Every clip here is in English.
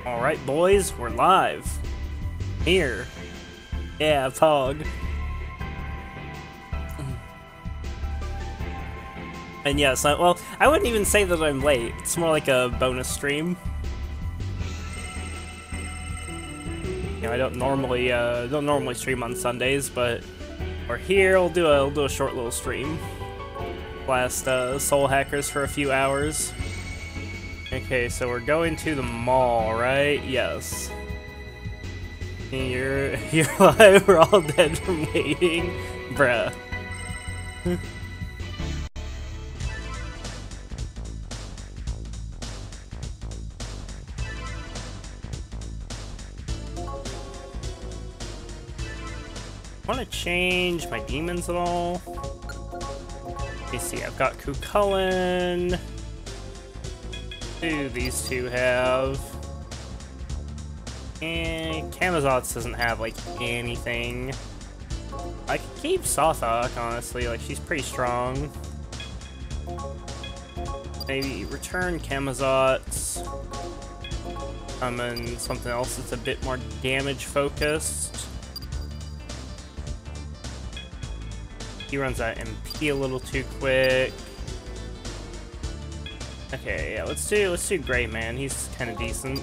Alright, boys, we're live. Here. Yeah, Pog. And yes, well, I wouldn't even say that I'm late. It's more like a bonus stream. You know, I don't normally stream on Sundays, but we're here. We'll do a short little stream. Last Soul Hackers for a few hours. Okay, so we're going to the mall, right? Yes. You're alive. We're all dead from waiting, bruh. Want to change my demons at all? Let me see. I've got Cucullin. These two have. And Camazotz doesn't have, like, anything. I could keep Sothok, honestly. Like, she's pretty strong. Maybe return Camazotz. Summon something else that's a bit more damage-focused. He runs out MP a little too quick. Okay, yeah, let's do Great Man. He's kind of decent.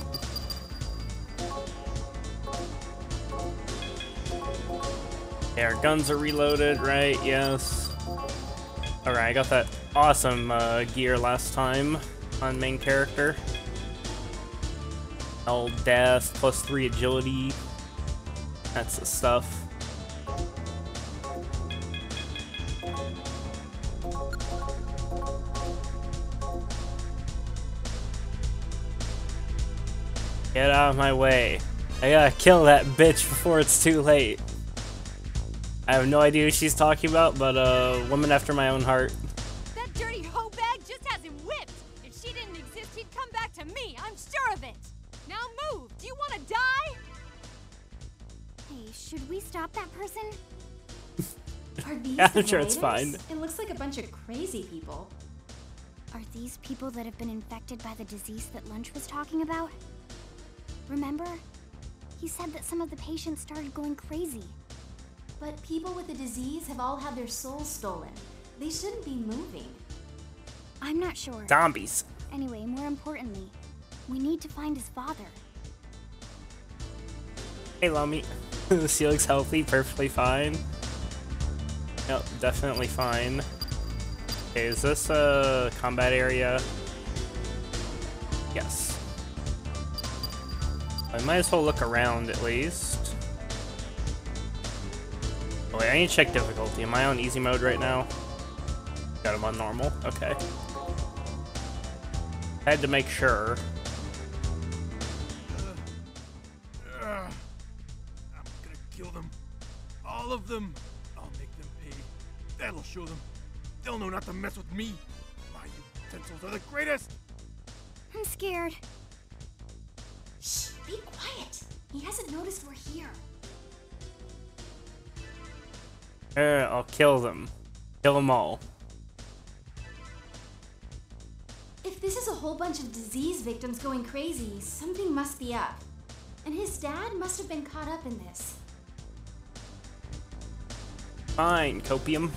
Yeah, our guns are reloaded, right? Yes. Alright, I got that awesome gear last time on main character. All death, plus 3 agility. That's the stuff. Get out of my way. I gotta kill that bitch before it's too late. I have no idea who she's talking about, but woman after my own heart. That dirty hoe bag just has him whipped. If she didn't exist, he'd come back to me. I'm sure of it. Now move. Do you want to die? Hey, should we stop that person? Are these Yeah, the I'm sure it's raiders? fine. It looks like a bunch of crazy people. Are these people that have been infected by the disease that Lunch was talking about? Remember? He said that some of the patients started going crazy. But people with the disease have all had their souls stolen. They shouldn't be moving. I'm not sure. Zombies. Anyway, more importantly, we need to find his father. Hey, Lummy. She looks healthy, perfectly fine. Yep, definitely fine. Okay, is this a combat area? Yes. I might as well look around at least. Oh wait, I need to check difficulty. Am I on easy mode right now? Got him on normal. Okay. I had to make sure. I'm gonna kill them. All of them. I'll make them pay. That'll show them. They'll know not to mess with me. My utensils are the greatest. I'm scared. Shh, be quiet. He hasn't noticed we're here. I'll kill them. Kill them all. If this is a whole bunch of disease victims going crazy, something must be up. And his dad must have been caught up in this. Fine, copium.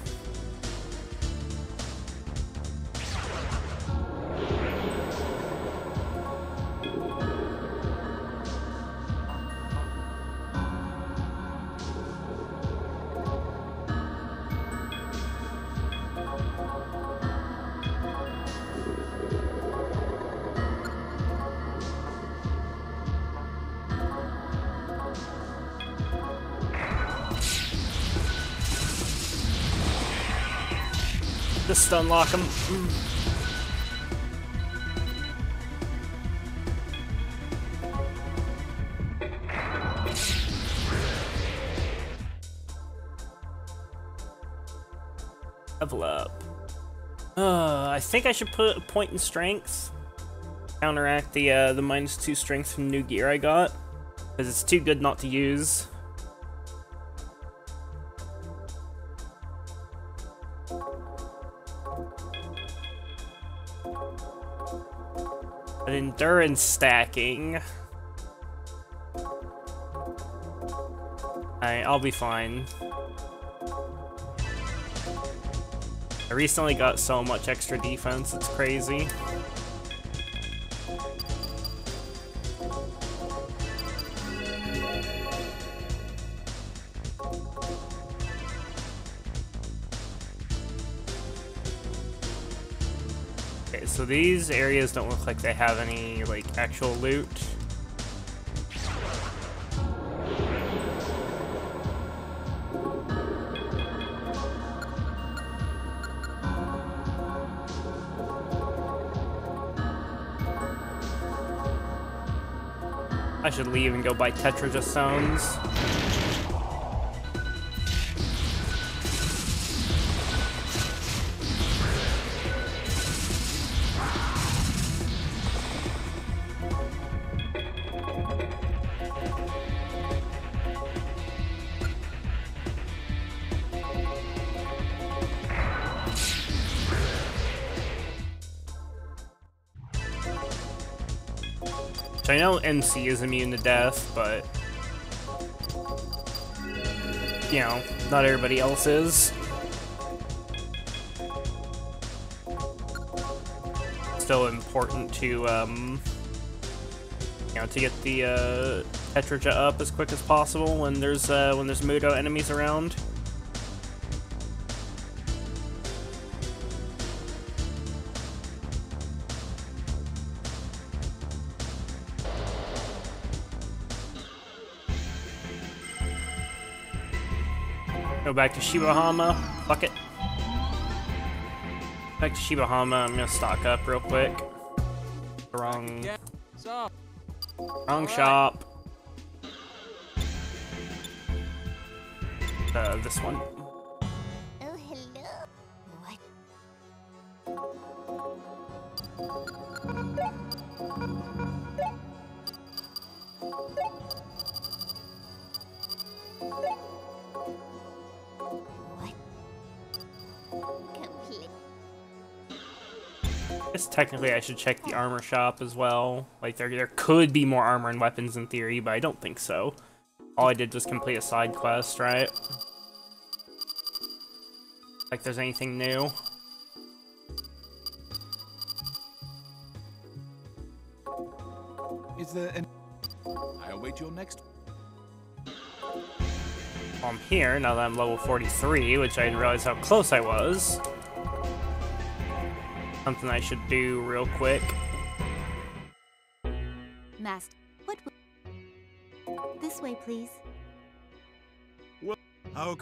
Just unlock him. Level up. I think I should put a point in strength. Counteract the -2 strength from new gear I got. Because it's too good not to use. But endurance stacking. fine. I'll be fine. I recently got so much extra defense, it's crazy. Okay, so these areas don't look like they have any, like, actual loot. I should leave and go buy Tetraja stones. I know NC is immune to death, but you know, not everybody else is. Still important to you know, to get the Tetraja up as quick as possible when there's Mudo enemies around. Go back to Shibahama. Fuck it. Back to Shibahama. I'm gonna stock up real quick. Wrong shop. This one. Oh, hello. What? I guess technically I should check the armor shop as well. Like there could be more armor and weapons in theory, but I don't think so. All I did was complete a side quest, right? Like there's anything new. Is there an... I await your next... Well, I'm here now that I'm level 43, which I didn't realize how close I was. Something I should do real quick. Master, what will... This way, please. Well, how...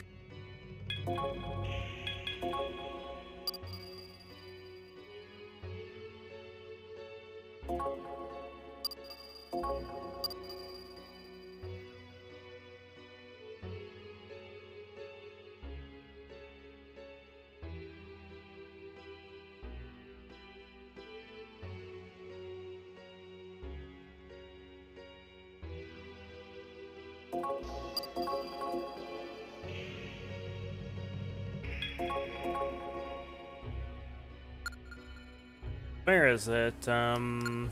Where is it? 29,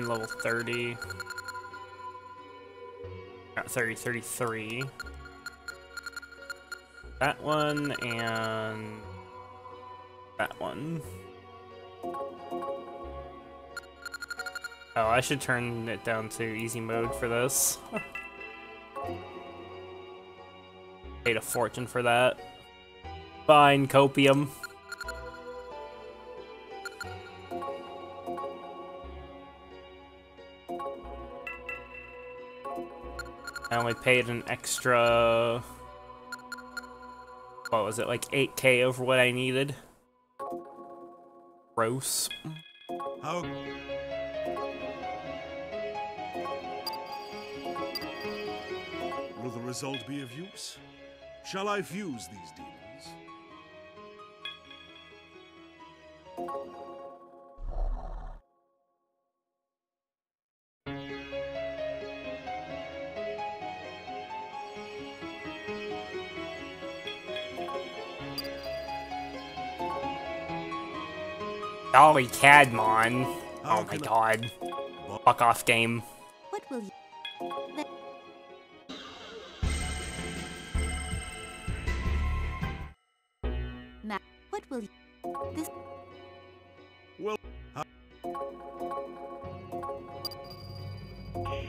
level 30. Not 30, 33. That one and that one. Oh, I should turn it down to easy mode for this. Paid a fortune for that. Fine, copium. I only paid an extra... What was it, like 8K over what I needed? Gross. How... Will the result be of use? Shall I fuse these demons? Golly Cadmon. Oh my god. Fuck off, game. What will you... This... Well,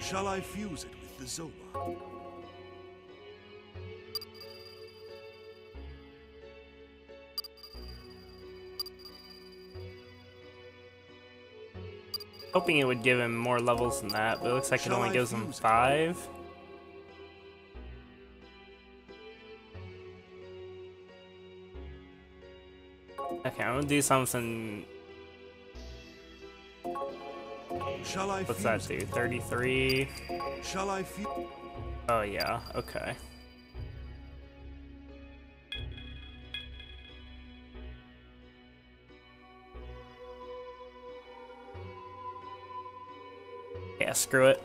shall I fuse it with the Zoma? Hoping it would give him more levels than that, but it looks like it only gives him 5. Okay, I'm gonna do something. Shall I What's that do? 33? Shall I fuse? Oh yeah, okay. Yeah, screw it.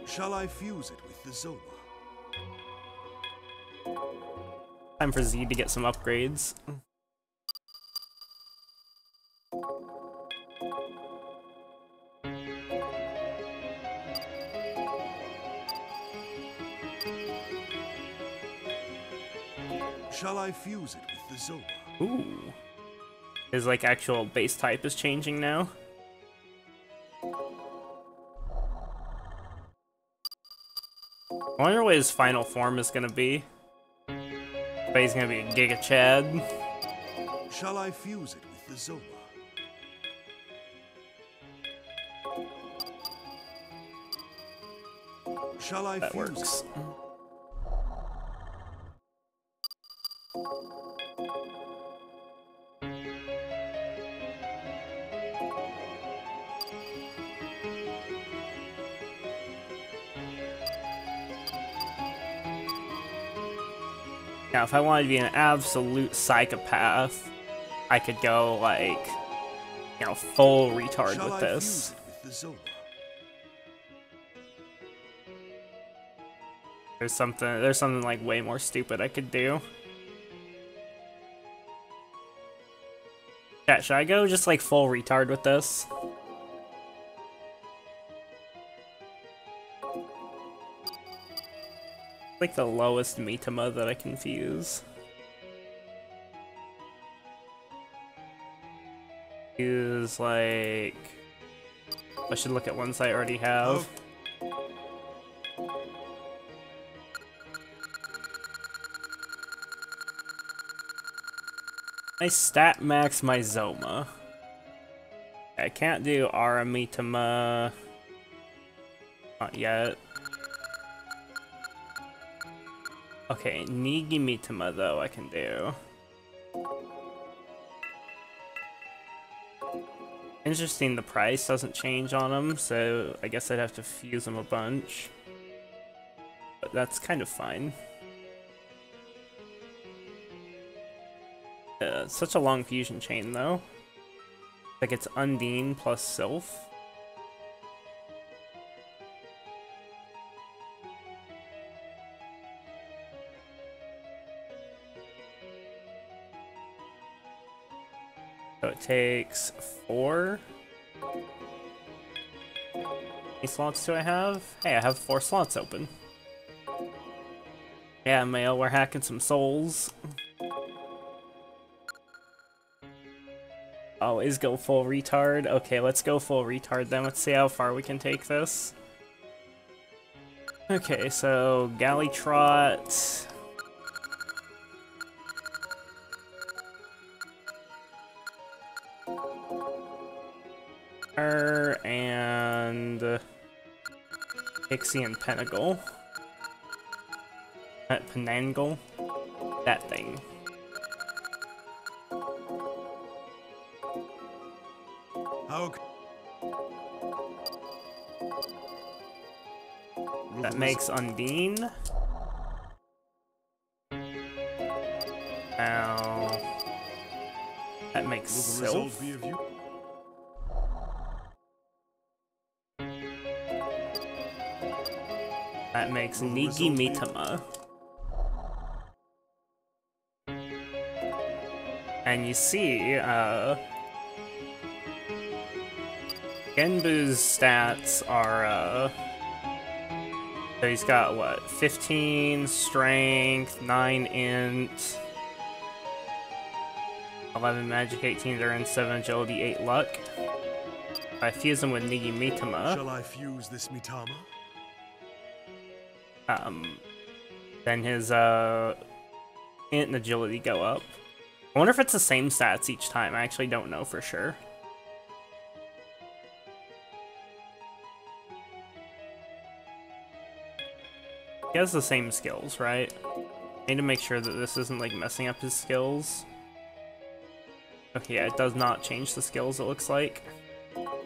Shall I fuse it with the Zoma? Time for Z to get some upgrades. Shall I fuse it with the Zoma? Ooh. His like actual base type is changing now. I wonder what his final form is gonna be. But he's gonna be a Giga Chad. Shall I fuse it with the Zoma? Shall I That fuse works. it? Now, if I wanted to be an absolute psychopath, I could go like, you know, full retard Shall with I this. fuse it with the Zoma? There's something like way more stupid I could do. Yeah, should I go just like full retard with this? Like the lowest Mitama that I can fuse. Use like... I should look at ones I already have. I stat max my Zoma. I can't do Ara Mitama. Not yet. Okay, Nigi Mitama though I can do. Interesting, the price doesn't change on them, so I guess I'd have to fuse them a bunch. But that's kind of fine. Such a long fusion chain though. Like it's Undine plus Sylph. So it takes 4. How many slots do I have? Hey, I have 4 slots open. Yeah, Mail, we're hacking some souls. Always go full retard. Okay, let's go full retard then. Let's see how far we can take this. Okay, so Galley Trot. And Pixie and Penagle. Penangle? That thing. How That makes Undine. Now that makes will the result Sylph. be of you? That makes Will the Nigi result be- Mitama. And you see, Genbu's stats are, so he's got, what, 15 strength, 9 int, 11 magic, 18 endurance, 7 agility, 8 luck. If I fuse him with Nigi-Mitama, Shall I fuse this Mitama? then his int and agility go up. I wonder if it's the same stats each time. I actually don't know for sure. He has the same skills, right? I need to make sure that this isn't like messing up his skills. Okay, yeah, it does not change the skills, it looks like.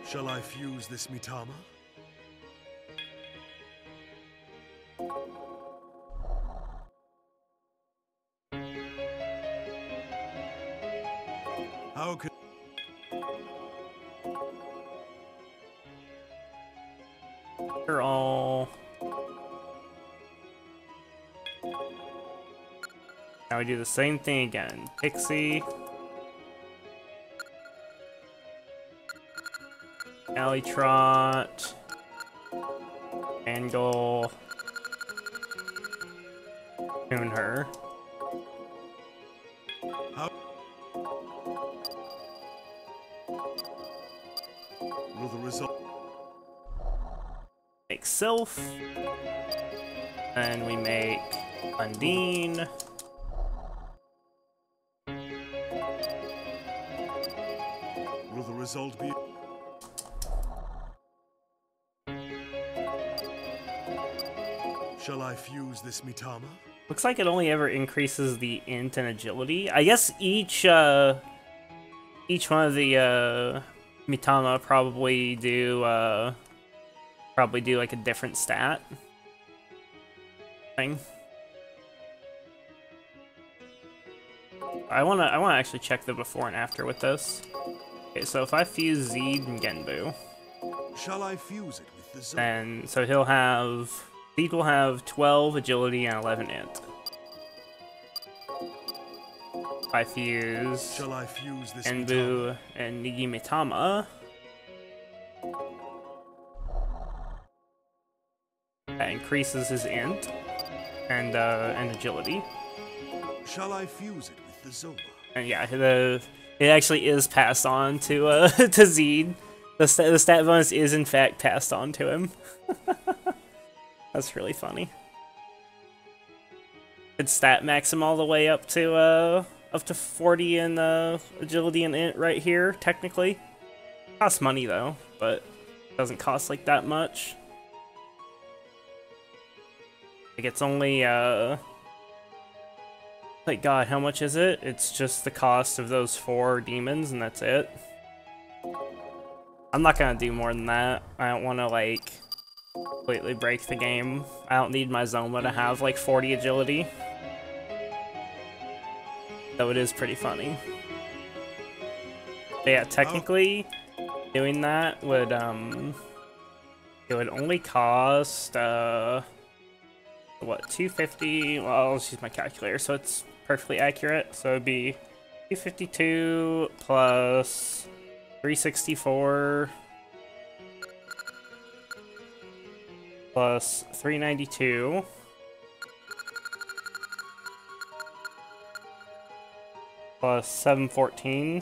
Shall I fuse this Mitama? How could... They're all... Now we do the same thing again. Pixie. Alley Trot. Angle. Tune her. Will the result... Make Sylph. And we make Undine. Will the result be... Shall I fuse this Mitama? Looks like it only ever increases the int and agility. I guess each one of the Mitama probably do like a different stat thing. I wanna actually check the before and after with this. Okay, so if I fuse Zeed and Genbu, Shall I fuse it with the zone? then so he'll have Zeed will have 12 agility and 11 int. If I fuse Shall I fuse this Genbu and Nigi-Mitama, that increases his int and agility. Shall I fuse it with the Zoma? And yeah, it actually is passed on to to Zeed. The stat bonus is in fact passed on to him. That's really funny. Could stat max him all the way up to 40 in agility and int right here, technically. Costs money though, but doesn't cost like that much. Like it's only like god, how much is it? It's just the cost of those 4 demons and that's it. I'm not gonna do more than that. I don't wanna like completely break the game. I don't need my Zoma to have like 40 agility. Though it is pretty funny. But yeah, technically doing that would it would only cost what, 250? Well, I'll just use my calculator so it's perfectly accurate. So it'd be 252 plus 364 plus 392 plus 714.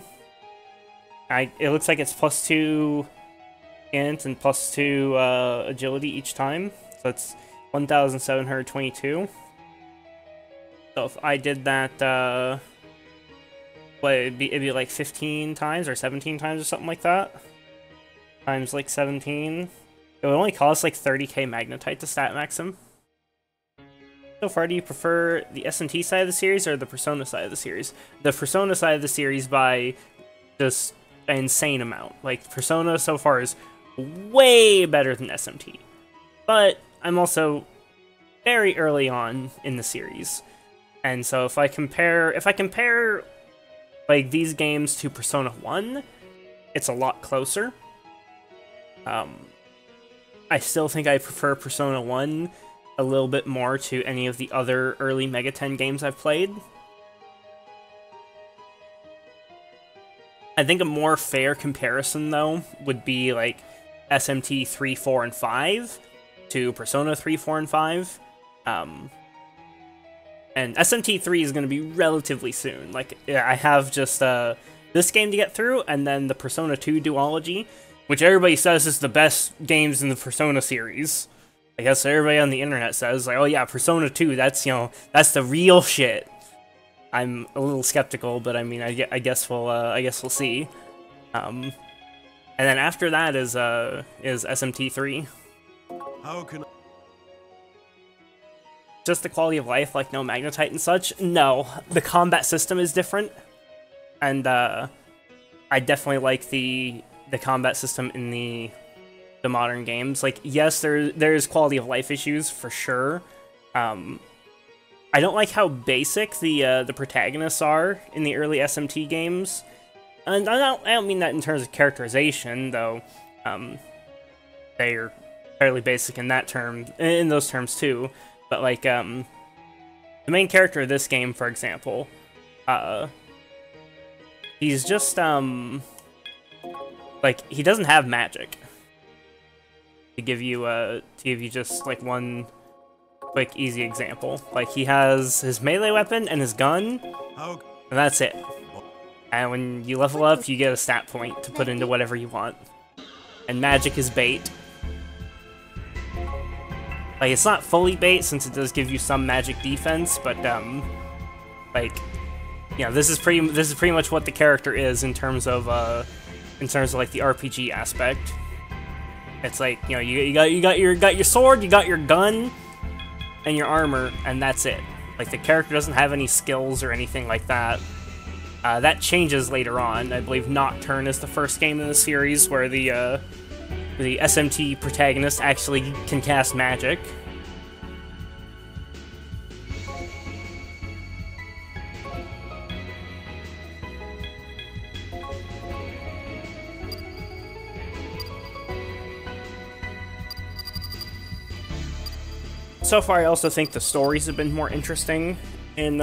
It looks like it's plus 2 int and plus 2 agility each time. So it's 1,722. So if I did that, what, it'd be like 15 times or 17 times or something like that. Times like 17. It would only cost like 30k magnetite to stat max him. So far, do you prefer the S&T side of the series or the Persona side of the series? The Persona side of the series by just an insane amount. Like, Persona so far is way better than SMT. But I'm also very early on in the series. And so if I compare like these games to Persona 1, it's a lot closer. I still think I prefer Persona 1 a little bit more to any of the other early Mega 10 games I've played. I think a more fair comparison, though, would be like SMT 3, 4, and 5 to Persona 3, 4, and 5. And SMT3 is going to be relatively soon. Like, I have just this game to get through, and then the Persona 2 duology, which everybody says is the best games in the Persona series. I guess everybody on the internet says, like, oh yeah, Persona 2, that's, you know, that's the real shit. I'm a little skeptical, but I mean, I guess we'll see. And then after that is SMT3. How can Just the quality of life, like no magnetite and such? No, the combat system is different, and I definitely like the combat system in the modern games. Like, yes, there's quality of life issues for sure. I don't like how basic the protagonists are in the early SMT games, and I don't mean that in terms of characterization, though. They are fairly basic in those terms too. But like the main character of this game, for example, he's just like, he doesn't have magic. To give you just like one quick easy example, like he has his melee weapon and his gun, and that's it. And when you level up, you get a stat point to put into whatever you want. And magic is bait. Like, it's not fully bait since it does give you some magic defense, but like, you know, this is pretty much what the character is in terms of like the RPG aspect. It's like, you know, you got your sword, you got your gun, and your armor, and that's it. Like, the character doesn't have any skills or anything like that. That changes later on. I believe Nocturne is the first game in the series where the SMT protagonist actually can cast magic. So far, I also think the stories have been more interesting in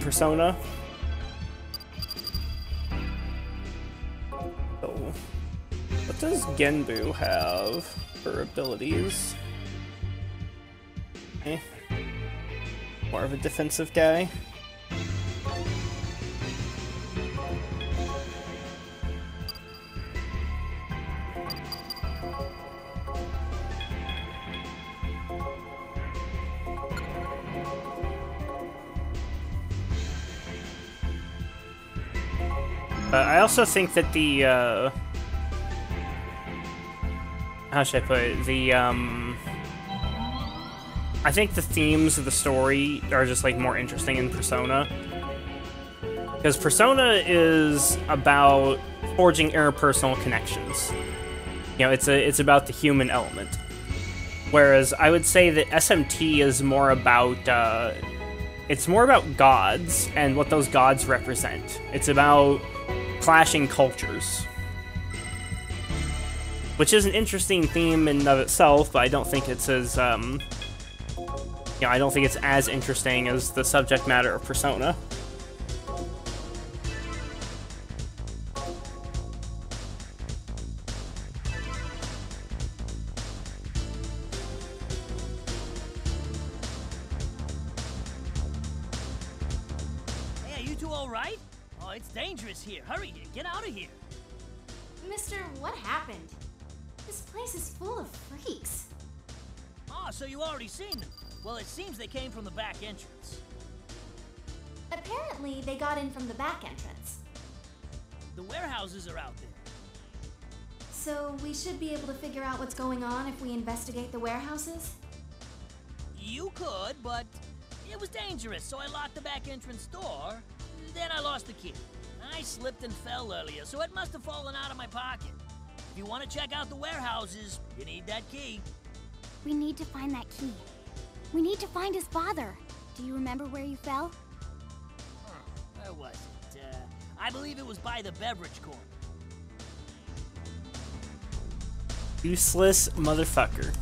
Persona. So, what does Genbu have for abilities? Okay. More of a defensive guy. I also think that the, how should I put it? I think the themes of the story are just, like, more interesting in Persona. Because Persona is about forging interpersonal connections. You know, it's about the human element. Whereas I would say that SMT is more about, it's more about gods and what those gods represent. It's about clashing cultures, which is an interesting theme in and of itself, but I don't think it's as, you know, I don't think it's as interesting as the subject matter of Persona. Hey, are you two all right? Oh, it's dangerous here. Hurry, get out of here. Mister, what happened? This place is full of freaks. Oh, so you already seen them. Well, it seems they came from the back entrance. Apparently, they got in from the back entrance. The warehouses are out there. So we should be able to figure out what's going on if we investigate the warehouses? You could, but it was dangerous, so I locked the back entrance door. Then I lost the key. I slipped and fell earlier, so it must have fallen out of my pocket. If you want to check out the warehouses, you need that key. We need to find that key. We need to find his father. Do you remember where you fell? Where was it? I believe it was by the beverage corner. Useless motherfucker.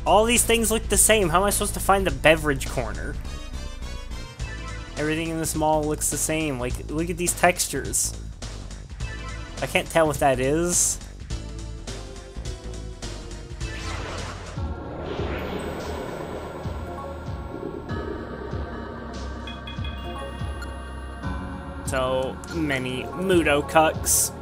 All these things look the same. How am I supposed to find the beverage corner? Everything in this mall looks the same. Like, look at these textures. I can't tell what that is. so many Mudo cucks.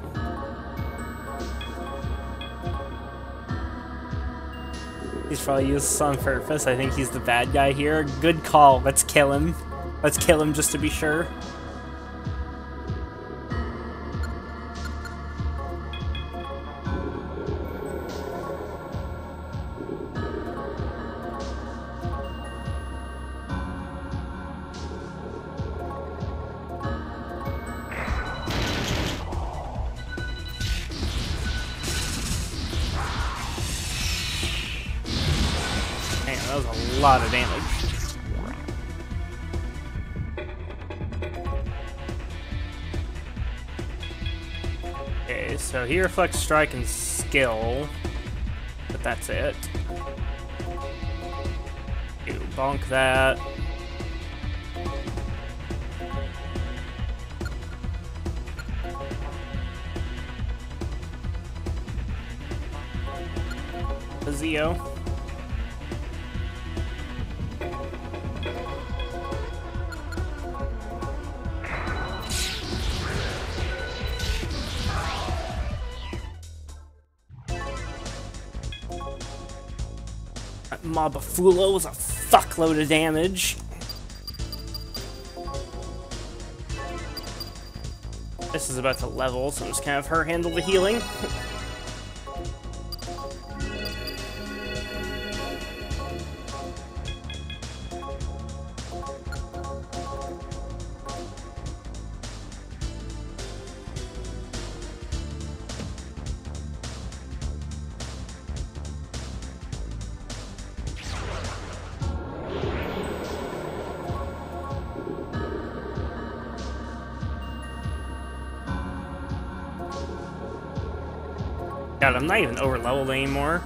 He's probably used this on purpose. I think he's the bad guy here. Good call. Let's kill him. Let's kill him just to be sure. That was a lot of damage. Okay, so he reflects strike and skill, but that's it. You bonk that. Zio. That Mabafulo was a fuckload of damage. This is about to level, so I'm just gonna have her handle the healing. God, I'm not even over-leveled anymore.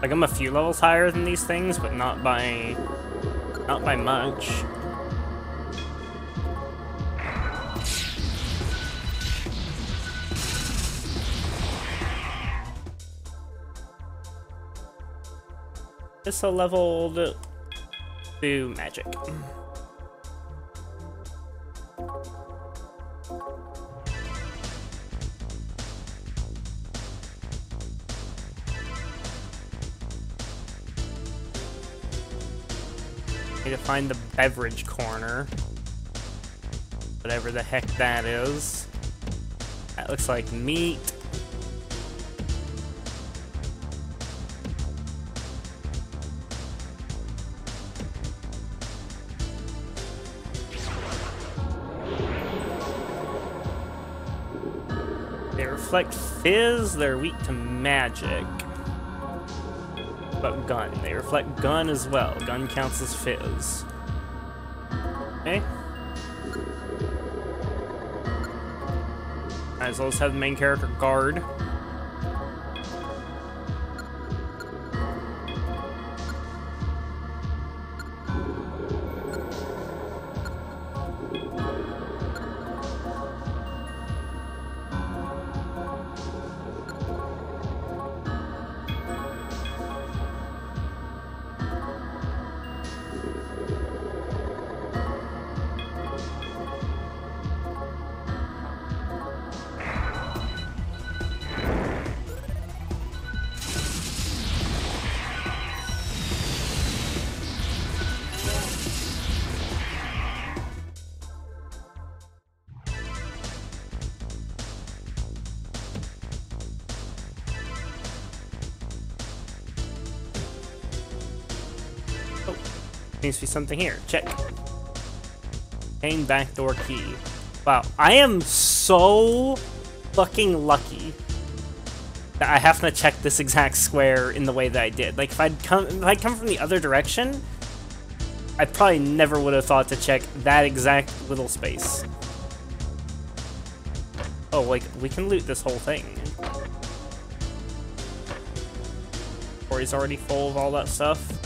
Like, I'm a few levels higher than these things, but not by much. Just so leveled to magic. Need to find the beverage corner. Whatever the heck that is. That looks like meat. They reflect fizz, they're weak to magic. But gun. They reflect gun as well. Gun counts as fizz. Okay. Might as well just have the main character guard. Needs to be something here. Check. Main backdoor key. Wow, I am so fucking lucky that I happen to check this exact square in the way that I did. Like, if I'd come from the other direction, I probably never would have thought to check that exact little space. Oh, like, we can loot this whole thing. Or he's already full of all that stuff.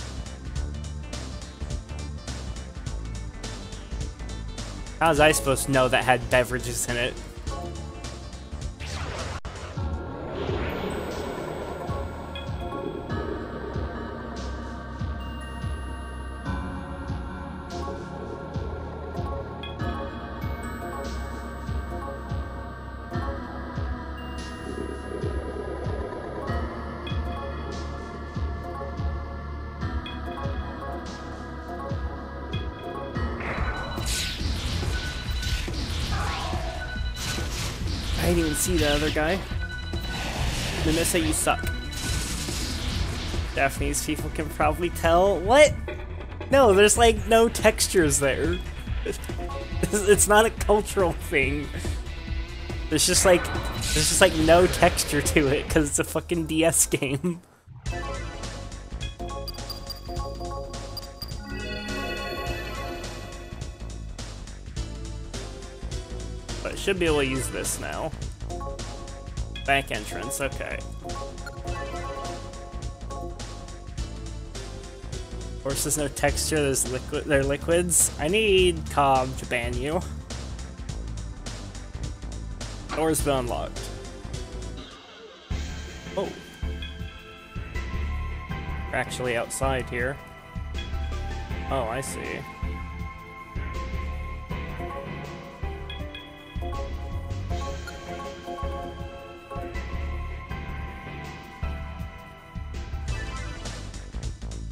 How was I supposed to know that had beverages in it? I didn't even see the other guy. Minisa, you suck. Japanese people can probably tell. What? No, there's like no textures there. It's not a cultural thing. There's just like no texture to it because it's a fucking DS game. But I should be able to use this now. Back entrance, okay. Of course, there's no texture. There's they're liquids. I need Cobb to ban you. Door's been unlocked. Oh. We're actually outside here. Oh, I see.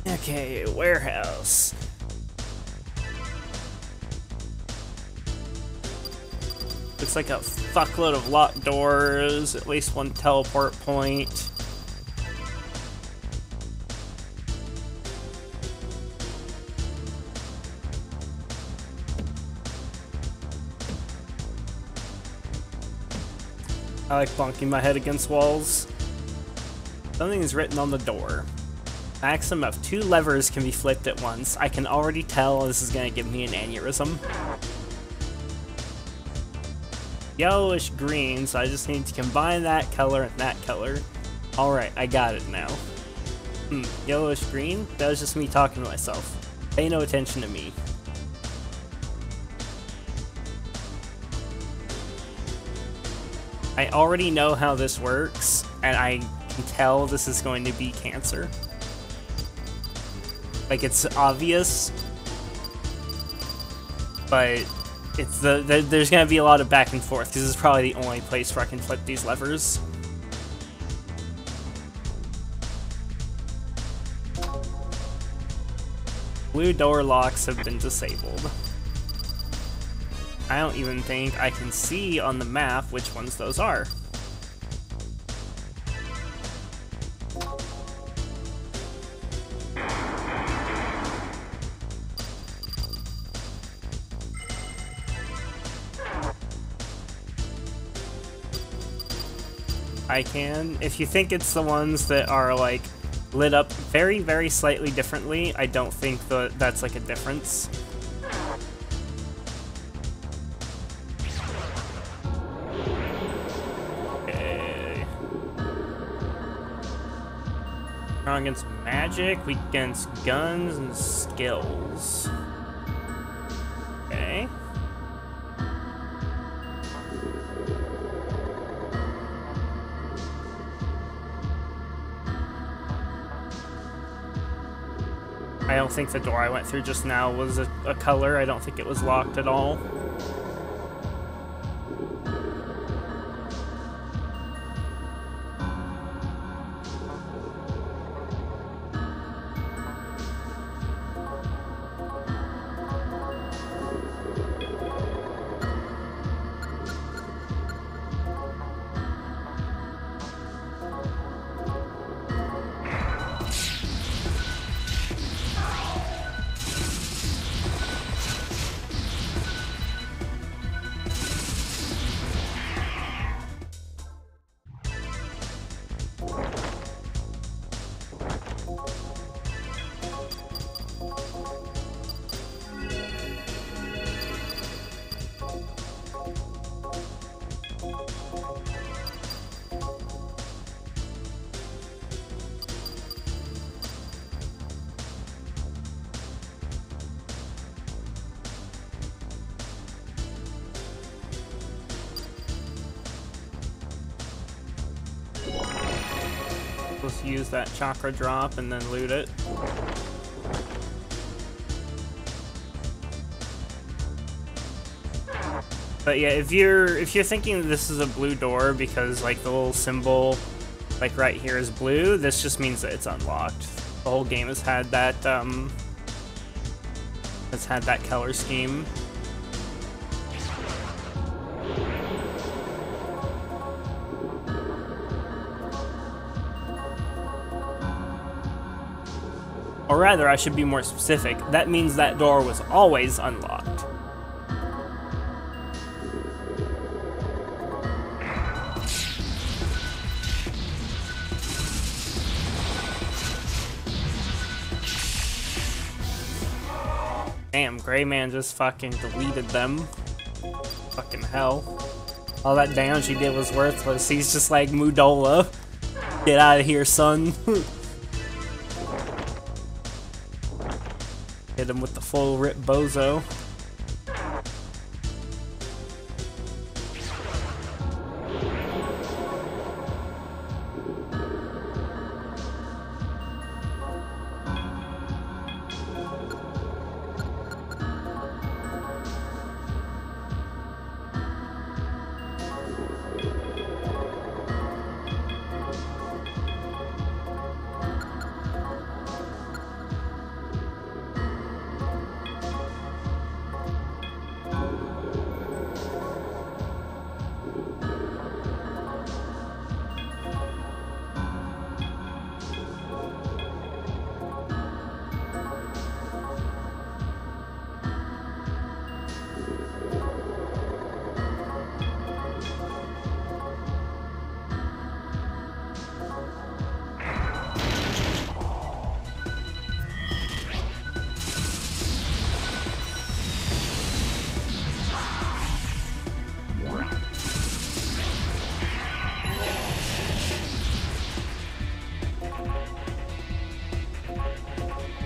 Okay, warehouse. Looks like a fuckload of locked doors, at least one teleport point. I like bonking my head against walls. Something is written on the door. Maximum of 2 levers can be flipped at once. I can already tell this is gonna give me an aneurysm. Yellowish green, so I just need to combine that color and that color. Alright, I got it now. Yellowish green? That was just me talking to myself. Pay no attention to me. I already know how this works, and I can tell this is going to be cancer. Like, it's obvious, but it's there's gonna be a lot of back and forth, because this is probably the only place where I can flip these levers. Blue door locks have been disabled. I don't even think I can see on the map which ones those are. I can. If you think it's the ones that are like lit up very, very slightly differently, I don't think that's like a difference. Okay. Strong against magic, weak against guns and skills. Okay. I don't think the door I went through just now was a color. I don't think it was locked at all. Supposed to use that chakra drop and then loot it. But yeah, if you're thinking this is a blue door because like the little symbol like right here is blue, this just means that it's unlocked. The whole game has had that color scheme. Or rather, I should be more specific. That means that door was always unlocked. Damn, Gray Man just fucking deleted them. Fucking hell. All that damage he did was worthless. He's just like, Mudola, get out of here, son. Hit him with the full rip bozo.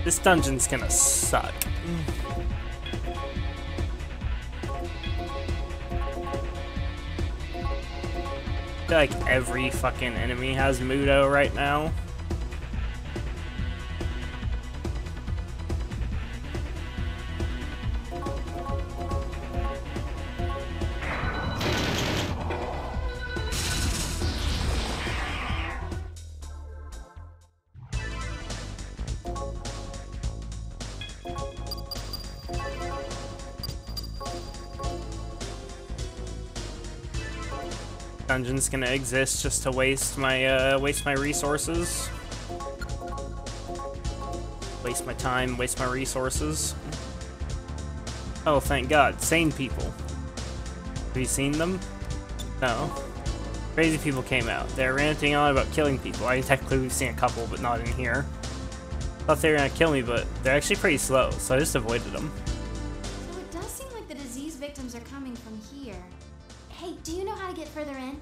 This dungeon's gonna suck. I feel like every fucking enemy has Mudo right now. Dungeon's gonna exist just to waste my resources. Waste my time, waste my resources. Oh, thank God. Sane people. Have you seen them? No. Crazy people came out. They're ranting on about killing people. I technically we've seen a couple, but not in here. Thought they were gonna kill me, but they're actually pretty slow, so I just avoided them. So it does seem like the disease victims are coming from here. Hey, do you know how to get further in?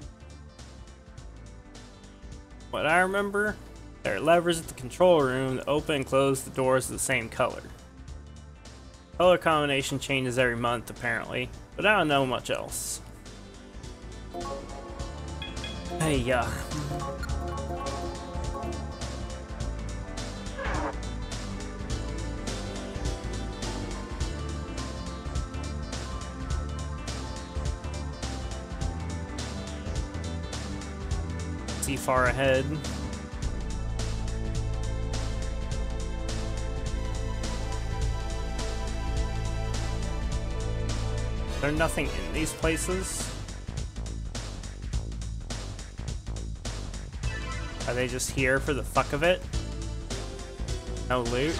What I remember, there are levers at the control room that open and close the doors of the same color. Color combination changes every month, apparently, but I don't know much else. Hey, yeah. See far ahead. Is there nothing in these places? Are they just here for the fuck of it? No loot?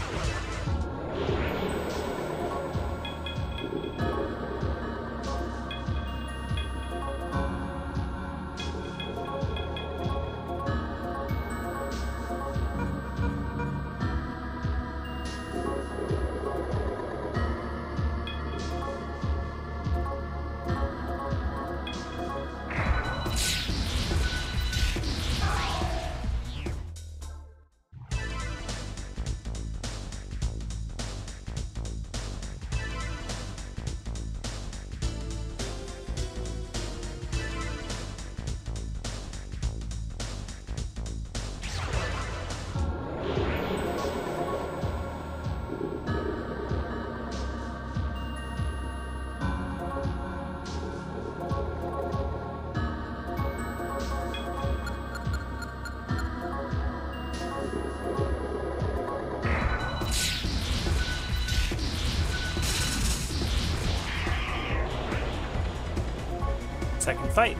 Second fight.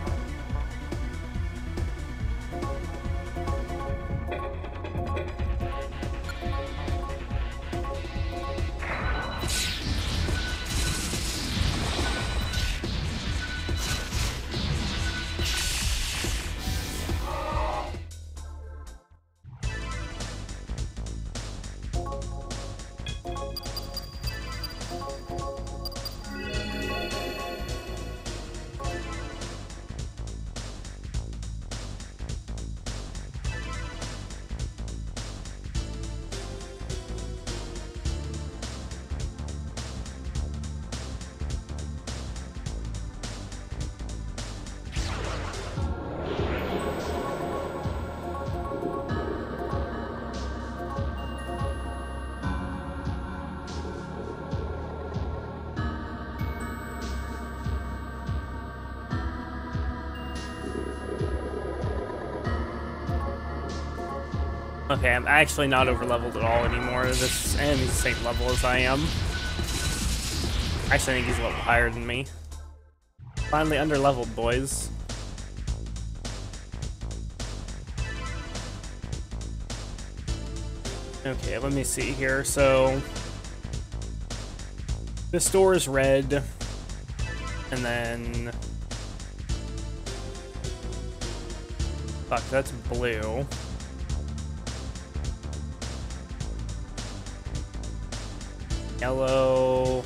Okay, I'm actually not over-leveled at all anymore. This enemy's the same level as I am. Actually, I think he's a level higher than me. Finally under-leveled, boys. Okay, let me see here. So, this door is red, and then... Fuck, that's blue. Yellow.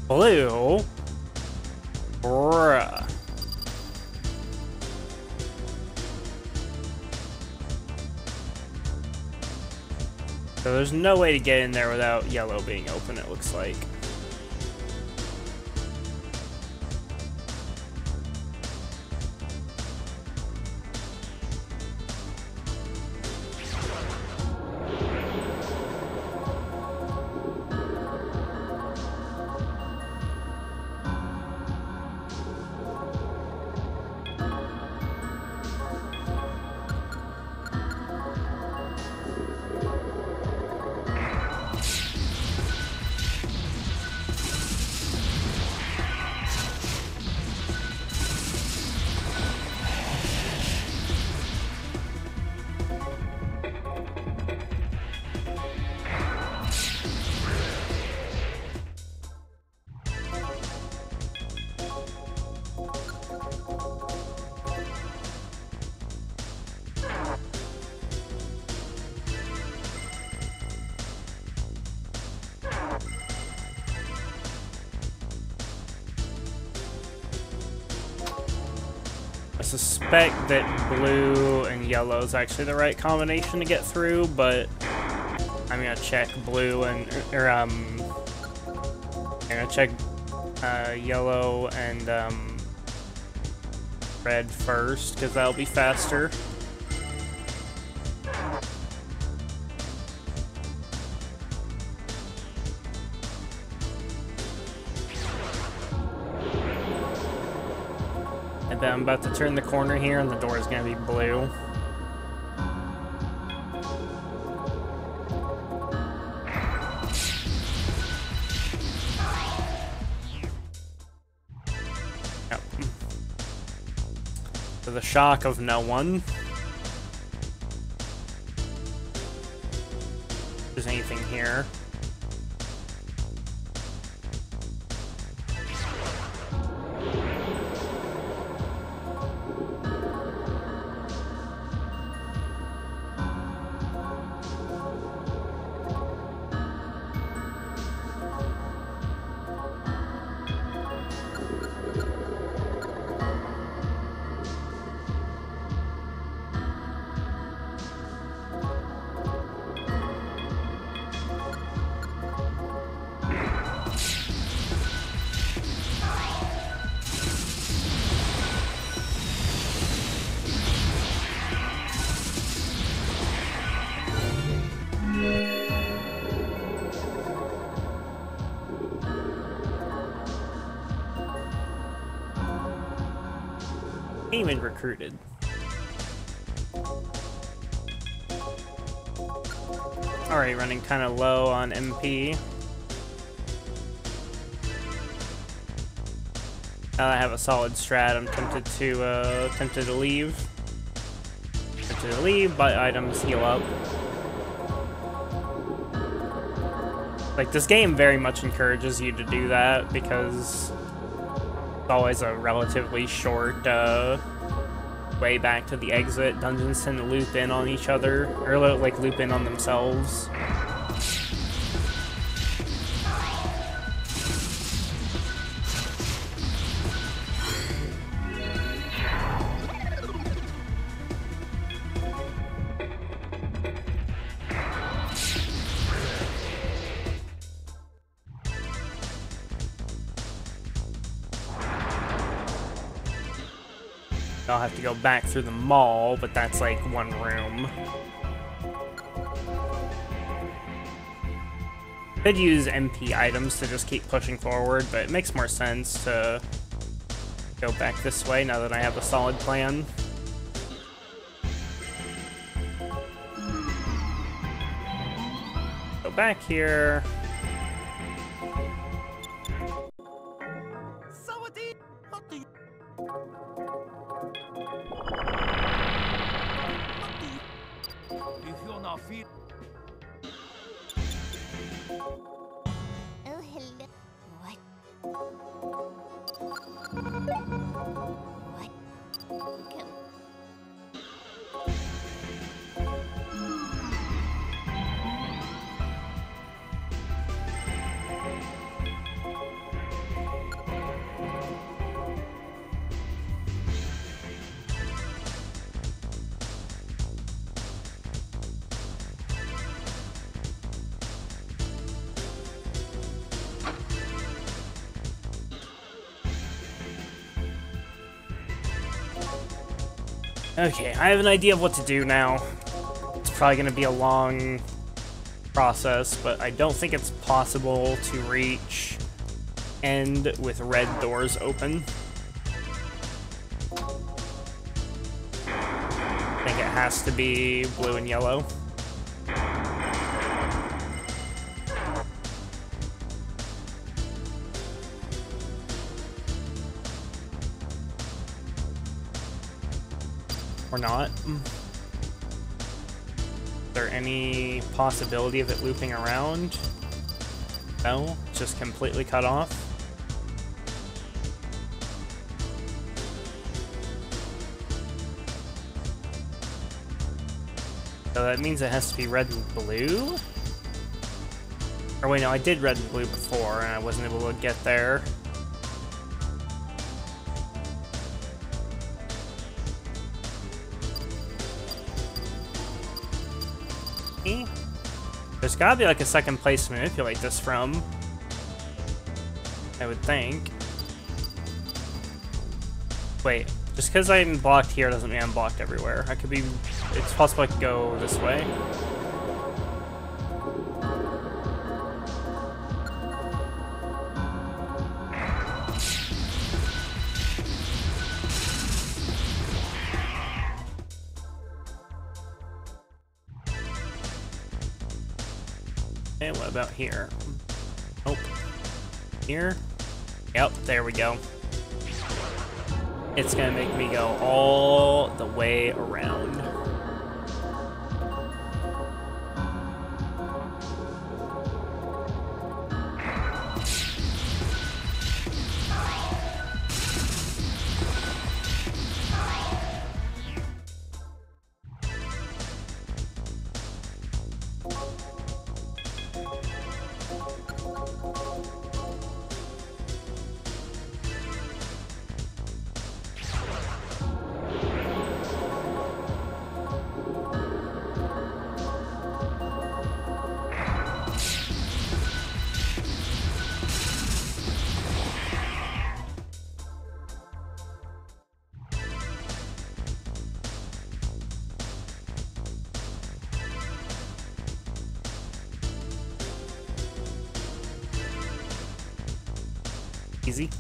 Blue? Bruh. So there's no way to get in there without yellow being open, it looks like. I suspect that blue and yellow is actually the right combination to get through, but I'm gonna check blue and I'm gonna check yellow and red first, because that'll be faster. And then I'm about to turn the corner here, and the door is gonna be blue. Yep. To the shock of no one. If there's anything here. Even recruited. Alright, running kind of low on MP. Now that I have a solid strat, I'm tempted to leave. Tempted to leave, buy items, heal up. Like, this game very much encourages you to do that because it's always a relatively short way back to the exit. Dungeons tend to loop in on each other, or like loop in on themselves. I'll have to go back through the mall, but that's like one room. Could use MP items to just keep pushing forward, but it makes more sense to go back this way now that I have a solid plan. Go back here. If you're not feeling Oh, hello. What? What? Go. Okay, I have an idea of what to do now. It's probably going to be a long process, but I don't think it's possible to reach end with red doors open. I think it has to be blue and yellow. Or not. Is there any possibility of it looping around? No, just completely cut off. So that means it has to be red and blue? Or wait, no, I did red and blue before and I wasn't able to get there. There's gotta be like a second place to manipulate this from, I would think. Wait, just because I'm blocked here doesn't mean I'm blocked everywhere. I could be, it's possible I could go this way. Okay, what about here? Nope. Here? Yep, there we go. It's gonna make me go all the way around. Easy.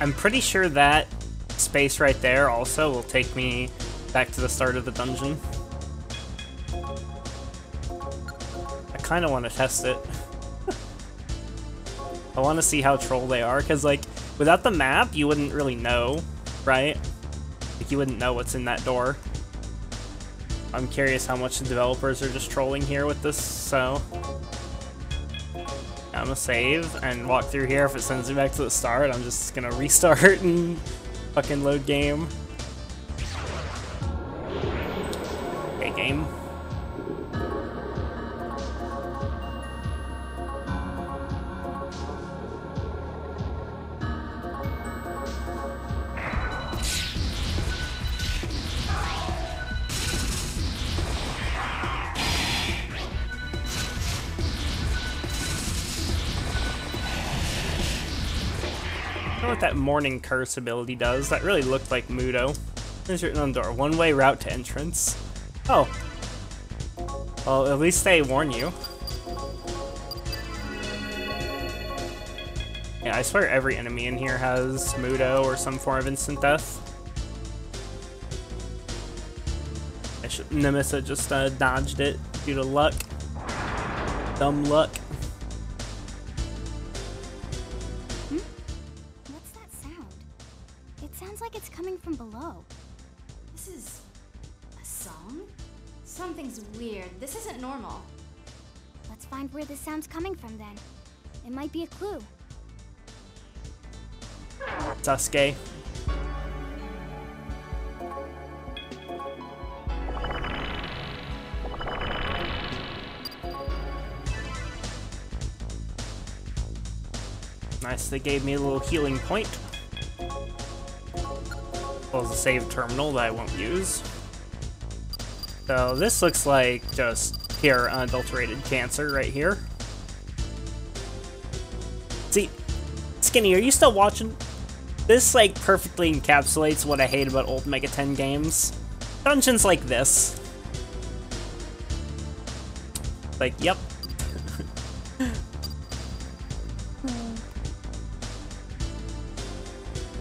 I'm pretty sure that space right there also will take me back to the start of the dungeon. I kind of want to test it. I want to see how troll they are, because like without the map you wouldn't really know, right? Like you wouldn't know what's in that door. I'm curious how much the developers are just trolling here with this, so I'm gonna save and walk through here. If it sends me back to the start, I'm just gonna restart and fucking load game. Okay, game. I don't know what that Morning Curse ability does. That really looked like Mudo. There's written on the door. One-way route to entrance. Oh. Well, at least they warn you. Yeah, I swear every enemy in here has Mudo or some form of instant death. Nemissa just dodged it due to luck. Dumb luck. What's that sound? It sounds like it's coming from below. This is a song? Something's weird. This isn't normal. Let's find where this sound's coming from then. It might be a clue. Sasuke. Nice, they gave me a little healing point. Well, as a save terminal that I won't use. So this looks like just pure unadulterated cancer right here. See, Skinny, are you still watching? This like perfectly encapsulates what I hate about old Mega 10 games. Dungeons like this. Like, yep.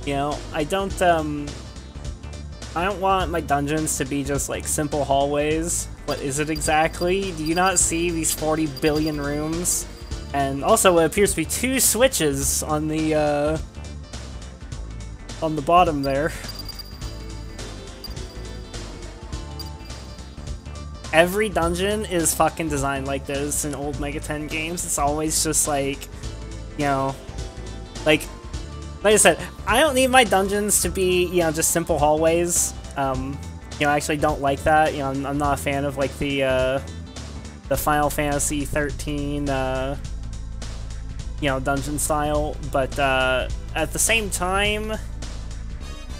You know, I don't want my dungeons to be just like simple hallways. What is it exactly? Do you not see these 40 billion rooms? And also it appears to be 2 switches on the bottom there. Every dungeon is fucking designed like this in old Mega 10 games. It's always just like, you know, like I said, I don't need my dungeons to be, you know, just simple hallways. You know, I actually don't like that. You know, I'm not a fan of like the Final Fantasy 13, you know, dungeon style. But at the same time,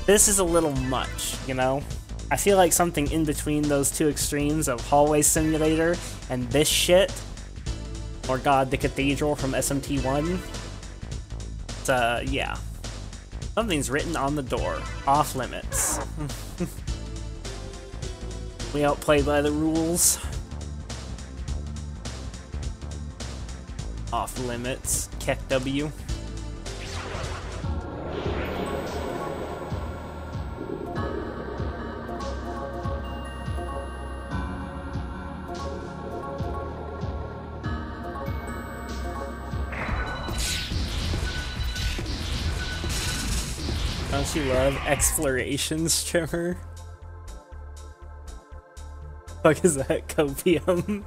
this is a little much, you know? I feel like something in between those 2 extremes of Hallway Simulator and this shit, or God, the Cathedral from SMT1. Yeah. Something's written on the door. Off limits. We don't play by the rules. Off limits. Keck W. Don't you love explorations, Trimmer? Fuck is that? Copium?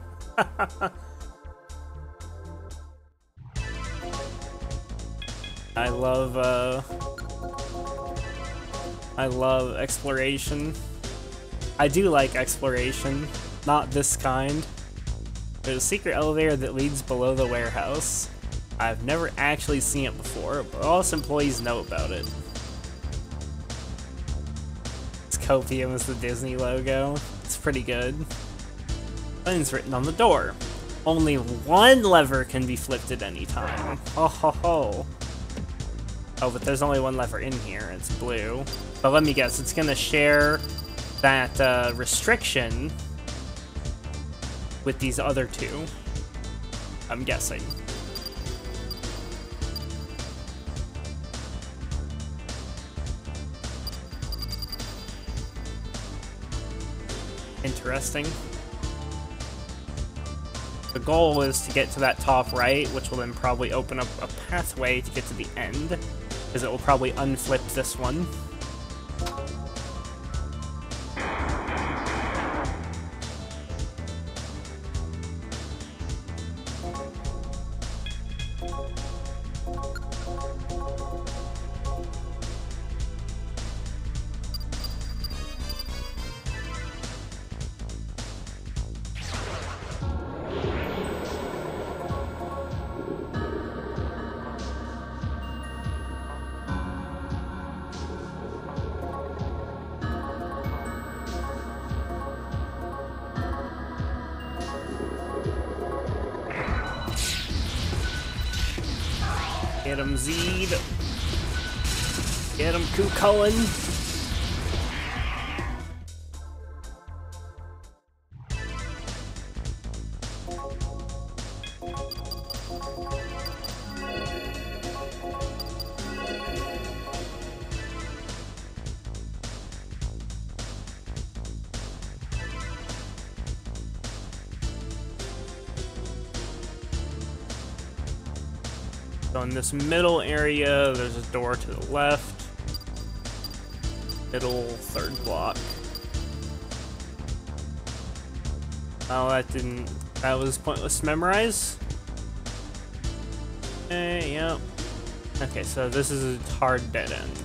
I love exploration. I do like exploration, not this kind. There's a secret elevator that leads below the warehouse. I've never actually seen it before, but all us employees know about it. Copium is the Disney logo. It's pretty good. Something's written on the door. Only 1 lever can be flipped at any time. Ho ho ho. Oh, but there's only 1 lever in here. It's blue. But let me guess, it's gonna share that restriction with these other 2. I'm guessing. Interesting. The goal is to get to that top right, which will then probably open up a pathway to get to the end, because it will probably unflip this one. Get him, Zed. Get him, Kukulin. So in this middle area, there's a door to the left. Middle, third block. Oh, that was pointless to memorize. Yep. Okay, so this is a hard dead end.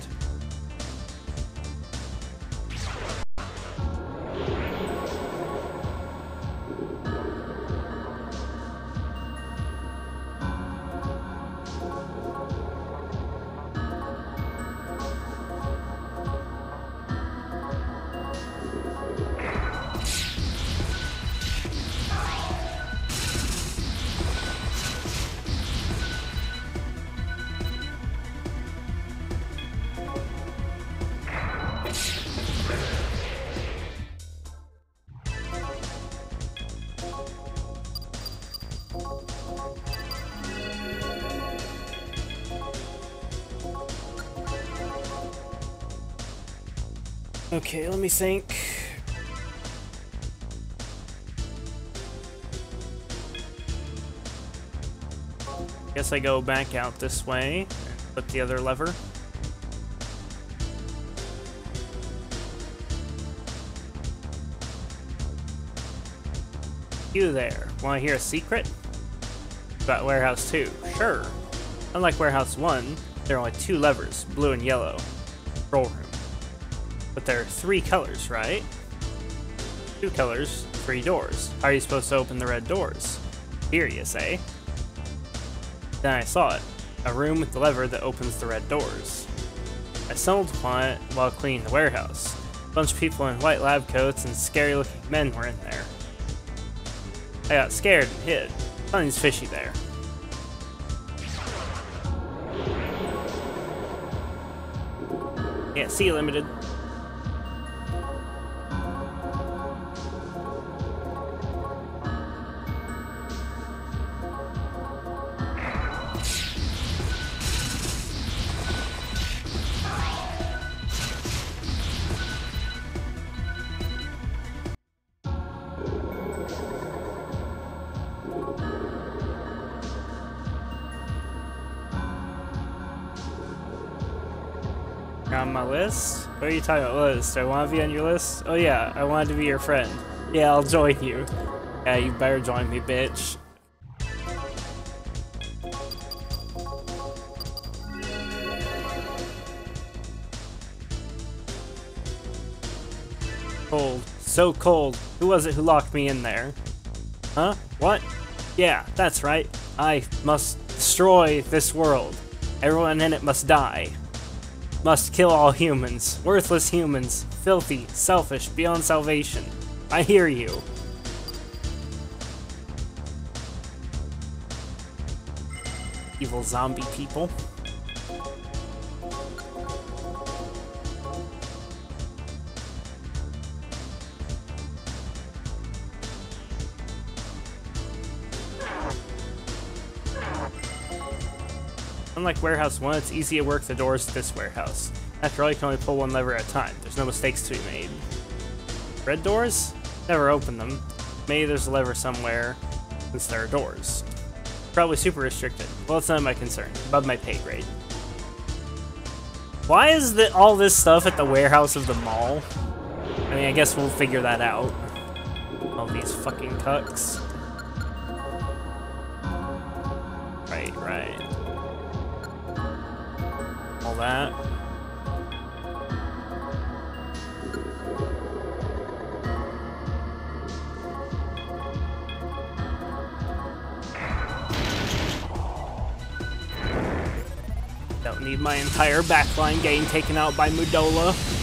Okay, let me think. Guess I go back out this way and flip the other lever. You there, wanna hear a secret? About Warehouse 2, sure. Unlike Warehouse 1, there are only 2 levers, blue and yellow. Control room. But there are 3 colors, right? 2 colors, 3 doors. How are you supposed to open the red doors? Here, you say? Then I saw it. A room with the lever that opens the red doors. I stumbled upon it while cleaning the warehouse. A bunch of people in white lab coats and scary-looking men were in there. I got scared and hid. Something's fishy there. Yeah, see you, Limited. On my list? What are you talking about, list? I want to be on your list? Oh yeah, I wanted to be your friend. Yeah, I'll join you. Yeah, you better join me, bitch. Cold. So cold. Who was it who locked me in there? Huh? What? Yeah, that's right. I must destroy this world. Everyone in it must die. Must kill all humans. Worthless humans. Filthy. Selfish. Beyond salvation. I hear you. Evil zombie people. Unlike Warehouse 1, it's easy to work the doors to this warehouse. After all, you can only pull one lever at a time. There's no mistakes to be made. Red doors? Never open them. Maybe there's a lever somewhere, since there are doors. Probably super restricted. Well, it's none of my concern. Above my pay grade. Why is all this stuff at the warehouse of the mall? I mean, I guess we'll figure that out. All these fucking cucks. Right. All that. Don't need my entire backline getting taken out by Mudola.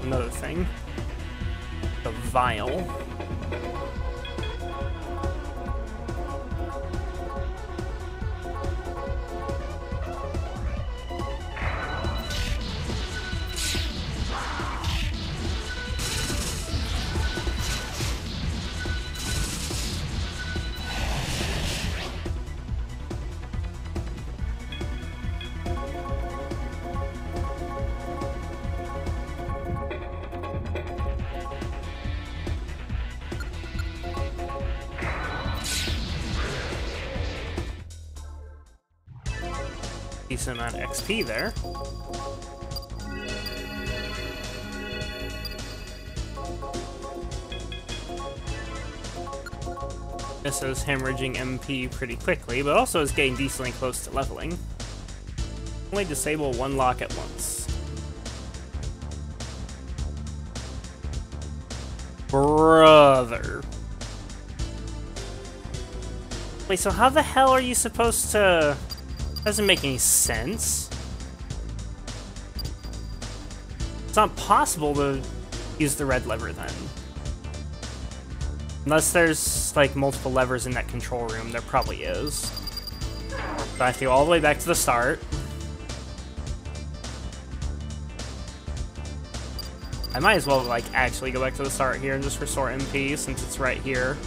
Another thing. The vial. decent amount of XP there. This is hemorrhaging MP pretty quickly, but also is getting decently close to leveling. Only disable one lock at once. Brother. Wait, so how the hell are you supposed to... Doesn't make any sense. It's not possible to use the red lever then. Unless there's, like, multiple levers in that control room. There probably is. So I have to go all the way back to the start. I might as well, like, actually go back to the start here and just restore MP since it's right here.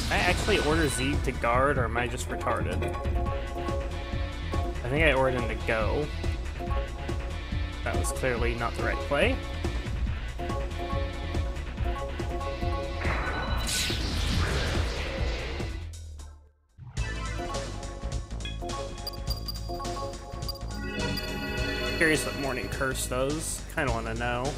Actually order Zeke to guard, or am I just retarded? I think I ordered him to go. That was clearly not the right play. Curious what Morning Curse does. Kinda wanna know.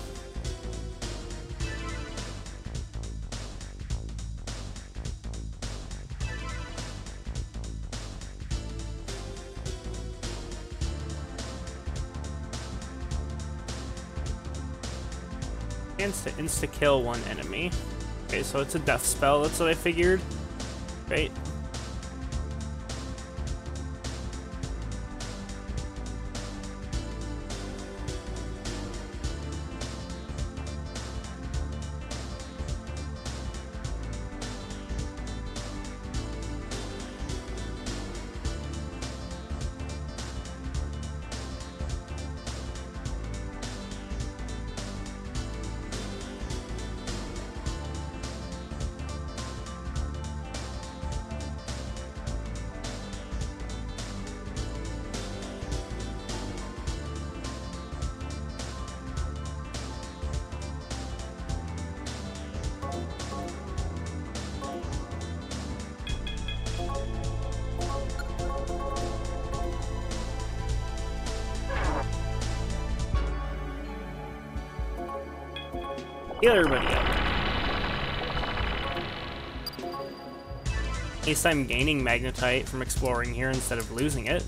To insta-kill one enemy. Okay, so it's a death spell, that's what I figured. Great. Heal everybody up. At least I'm gaining magnetite from exploring here instead of losing it.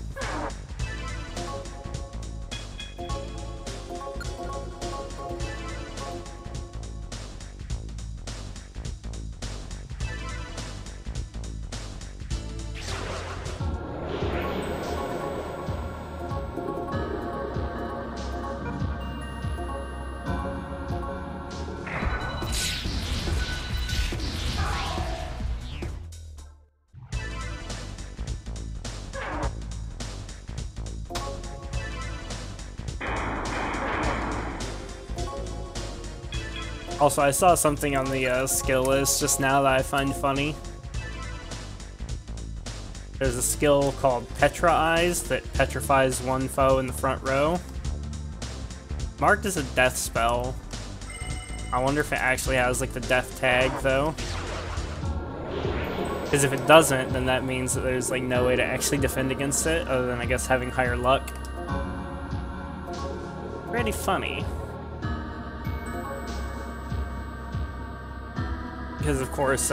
Also, I saw something on the skill list just now that I find funny. There's a skill called Petra Eyes that petrifies one foe in the front row. Marked as a death spell. I wonder if it actually has like the death tag though. Because if it doesn't, then that means that there's like no way to actually defend against it other than I guess having higher luck. Pretty funny. Because of course,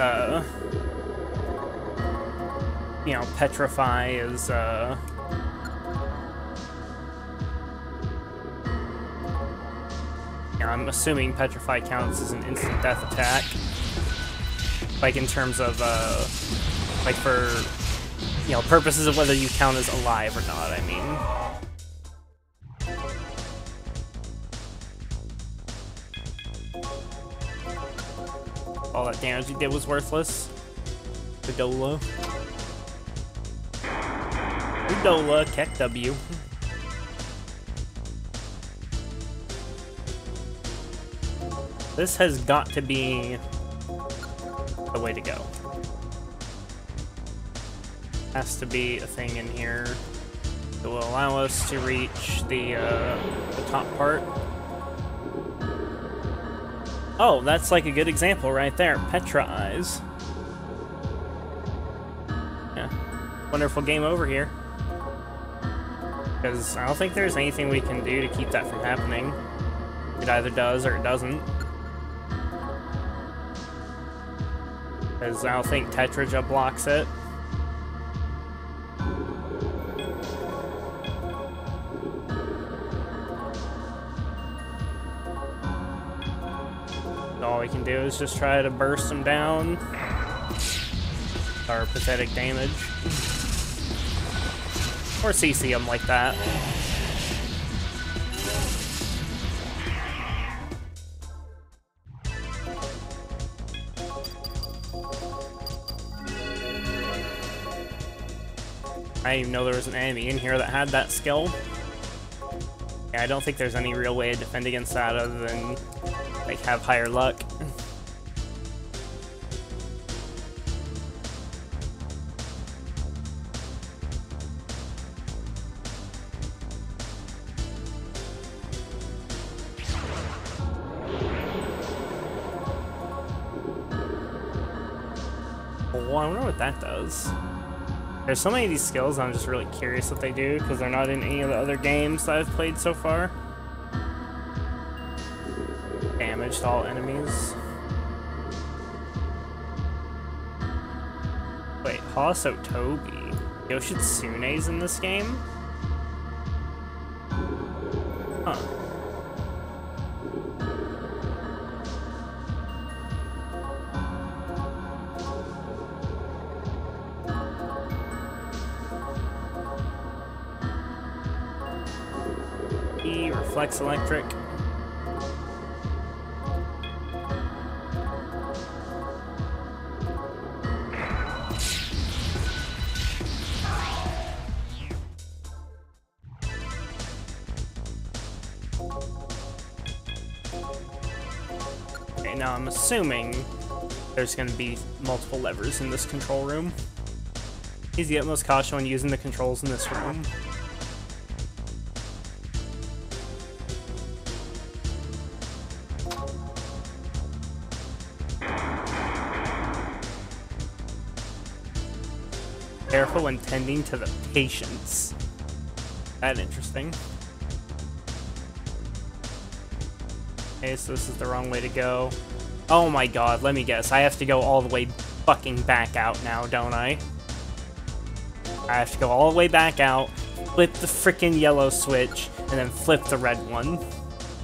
you know, Petrify is, yeah, I'm assuming Petrify counts as an instant death attack. Like, in terms of, like, for, you know, purposes of whether you count as alive or not, I mean. All that damage you did was worthless. Udola. Udola, Keck W. This has got to be the way to go. Has to be a thing in here that will allow us to reach the top part. Oh, that's like a good example right there. Petra Eyes. Yeah. Wonderful game over here. Because I don't think there's anything we can do to keep that from happening. It either does or it doesn't. Because I don't think Tetraja blocks it. All we can do is just try to burst them down. Our pathetic damage. Or CC them like that. I didn't even know there was an enemy in here that had that skill. Yeah, I don't think there's any real way to defend against that other than, like, have higher luck. Well, I wonder what that does. There's so many of these skills I'm just really curious what they do, because they're not in any of the other games that I've played so far. Damage to all enemies. Wait, Haso Toby. Yoshitsune's in this game? Huh. Reflex Electric. Okay, now I'm assuming there's going to be multiple levers in this control room. Use the utmost caution when using the controls in this room. Careful when tending to the patients. That's interesting. Okay, so this is the wrong way to go. Oh my god, let me guess. I have to go all the way fucking back out now, don't I? I have to go all the way back out, flip the frickin' yellow switch, and then flip the red one.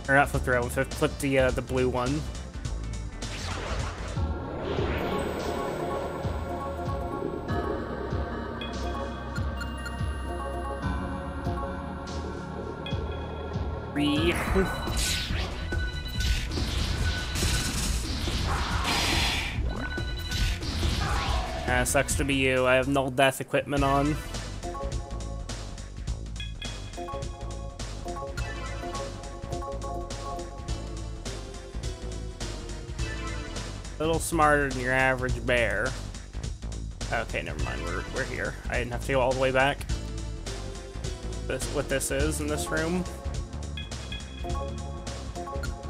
Or not flip the red one, flip the blue one. Sucks to be you. I have null death equipment on. A little smarter than your average bear. Okay, never mind. We're here. I didn't have to go all the way back. What this is in this room.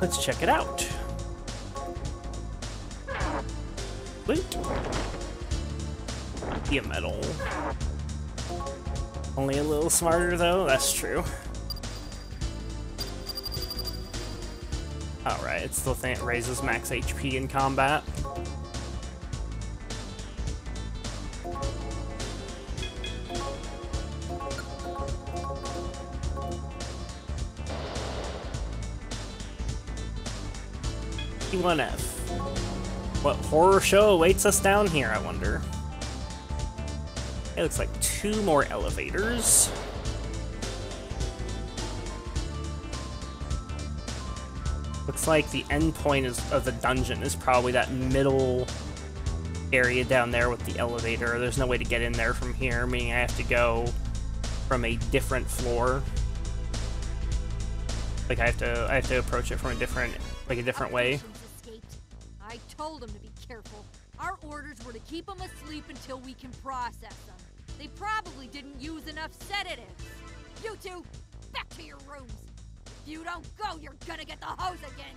Let's check it out. Loot. Be a medal. Only a little smarter though, that's true. Alright, it's the thing that raises max HP in combat. T1F. What horror show awaits us down here, I wonder? It looks like 2 more elevators. Looks like the end point of the dungeon is probably that middle area down there with the elevator. There's no way to get in there from here, meaning I have to go from a different floor. Like I have to approach it from a different way. Escaped. I told them to be careful. Our orders were to keep them asleep until we can process them. They probably didn't use enough sedatives. You two, back to your rooms. If you don't go, you're gonna get the hose again.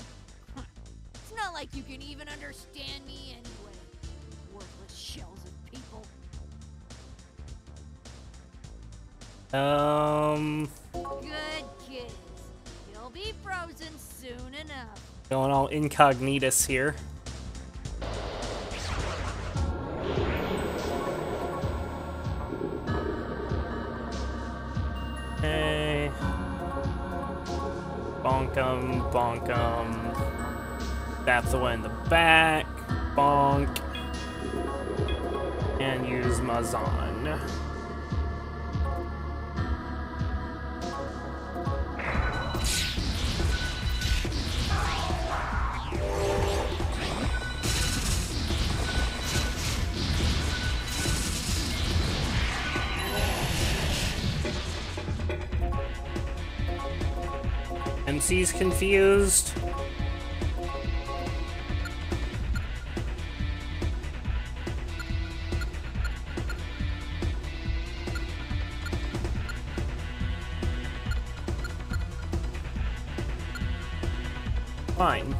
It's not like you can even understand me anyway. Worthless shells of people. Good kids. You'll be frozen soon enough. Going all incognitus here. Okay. Bonk 'em, bonk 'em. Tap the one in the back. Bonk. And use Mazan. MC's confused. Fine.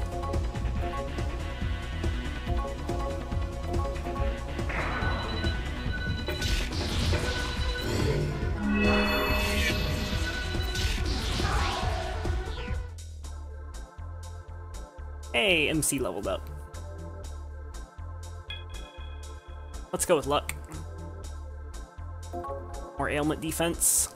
Hey, MC leveled up. Let's go with luck. More ailment defense.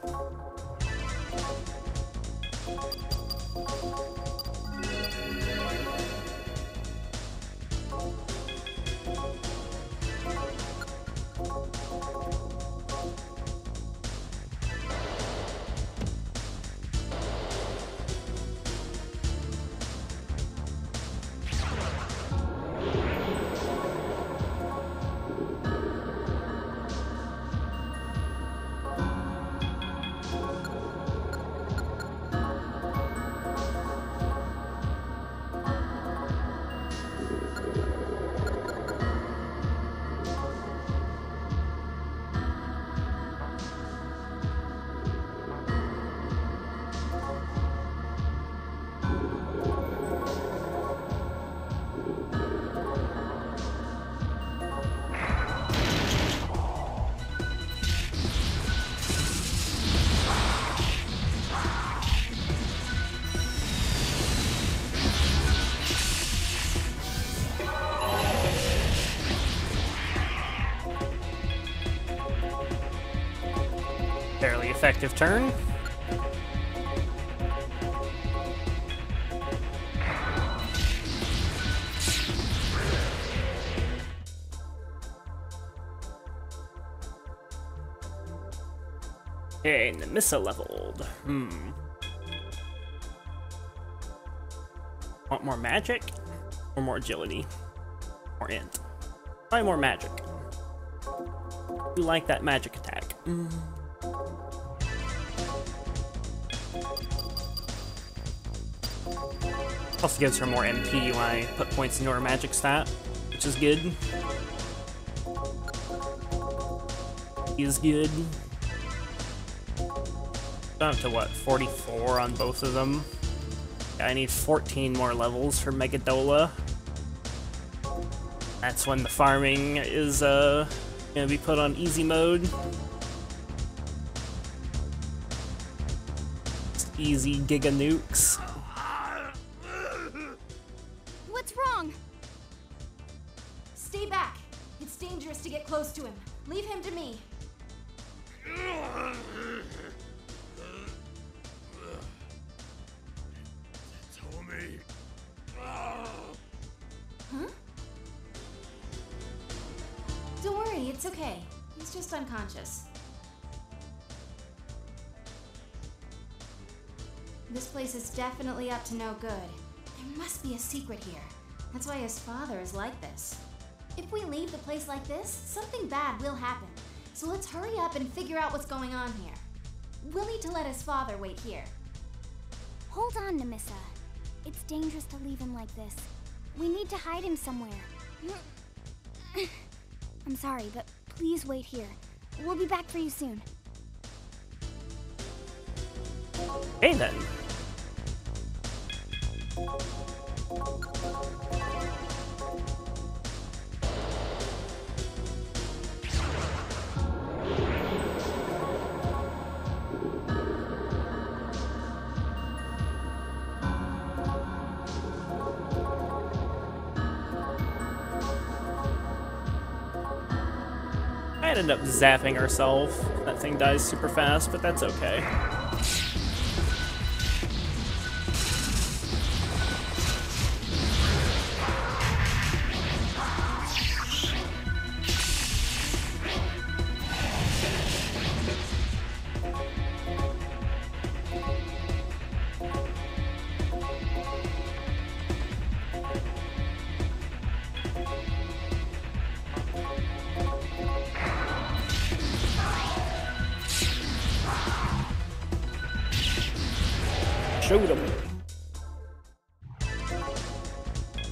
Fairly effective turn. Okay, and the missile leveled. Want more magic? Or more agility? More int? Probably more magic. You like that magic attack. Also gives her more MP when I put points into her magic stat, which is good. Is good. Up to what, 44 on both of them? Yeah, I need 14 more levels for Megadola. That's when the farming is gonna be put on easy mode. Just easy giga nukes. What's wrong? Stay back. It's dangerous to get close to him. Leave him to me. Tell me. it's okay. He's just unconscious. This place is definitely up to no good. There must be a secret here. That's why his father is like this. If we leave the place like this, something bad will happen. So let's hurry up and figure out what's going on here. We'll need to let his father wait here. Hold on, Nemissa. It's dangerous to leave him like this. We need to hide him somewhere. I'm sorry, but please wait here. We'll be back for you soon. Hey then. I'd end up zapping herself. That thing dies super fast, but that's okay. Shoot him.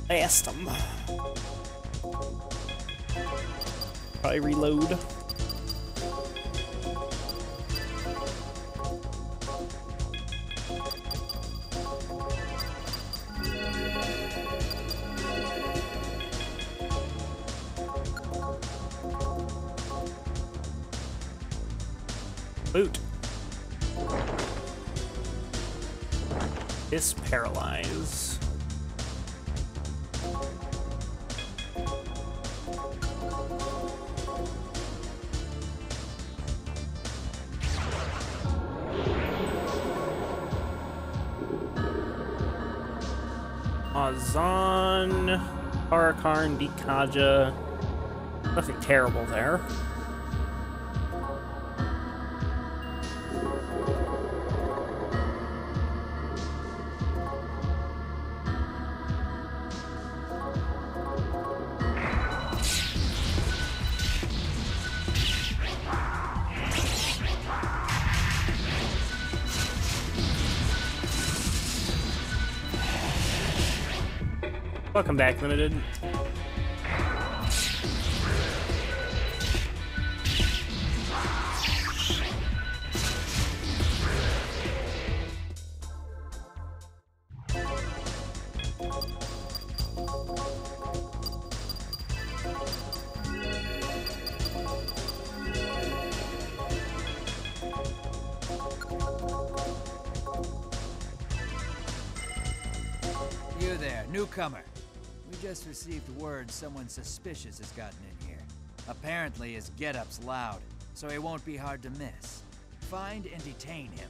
Blast him. Probably reload. Boot. Paralyze. Azan, Parakarn, beat Kaja. Nothing terrible there. Welcome back, Limited. You there, newcomer. We just received word someone suspicious has gotten in here. Apparently his get-up's loud, so he won't be hard to miss. Find and detain him.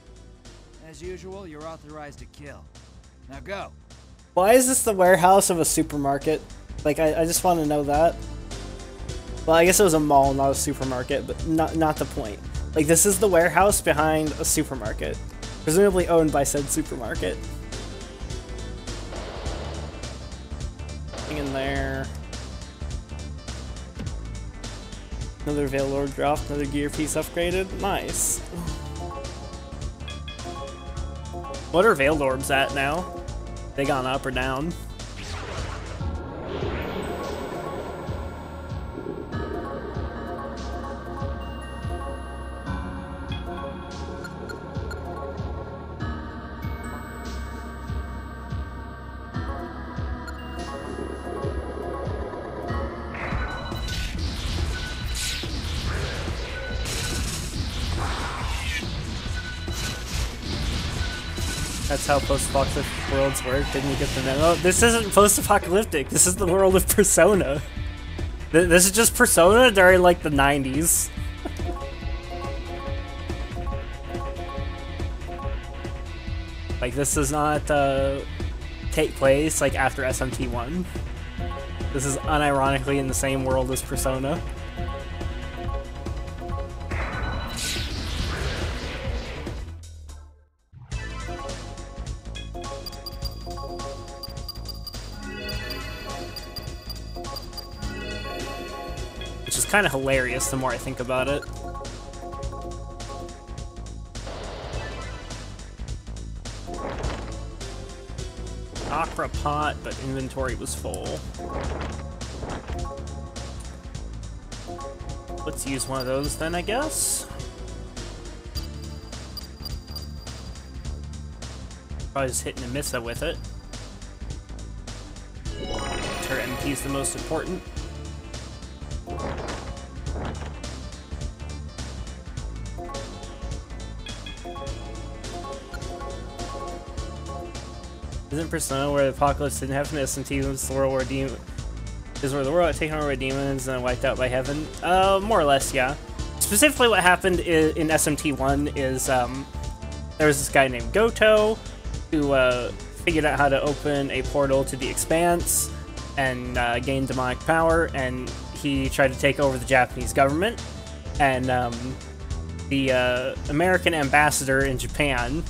As usual, you're authorized to kill. Now go. Why is this the warehouse of a supermarket? Like, I just want to know that. Well, I guess it was a mall, not a supermarket, but not the point. Like, this is the warehouse behind a supermarket. Presumably owned by said supermarket. In there. Another Veil Lord dropped, another gear piece upgraded. Nice. What are Veil Orbs at now? They gone up or down? That's how post-apocalyptic worlds work. Didn't you get the memo? This isn't post-apocalyptic. This is the world of Persona. This is just Persona during like the 90s. Like, this does not take place like after SMT1. This is unironically in the same world as Persona. which is kind of hilarious the more I think about it. Opera pot, but inventory was full. Let's use one of those then, I guess. Probably just hitting a missa with it. Turret MP is the most important. Isn't Persona where the apocalypse didn't happen? SMT was the world where is where the world had taken over by demons and wiped out by heaven? More or less, yeah. Specifically what happened in SMT1 is there was this guy named Goto who figured out how to open a portal to the Expanse and gain demonic power, and he tried to take over the Japanese government. And the American ambassador in Japan,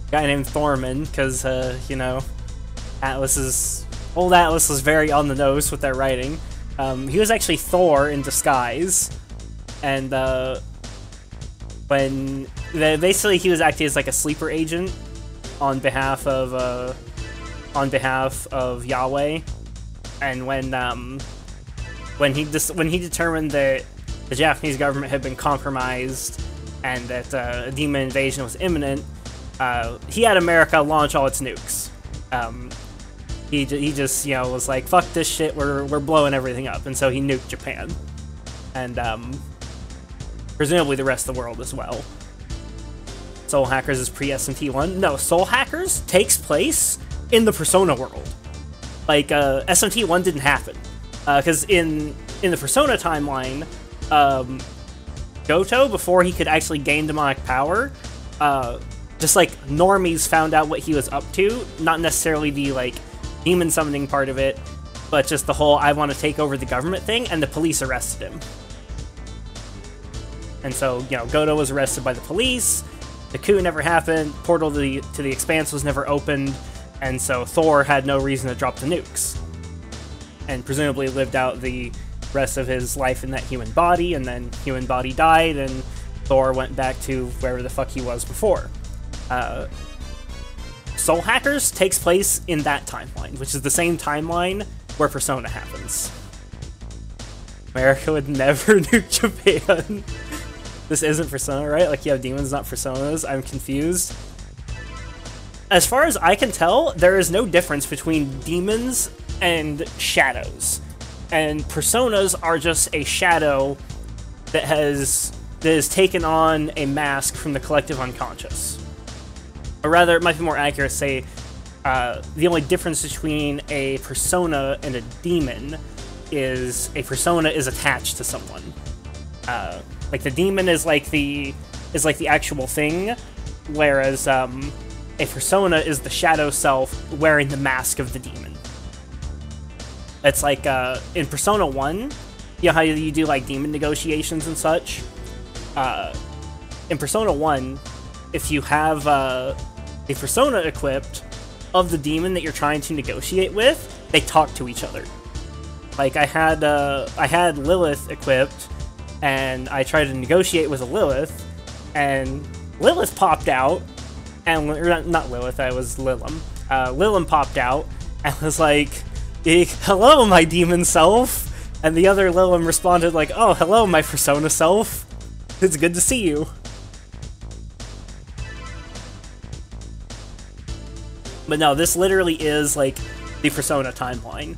a guy named Thorman, because, you know, old Atlas was very on the nose with their writing. He was actually Thor in disguise, and basically he was acting as like a sleeper agent on behalf of Yahweh. And when he determined that the Japanese government had been compromised and that a demon invasion was imminent, he had America launch all its nukes. He just, you know, was like, fuck this shit, we're blowing everything up, and so he nuked Japan. And, presumably the rest of the world as well. Soul Hackers is pre-SMT1? No, Soul Hackers takes place in the Persona world. Like, SMT1 didn't happen. Because in the Persona timeline, Goto, before he could actually gain demonic power, just like normies found out what he was up to, not necessarily the like demon summoning part of it, but just the whole I want to take over the government thing, and the police arrested him. And so, you know, Goto was arrested by the police, the coup never happened, portal to the Expanse was never opened, and so Thor had no reason to drop the nukes. And presumably lived out the rest of his life in that human body, and then human body died, and Thor went back to wherever the fuck he was before. Soul Hackers takes place in that timeline, which is the same timeline where Persona happens. America would never nuke Japan. This isn't Persona, right? Like, you have demons, not Personas. I'm confused. As far as I can tell, there is no difference between demons and shadows. And Personas are just a shadow that has taken on a mask from the collective unconscious. Or rather, it might be more accurate to say the only difference between a persona and a demon is a persona is attached to someone. Like the demon is like the actual thing, whereas a persona is the shadow self wearing the mask of the demon. It's like in Persona 1, you know how you do like demon negotiations and such? In Persona 1, if you have a persona equipped of the demon that you're trying to negotiate with, they talk to each other. Like I had Lilith equipped, and I tried to negotiate with a Lilith, and Lilith popped out, and not Lilith, I was Lilim. Lilim popped out and was like, "Hello, my demon self," and the other Lilim responded like, "Oh, hello, my persona self. It's good to see you." But no, this literally is, like, the Persona timeline.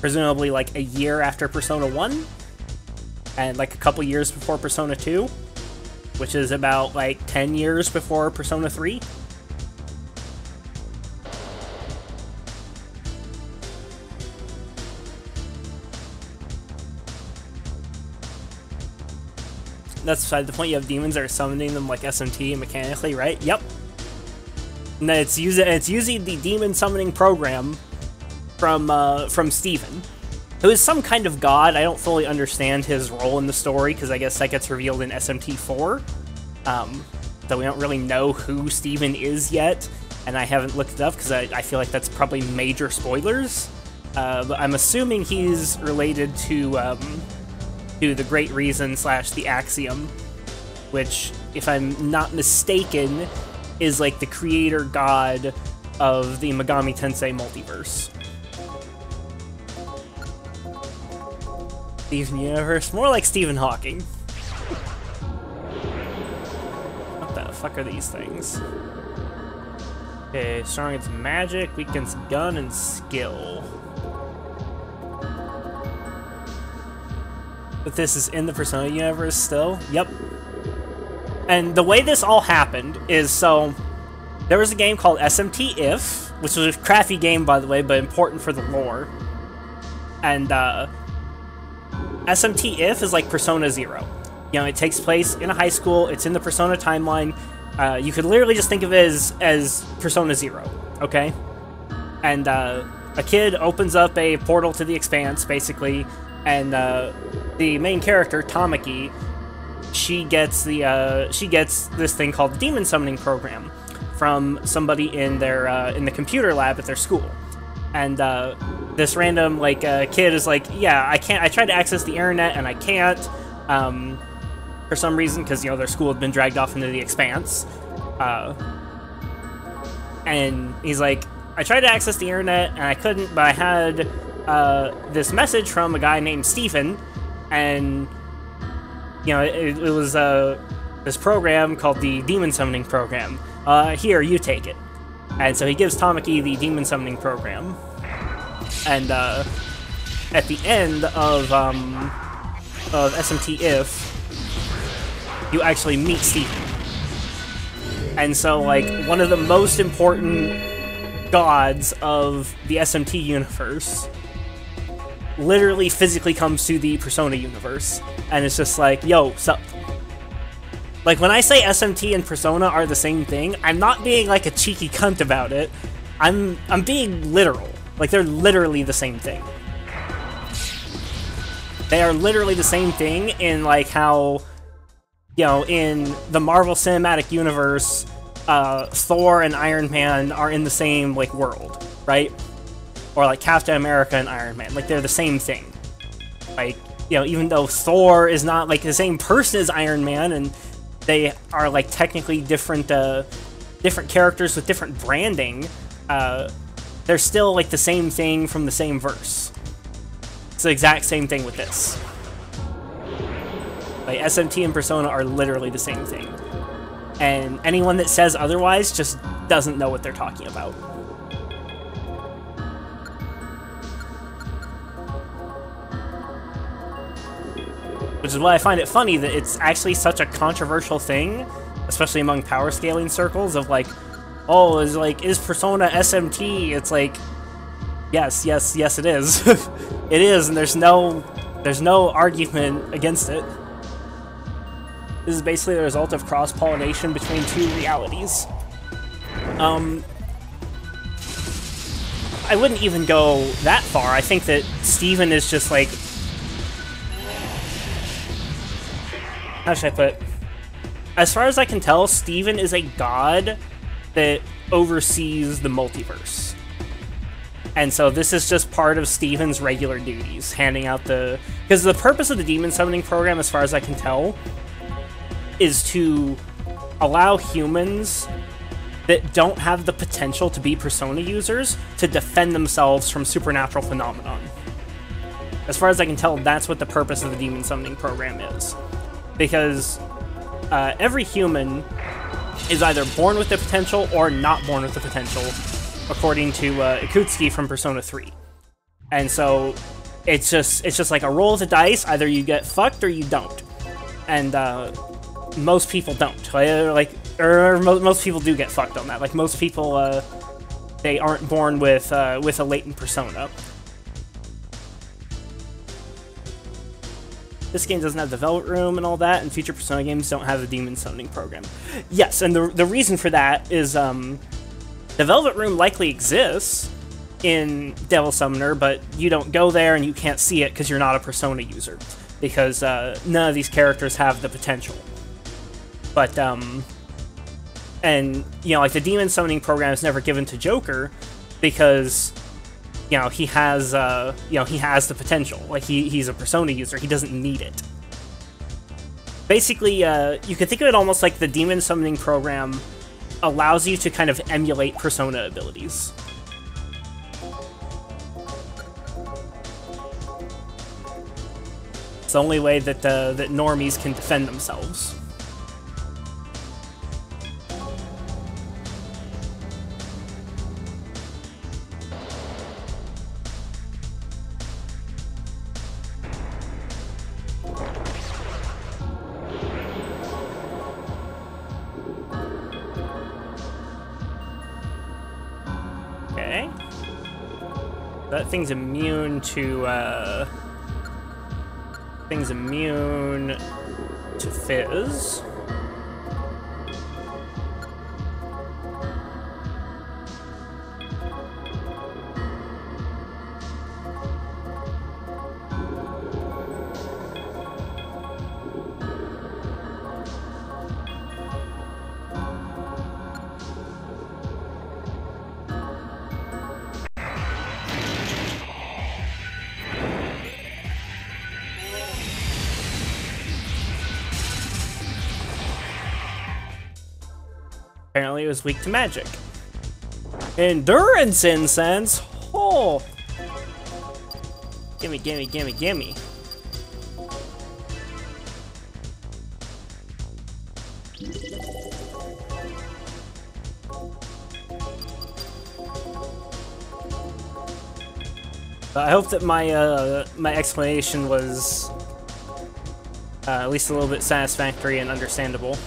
Presumably, like, a year after Persona 1, and, like, a couple years before Persona 2, which is about, like, 10 years before Persona 3. That's beside the point. You have demons that are summoning them like SMT and mechanically, right? Yep. And it's using the demon summoning program from Steven, who is some kind of god. I don't fully understand his role in the story, because I guess that gets revealed in SMT4. Though we don't really know who Steven is yet, and I haven't looked it up because I feel like that's probably major spoilers. But I'm assuming he's related to to the Great Reason / the Axiom, which, if I'm not mistaken, is like the creator god of the Megami Tensei multiverse. Steven Universe, more like Stephen Hawking. What the fuck are these things? Okay, strong against magic, weak against gun and skill. But this is in the Persona universe still? Yep. And the way this all happened is, so there was a game called SMT If, which was a crappy game, by the way, but important for the lore. And SMT If is like Persona 0. You know, it takes place in a high school, it's in the Persona timeline. You could literally just think of it as Persona 0, okay? And a kid opens up a portal to the Expanse, basically, and the main character, Tamaki, she gets this thing called the Demon Summoning Program from somebody in the computer lab at their school. And this random kid is like, yeah, I tried to access the internet and I can't, for some reason, because their school had been dragged off into the Expanse. And he's like, I tried to access the internet and I couldn't, but I had this message from a guy named Stephen, and it was this program called the Demon Summoning Program. Here, you take it. And so he gives Tamaki the Demon Summoning Program. And at the end of SMT If, you actually meet Stephen. And so, one of the most important gods of the SMT universe literally physically comes to the Persona universe. And it's just like, yo, sup? When I say SMT and Persona are the same thing, I'm not being like a cheeky cunt about it. I'm being literal. They're literally the same thing. They are literally the same thing in how, in the Marvel Cinematic Universe, Thor and Iron Man are in the same world, right? Or Captain America and Iron Man, they're the same thing. Even though Thor is not the same person as Iron Man, and they are technically different characters with different branding, they're still the same thing from the same verse. It's the exact same thing with this. SMT and Persona are literally the same thing. And anyone that says otherwise just doesn't know what they're talking about. Which is why I find it funny that it's actually such a controversial thing, especially among power scaling circles, of oh, is Persona SMT? It's yes, it is. It is, and there's no argument against it. This is basically the result of cross-pollination between two realities. I wouldn't even go that far. I think that Steven is just how should I put it? As far as I can tell, Steven is a god that oversees the multiverse. And so this is just part of Steven's regular duties, handing out because the purpose of the Demon Summoning Program, as far as I can tell, is to allow humans that don't have the potential to be Persona users to defend themselves from supernatural phenomenon. As far as I can tell, that's what the purpose of the Demon Summoning Program is. Because every human is either born with the potential or not born with the potential, according to Ikutsuki from Persona 3. And so it's just like a roll of the dice. Either you get fucked or you don't. And most people don't. Most people do get fucked on that. Most people, they aren't born with a latent persona. This game doesn't have development room and all that, and future Persona games don't have a Demon Summoning Program. Yes, and the reason for that is development room likely exists in Devil Summoner, but you don't go there and you can't see it because you're not a Persona user, because none of these characters have the potential. But and the Demon Summoning Program is never given to Joker because you know, he has the potential. Like, he's a Persona user. He doesn't need it. Basically, you could think of it almost like the demon summoning program allows you to kind of emulate Persona abilities. It's the only way that that normies can defend themselves. Okay. That thing's immune to thing's immune to fizz. Apparently it was weak to magic. Endurance incense? Oh! Gimme, gimme, gimme, gimme. I hope that my my explanation was at least a little bit satisfactory and understandable.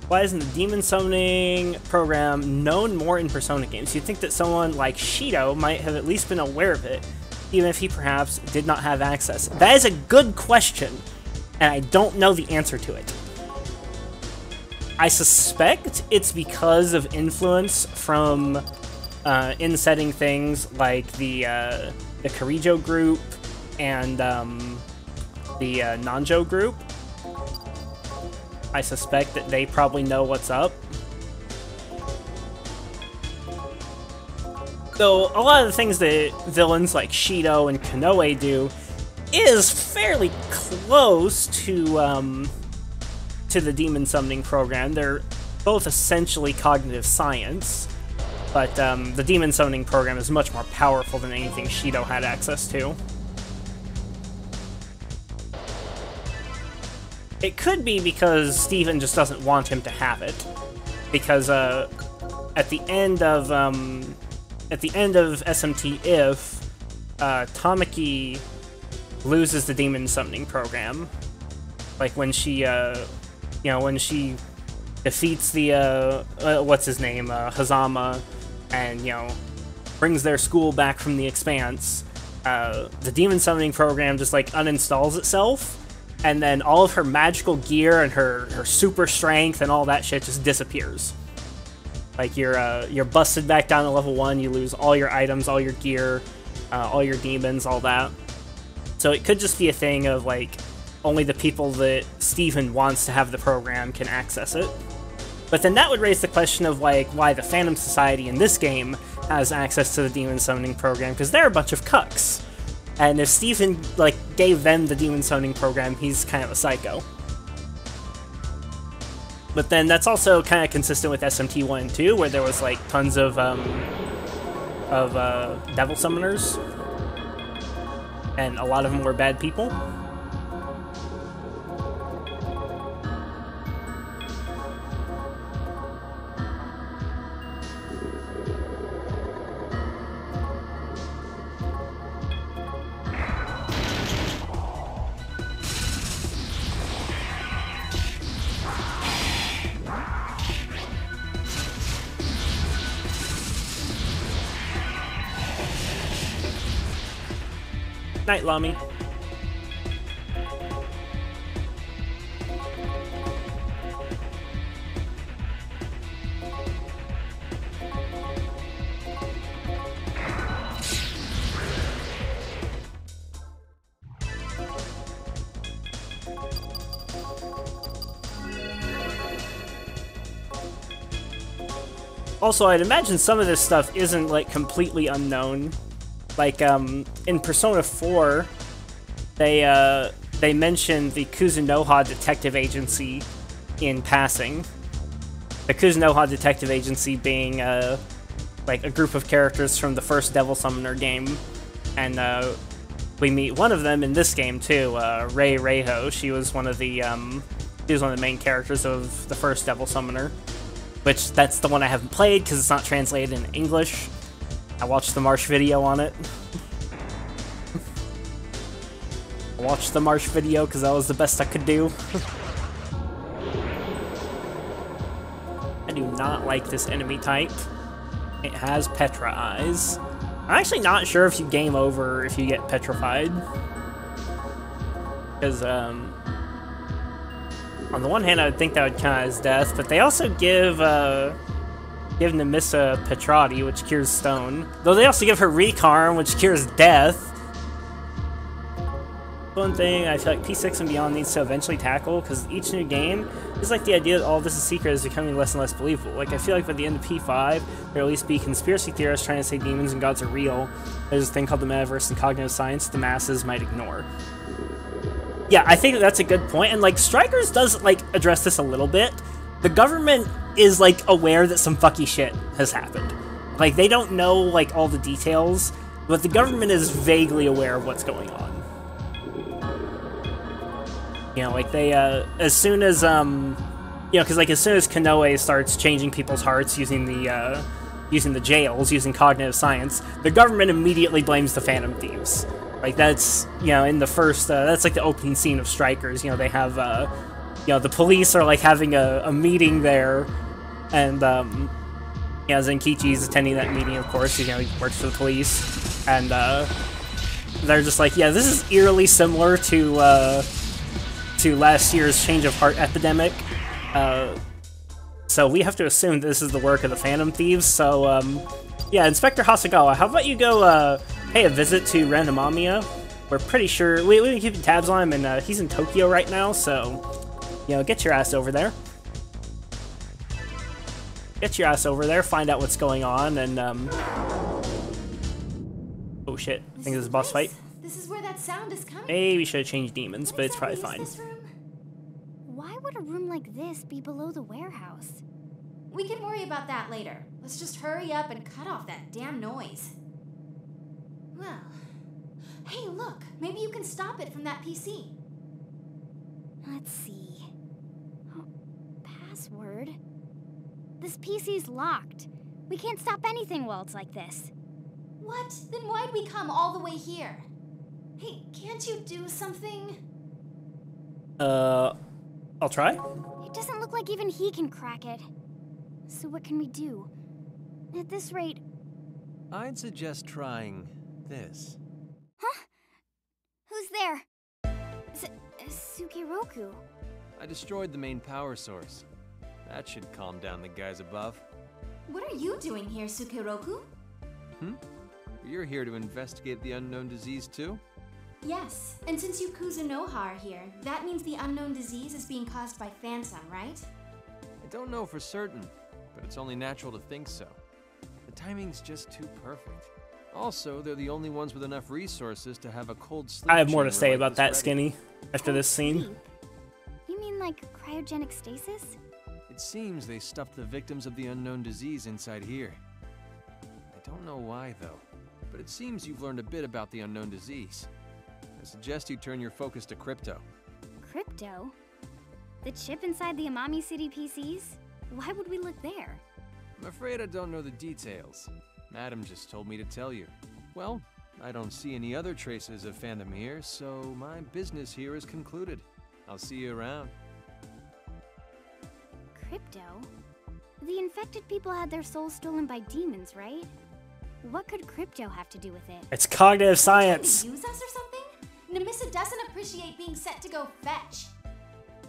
Why isn't the demon summoning program known more in Persona games? You'd think that someone like Shido might have at least been aware of it, even if he perhaps did not have access. That is a good question, and I don't know the answer to it. I suspect it's because of influence from in-setting things like the Karijo group and the Nanjo group. I suspect that they probably know what's up. Though a lot of the things that villains like Shido and Konoe do is fairly close to the demon summoning program. They're both essentially cognitive science, but the demon summoning program is much more powerful than anything Shido had access to. It could be because Steven just doesn't want him to have it, because at the end of SMT If, Tamaki loses the demon summoning program, like when she when she defeats the what's his name, Hazama, and brings their school back from the Expanse. The demon summoning program just like uninstalls itself. And then all of her magical gear and her super strength and all that shit just disappears. Like, you're busted back down to level 1, you lose all your items, all your gear, all your demons, all that. So it could just be a thing of, like, only the people that Steven wants to have the program can access it. But then that would raise the question of, like, why the Phantom Society in this game has access to the demon summoning program, because they're a bunch of cucks. And if Steven, like, gave them the demon summoning program, he's kind of a psycho. But then that's also kind of consistent with SMT 1 and 2, where there was, like, tons of devil summoners. And a lot of them were bad people. Night, Lami. Also, I'd imagine some of this stuff isn't, like, completely unknown. Like, in Persona 4, they mentioned the Susano'o Detective Agency in passing. The Susano'o Detective Agency being, like, a group of characters from the first Devil Summoner game. And, we meet one of them in this game, too, Rei Reiho. She was one of the main characters of the first Devil Summoner. Which, that's the one I haven't played, because it's not translated in English. I watched the Marsh video on it. I watched the Marsh video, because that was the best I could do. I do not like this enemy type. It has Petra eyes. I'm actually not sure if you game over if you get petrified. Because, on the one hand, I would think that would count as death, but they also give Nemissa Petrati, which cures stone. Though they also give her Recarm, which cures death. One thing I feel like P6 and beyond needs to eventually tackle, because each new game is like the idea that all this is secret is becoming less and less believable. Like, I feel like by the end of P5, there'll at least be conspiracy theorists trying to say demons and gods are real. There's a thing called the metaverse and cognitive science the masses might ignore. Yeah, I think that's a good point, and, like, Strikers does, like, address this a little bit. The government is, like, aware that some fucky shit has happened. Like, they don't know, like, all the details, but the government is vaguely aware of what's going on. You know, like, they, as soon as, you know, because, like, as soon as Konoe starts changing people's hearts using the jails, using cognitive science, the government immediately blames the Phantom Thieves. Like, that's, you know, in the first, that's, like, the opening scene of Strikers. You know, they have, you know, the police are, like, having a meeting there, and, you know, Zenkichi's attending that meeting, of course, you know, he works for the police, and, they're just like, yeah, this is eerily similar to last year's Change of Heart epidemic, so we have to assume this is the work of the Phantom Thieves, so, yeah, Inspector Hasagawa, how about you go, pay a visit to Randomamia? We're pretty sure, we've been keeping tabs on him, and, he's in Tokyo right now, so, you know, get your ass over there. Get your ass over there, find out what's going on, and, oh shit, I think this is a boss fight. This is where that sound is coming. Maybe we should have changed demons, but it's probably fine. Why would a room like this be below the warehouse? We can worry about that later. Let's just hurry up and cut off that damn noise. Well, hey, look, maybe you can stop it from that PC. Let's see. Oh, password? This PC's locked. We can't stop anything while it's like this. What? Then why'd we come all the way here? Hey, can't you do something? I'll try. It doesn't look like even he can crack it. So what can we do? At this rate... I'd suggest trying this. Huh? Who's there? Sukiroku. I destroyed the main power source. That should calm down the guys above. What are you doing here, Sukiroku? You're here to investigate the unknown disease too? Yes, and since you Susano'o are here, that means the unknown disease is being caused by Phantom, right? I don't know for certain, but it's only natural to think so. The timing's just too perfect. Also, they're the only ones with enough resources to have a cold sleep. I have more to say like about that, ready. Skinny, after this scene. Sleep? You mean like cryogenic stasis? It seems they stuffed the victims of the unknown disease inside here. I don't know why, though, but it seems you've learned a bit about the unknown disease. I suggest you turn your focus to crypto. Crypto? The chip inside the Amami City PCs? Why would we look there? I'm afraid I don't know the details. Madam just told me to tell you. Well, I don't see any other traces of Phantom here, so my business here is concluded. I'll see you around. Crypto? The infected people had their souls stolen by demons, right? What could crypto have to do with it? It's cognitive science. Trying to use us or something? Nemissa doesn't appreciate being set to go fetch.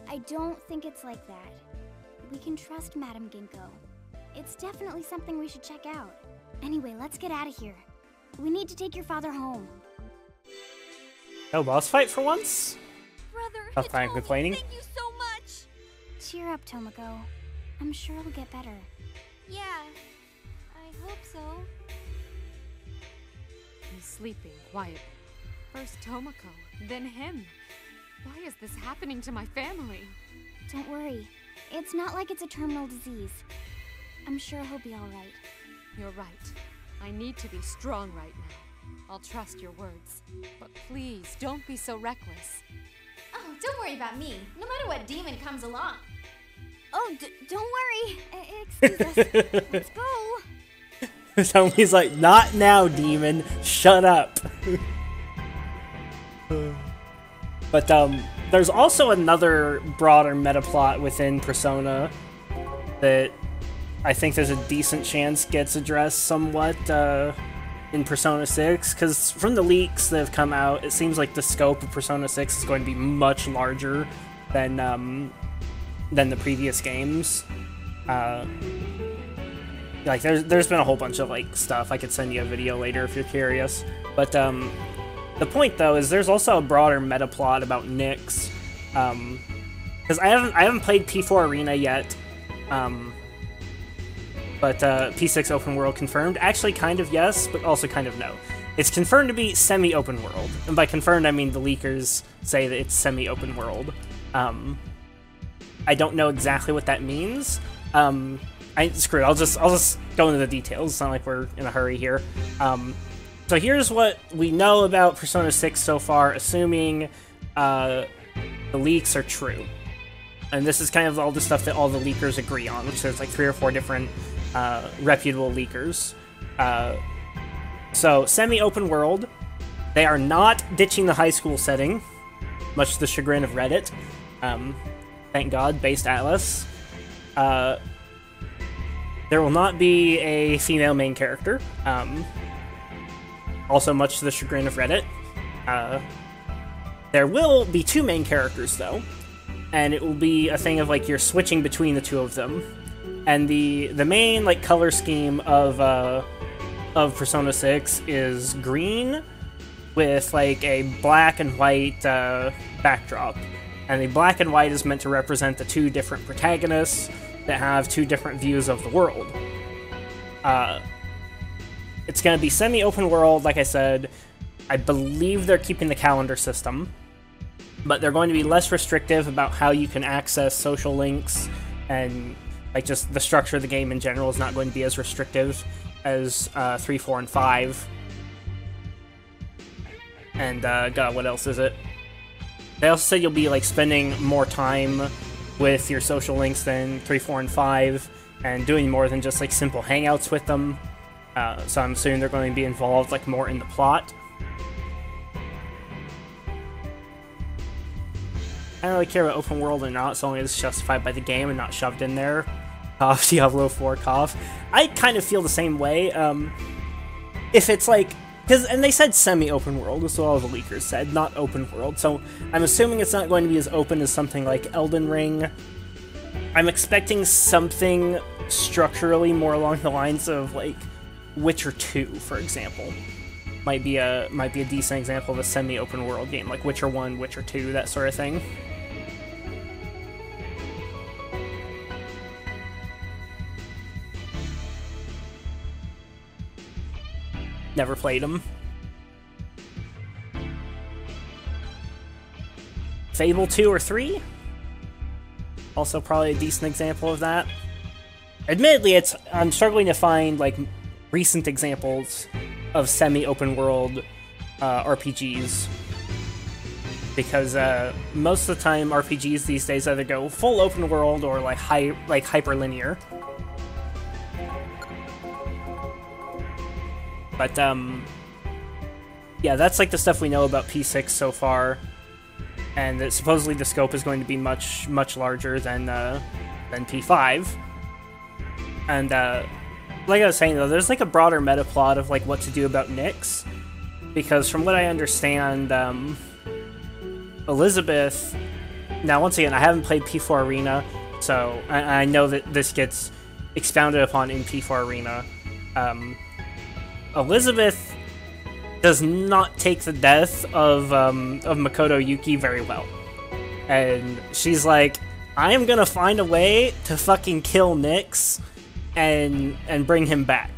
I don't think it's like that. We can trust Madame Ginkgo. It's definitely something we should check out. Anyway, let's get out of here. We need to take your father home. No boss fight for once? Brother, Stop fine complaining. thank you so much. Cheer up, Tomoko. I'm sure it'll get better. Yeah, hope so. He's sleeping quietly. First Tomoko, then him. Why is this happening to my family? Don't worry. It's not like it's a terminal disease. I'm sure he'll be alright. You're right. I need to be strong right now. I'll trust your words. But please, don't be so reckless. Oh, don't worry about me. No matter what demon comes along. Oh, don't worry. Excuse us. Let's go. Somebody's like, not now, demon. Shut up. But there's also another broader meta plot within Persona that I think there's a decent chance gets addressed somewhat in Persona 6, because from the leaks that have come out, it seems like the scope of Persona 6 is going to be much larger than the previous games. Like there's been a whole bunch of like stuff. I could send you a video later if you're curious. But the point though is there's also a broader meta plot about Nyx. Because I haven't played P4 Arena yet. But P6 open world confirmed. Actually, kind of yes, but also kind of no. It's confirmed to be semi-open world, and by confirmed I mean the leakers say that it's semi-open world. I don't know exactly what that means. Screw it. I'll just go into the details. It's not like we're in a hurry here. So here's what we know about Persona 6 so far, assuming the leaks are true. And this is kind of all the stuff that all the leakers agree on, which there's like 3 or 4 different reputable leakers. So, semi-open world. They are not ditching the high school setting, much to the chagrin of Reddit. Thank God, based Atlas. There will not be a female main character. Also much to the chagrin of Reddit. There will be 2 main characters, though. And it will be a thing of, like, you're switching between the 2 of them. And the main, like, color scheme of Persona 6 is green with, like, a black and white backdrop. And the black and white is meant to represent the 2 different protagonists that have 2 different views of the world. It's going to be semi-open world, like I said. I believe they're keeping the calendar system. But they're going to be less restrictive about how you can access social links, and like just the structure of the game in general is not going to be as restrictive as 3, 4, and 5. And God, what else is it? They also said you'll be like spending more time with your social links than 3, 4, and 5, and doing more than just like simple hangouts with them. So I'm assuming they're going to be involved like more in the plot. I don't really care about open world or not, so long as it's justified by the game and not shoved in there. Cough, Diablo 4 cough. I kind of feel the same way. If it's like... and they said semi-open world, that's what all the leakers said, not open world. So I'm assuming it's not going to be as open as something like Elden Ring. I'm expecting something structurally more along the lines of, like, Witcher 2, for example. Might be a decent example of a semi-open world game, like Witcher 1, Witcher 2, that sort of thing. Never played them. Fable 2 or 3? Also probably a decent example of that. Admittedly, I'm struggling to find, like, recent examples of semi-open world RPGs, because most of the time RPGs these days either go full open world or like hyperlinear. But yeah, that's like the stuff we know about P6 so far, and that supposedly the scope is going to be much larger than P5. And like I was saying though, there's like a broader meta plot of like what to do about Nyx, because from what I understand, Elizabeth. Now once again, I haven't played P4 Arena, so I know that this gets expounded upon in P4 Arena. Elizabeth does not take the death of Makoto Yuki very well. And she's like, I am gonna find a way to fucking kill Nyx and bring him back.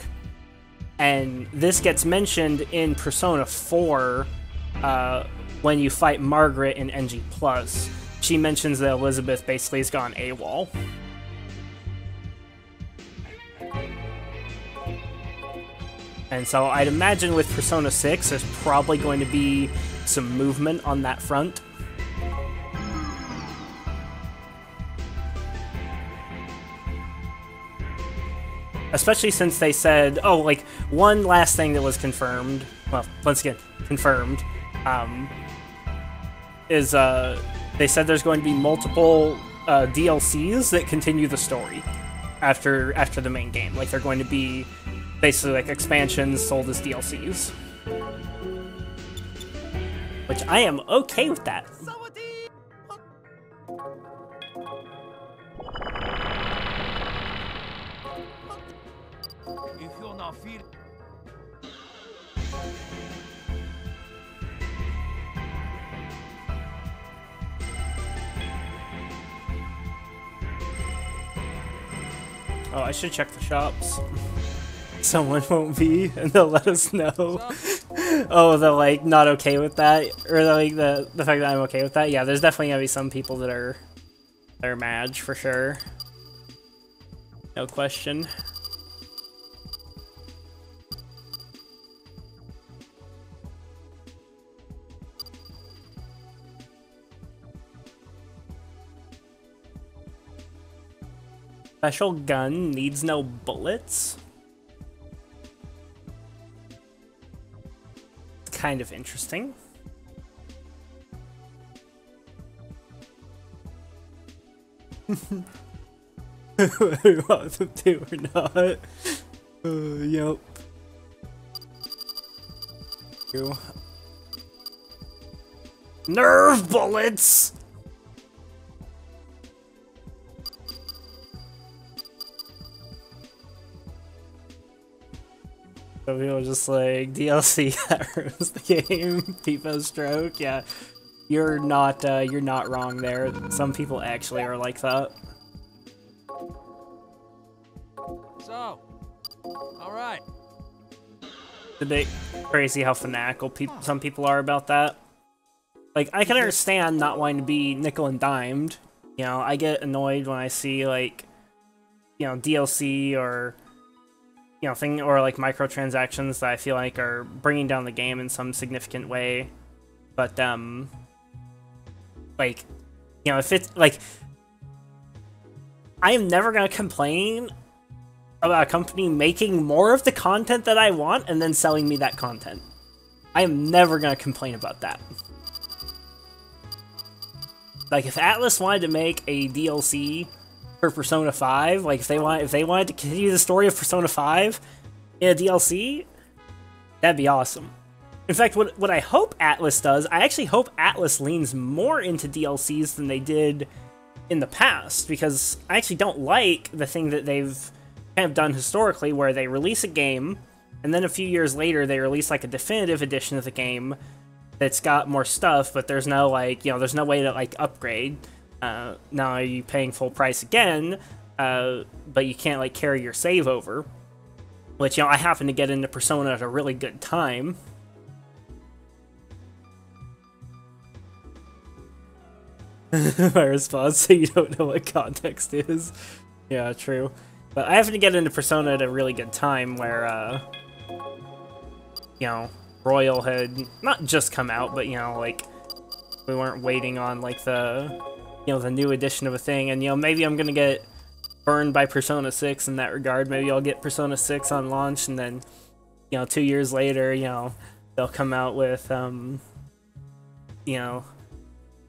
And this gets mentioned in Persona 4 when you fight Margaret in NG+. She mentions that Elizabeth basically has gone AWOL. And so I'd imagine with Persona 6, there's probably going to be some movement on that front. Especially since they said, oh, like, one last thing that was confirmed, well, once again, confirmed, is they said there's going to be multiple DLCs that continue the story after the main game. Like, they're going to be basically like expansions sold as DLCs. Which I am okay with that. If you're not feeling... Oh, I should check the shops. Someone won't be, and they'll let us know. Oh, they're like not okay with that, or like the fact that I'm okay with that. Yeah, there's definitely gonna be some people that are mad for sure. No question. Special gun needs no bullets? Kind of interesting. We want them to or not. Yep. Nerve bullets! So people just like, DLC that ruins the game. Pipo stroke, yeah. You're not wrong there. Some people actually are like that. So, alright. It's a bit crazy how fanatical some people are about that. Like, I can understand not wanting to be nickel and dimed. You know, I get annoyed when I see, like, you know, DLC or, you know, or like microtransactions that I feel like are bringing down the game in some significant way. But, like, you know, if it's, like, I am never gonna complain about a company making more of the content that I want and then selling me that content. I am never gonna complain about that. Like, if Atlus wanted to make a DLC for Persona 5, like, if they wanted to continue the story of Persona 5 in a DLC, that'd be awesome. In fact, what I hope Atlus does, I actually hope Atlus leans more into DLCs than they did in the past, because I actually don't like the thing that they've kind of done historically, where they release a game, and then a few years later they release, like, a definitive edition of the game that's got more stuff, but there's no, like, you know, there's no way to, like, upgrade. Now are you paying full price again, but you can't, like, carry your save over. Which, you know, I happen to get into Persona at a really good time. My response, so you don't know what context is. Yeah, true. But I happen to get into Persona at a really good time where, you know, Royal had not just come out, but, you know, like, we weren't waiting on, like, the, you know, the new edition of a thing, and, you know, maybe I'm gonna get burned by Persona 6 in that regard. Maybe I'll get Persona 6 on launch, and then, you know, 2 years later, you know, they'll come out with, you know,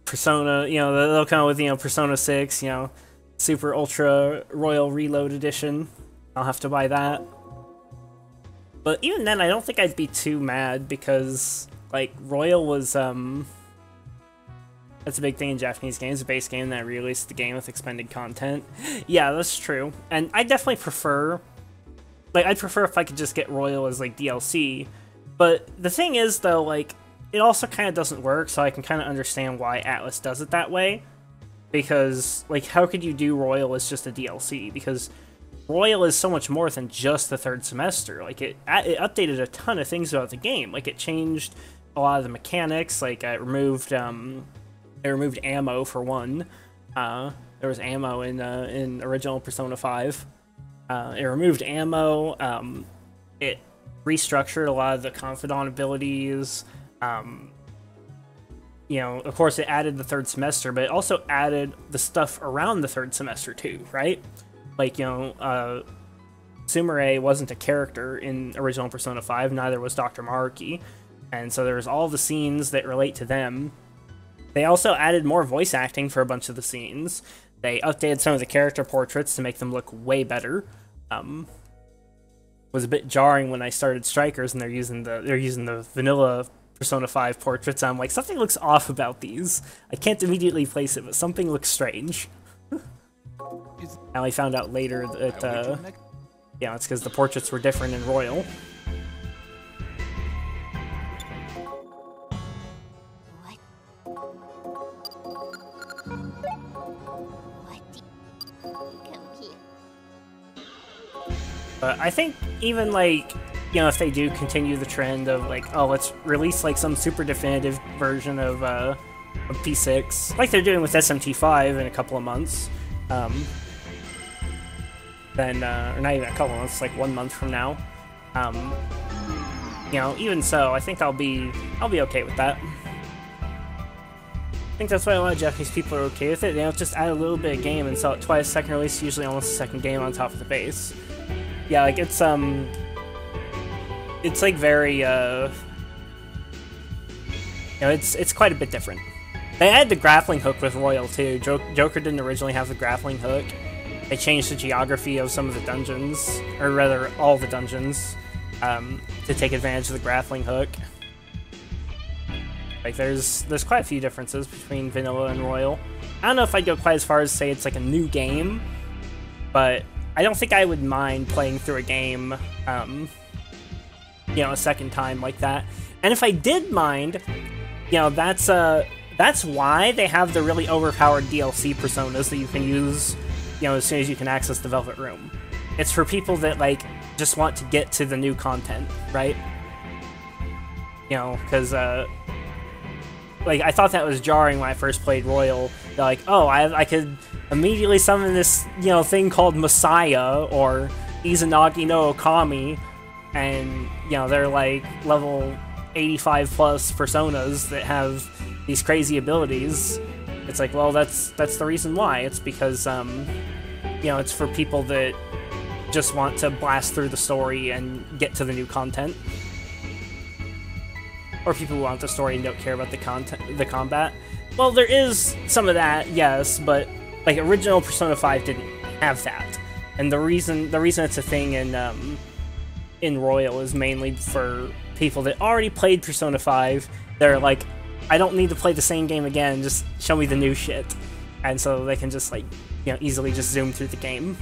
Persona, you know, they'll come out with, you know, Persona 6, you know, Super Ultra Royal Reload Edition. I'll have to buy that. But even then, I don't think I'd be too mad, because, like, Royal was, that's a big thing in Japanese games, a base game that released the game with expanded content. Yeah, that's true. And I definitely prefer, like, I'd prefer if I could just get Royal as, like, DLC. But the thing is, though, like, it also kind of doesn't work, so I can kind of understand why Atlus does it that way. Because, like, how could you do Royal as just a DLC? Because Royal is so much more than just the third semester. Like, it updated a ton of things about the game. Like, it changed a lot of the mechanics. Like, it removed ammo for one. There was ammo in original Persona 5. It removed ammo. It restructured a lot of the Confidant abilities. You know, of course, it added the third semester, but it also added the stuff around the third semester too, right? Like, you know, Sumire wasn't a character in original Persona 5, neither was Dr. Maruki, and so there's all the scenes that relate to them. They also added more voice acting for a bunch of the scenes. They updated some of the character portraits to make them look way better. Was a bit jarring when I started Strikers and they're using the vanilla Persona 5 portraits. I'm like, something looks off about these. I can't immediately place it, but something looks strange. Now I found out later that yeah, it's because the portraits were different in Royal. But I think even, like, you know, if they do continue the trend of, like, oh, let's release, like, some super definitive version of P6, like they're doing with SMT5 in a couple of months, then, or not even a couple of months, like 1 month from now, you know, even so, I think I'll be okay with that. I think that's why a lot of Japanese people are okay with it. They don't just add a little bit of game and sell it twice. Second release, usually almost a second game on top of the base. Yeah, like, it's like very, you know, it's quite a bit different. They added the grappling hook with Royal, too. Joker didn't originally have the grappling hook. They changed the geography of some of the dungeons, or rather, all the dungeons, to take advantage of the grappling hook. Like, there's quite a few differences between Vanilla and Royal. I don't know if I'd go quite as far as say it's like a new game, but I don't think I would mind playing through a game, you know, a second time like that. And if I did mind, you know, that's why they have the really overpowered DLC personas that you can use, you know, as soon as you can access the Velvet Room. It's for people that, like, just want to get to the new content, right? You know, because, like, I thought that was jarring when I first played Royal. They're like, oh, I could immediately summon this, you know, thing called Messiah, or Izanagi no Okami, and, you know, they're, like, level 85 plus personas that have these crazy abilities. It's like, well, that's the reason why. It's because, you know, it's for people that just want to blast through the story and get to the new content. Or people who want the story and don't care about the combat. Well, there is some of that, yes, but, like, original Persona 5 didn't have that. And the reason it's a thing in Royal is mainly for people that already played Persona 5. They're like, I don't need to play the same game again, just show me the new shit. And so they can just, like, you know, easily just zoom through the game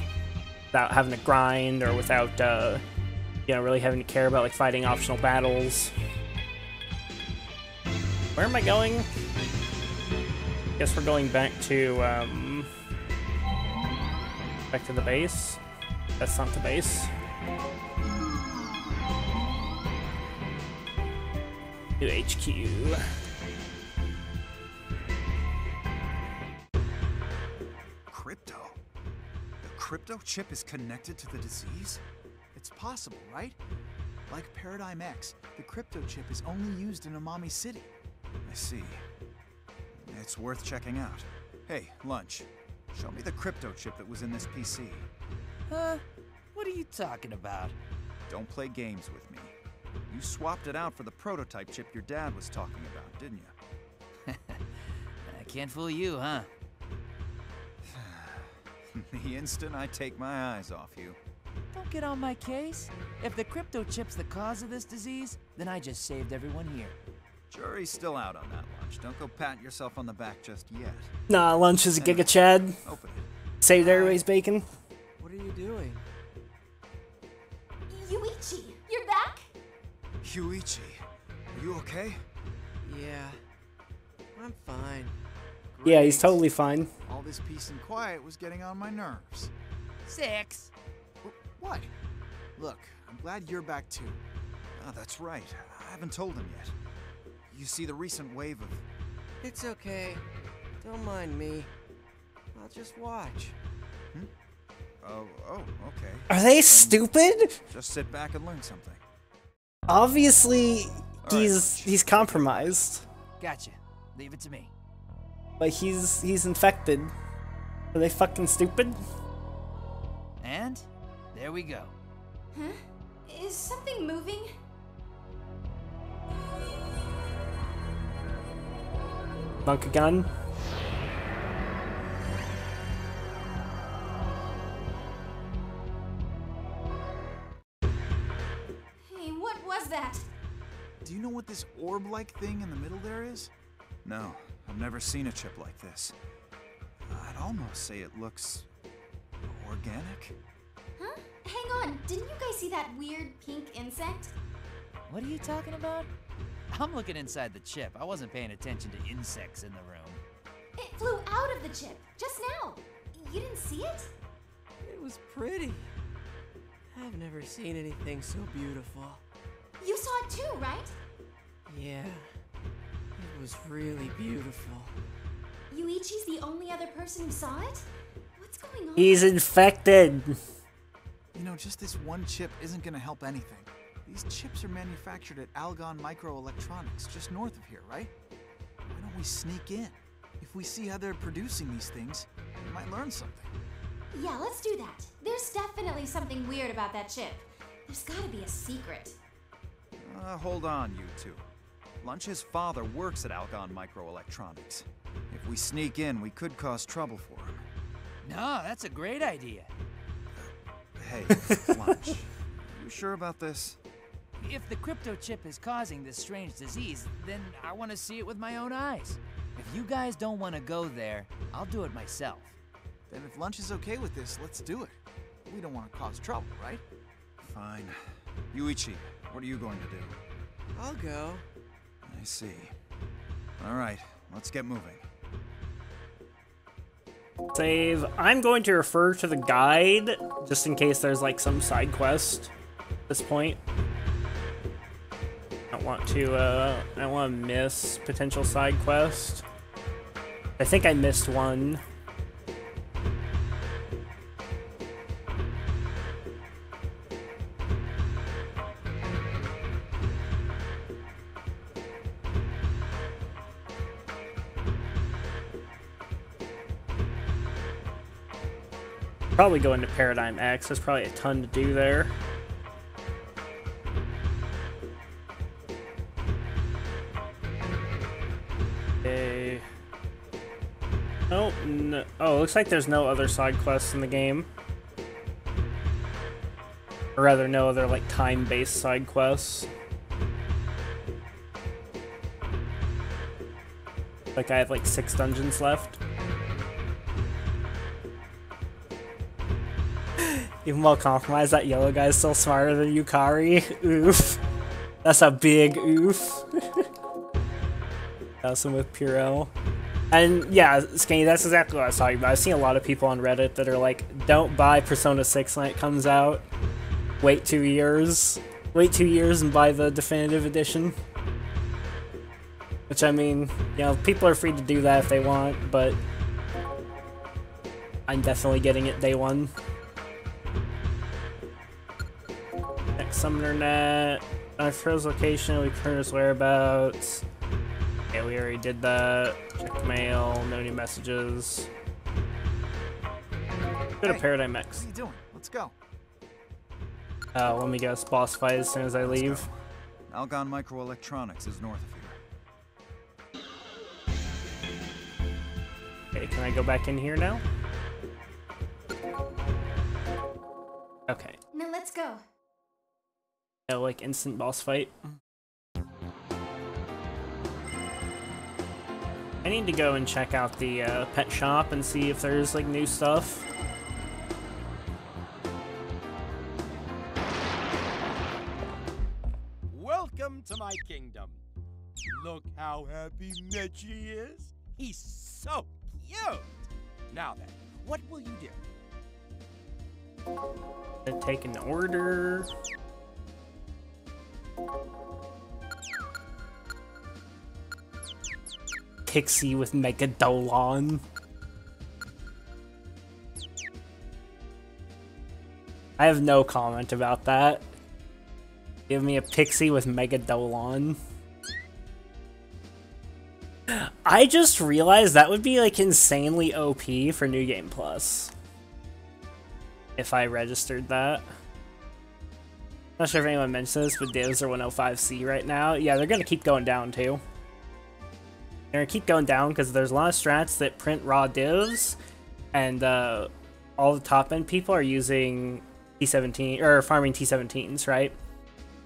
without having to grind, or without, you know, really having to care about, like, fighting optional battles. Where am I going? Guess we're going back to the base. That's not the base. New HQ. Crypto? The crypto chip is connected to the disease? It's possible, right? Like Paradigm X, the crypto chip is only used in Amami City. I see. It's worth checking out. Hey, Lunch. Show me the crypto chip that was in this PC. Huh? What are you talking about? Don't play games with me. You swapped it out for the prototype chip your dad was talking about, didn't you? I can't fool you, huh? The instant I take my eyes off you. Don't get on my case. If the crypto chip's the cause of this disease, then I just saved everyone here. Jury's still out on that, Lunch. Don't go patting yourself on the back just yet. Nah, Lunch is a Giga Chad. Open it. Saved everybody's bacon. What are you doing? Yuichi, you're back? Yuichi, are you okay? Yeah, I'm fine. Yeah, he's totally fine. All this peace and quiet was getting on my nerves. 6. What? Look, I'm glad you're back too. Oh, that's right. I haven't told him yet. You see, the recent wave of... It's okay. Don't mind me. I'll just watch. Oh, okay. Are they stupid? Just sit back and learn something. Obviously, he's compromised. Gotcha. Leave it to me. Like he's infected. Are they fucking stupid? And there we go. Huh? Is something moving? Bakugan. Hey, what was that? Do you know what this orb-like thing in the middle there is? No, I've never seen a chip like this. I'd almost say it looks... organic? Huh? Hang on, didn't you guys see that weird pink insect? What are you talking about? I'm looking inside the chip. I wasn't paying attention to insects in the room. It flew out of the chip, just now. You didn't see it? It was pretty. I've never seen anything so beautiful. You saw it too, right? Yeah, it was really beautiful. Yuichi's the only other person who saw it? What's going on? He's infected. You know, just this one chip isn't gonna help anything. These chips are manufactured at Algon Microelectronics, just north of here, right? Why don't we sneak in? If we see how they're producing these things, we might learn something. Yeah, let's do that. There's definitely something weird about that chip. There's gotta be a secret. Hold on, you two. Lunch's father works at Algon Microelectronics. If we sneak in, we could cause trouble for him. No, that's a great idea. Hey, Lunch, you sure about this? If the crypto chip is causing this strange disease, then I want to see it with my own eyes. If you guys don't want to go there, I'll do it myself. Then if Lunch is okay with this, let's do it. We don't want to cause trouble, right? Fine. Yuichi, what are you going to do? I'll go. I see. All right, let's get moving. Save. I'm going to refer to the guide just in case there's like some side quest at this point. I don't want to miss potential side quest. I think I missed one. Probably go into Paradigm X. There's probably a ton to do there. Okay. Oh, no. Oh, looks like there's no other side quests in the game. Or rather, no other like time-based side quests. Like I have like 6 dungeons left. Even while compromised, that yellow guy's still smarter than Yukari. Oof. That's a big oof. That's some with Puro. And yeah, Skinny, that's exactly what I was talking about. I've seen a lot of people on Reddit that are like, don't buy Persona 6 when it comes out. Wait 2 years. Wait 2 years and buy the definitive edition. Which, I mean, you know, people are free to do that if they want, but I'm definitely getting it day one. Next Summoner Net. Froze location, we print his whereabouts. Yeah, we already did that. Check mail, no new messages. Go to Paradigm X. What are you doing? Let's go. Let me guess, boss fight as soon as I leave. Algon Microelectronics is north of here. Okay, can I go back in here now? Okay. Now let's go. No, like instant boss fight. I need to go and check out the pet shop and see if there's like new stuff. Welcome to my kingdom. Look how happy Mechi is. He's so cute. Now then, what will you do? Take an order. Pixie with Megadolon. I have no comment about that. Give me a Pixie with Megadolon. I just realized that would be like insanely OP for New Game Plus. If I registered that. Not sure if anyone mentioned this, but divs are 105C right now. Yeah, they're gonna keep going down too. They're gonna keep going down because there's a lot of strats that print raw divs, and all the top end people are using T17 or farming T17s, right?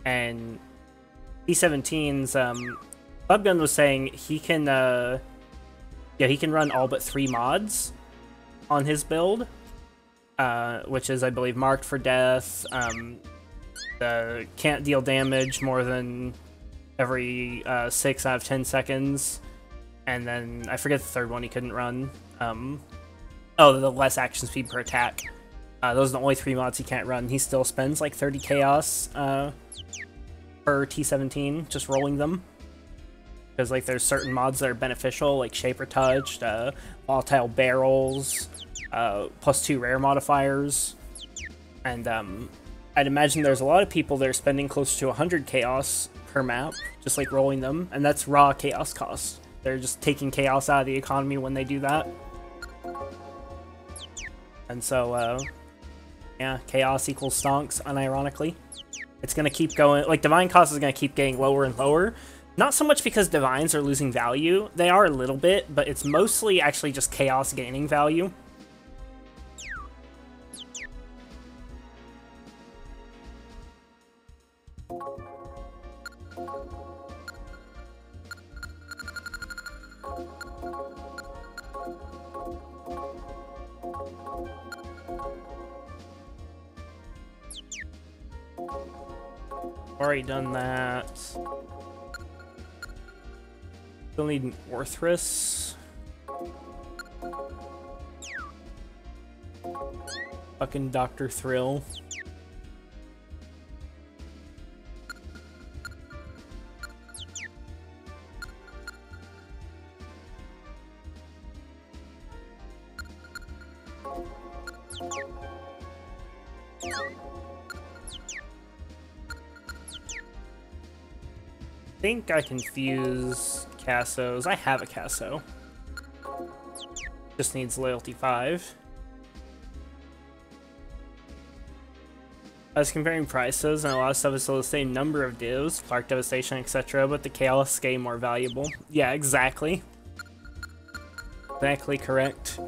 And T17s, Bubgun was saying he can, he can run all but 3 mods on his build, which is, I believe, marked for death. Can't deal damage more than every 6 out of 10 seconds. And then, I forget the third one he couldn't run. Oh, the less action speed per attack. Those are the only 3 mods he can't run. He still spends like 30 chaos per T17 just rolling them. Because like there's certain mods that are beneficial, like Shaper Touched, Volatile Barrels, +2 rare modifiers. And I'd imagine there's a lot of people that are spending close to 100 chaos per map, just like rolling them, and that's raw chaos cost. They're just taking chaos out of the economy when they do that. And so, yeah, chaos equals stonks, unironically. It's gonna keep going, like, divine cost is gonna keep getting lower and lower. Not so much because divines are losing value, they are a little bit, but it's mostly actually just chaos gaining value. Already done that. Still need an Orthrus. Fucking Dr. Thrill. I think I can fuse Cassos. I have a Casso. Just needs loyalty 5. I was comparing prices, and a lot of stuff is still the same number of divs, Clark Devastation, etc., but the Chaos game more valuable. Yeah, exactly. Exactly correct.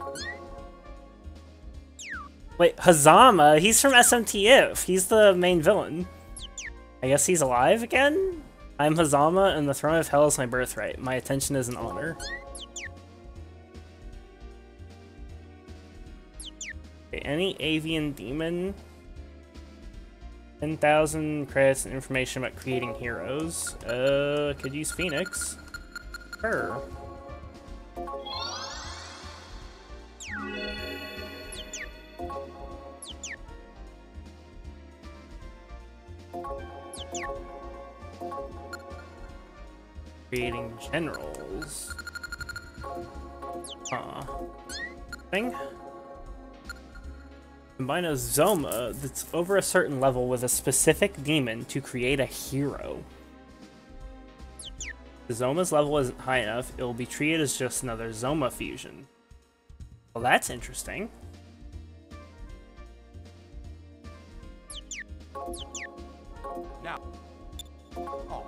Wait, Hazama? He's from SMTF. He's the main villain. I guess he's alive again? I'm Hazama, and the throne of hell is my birthright. My attention is an honor. Okay, any avian demon? 10,000 credits and information about creating heroes. Could use Phoenix. Sure. Creating generals. Thing. Combine a Zoma that's over a certain level with a specific demon to create a hero. If the Zoma's level isn't high enough, it will be treated as just another Zoma fusion. Well, that's interesting. Now, oh,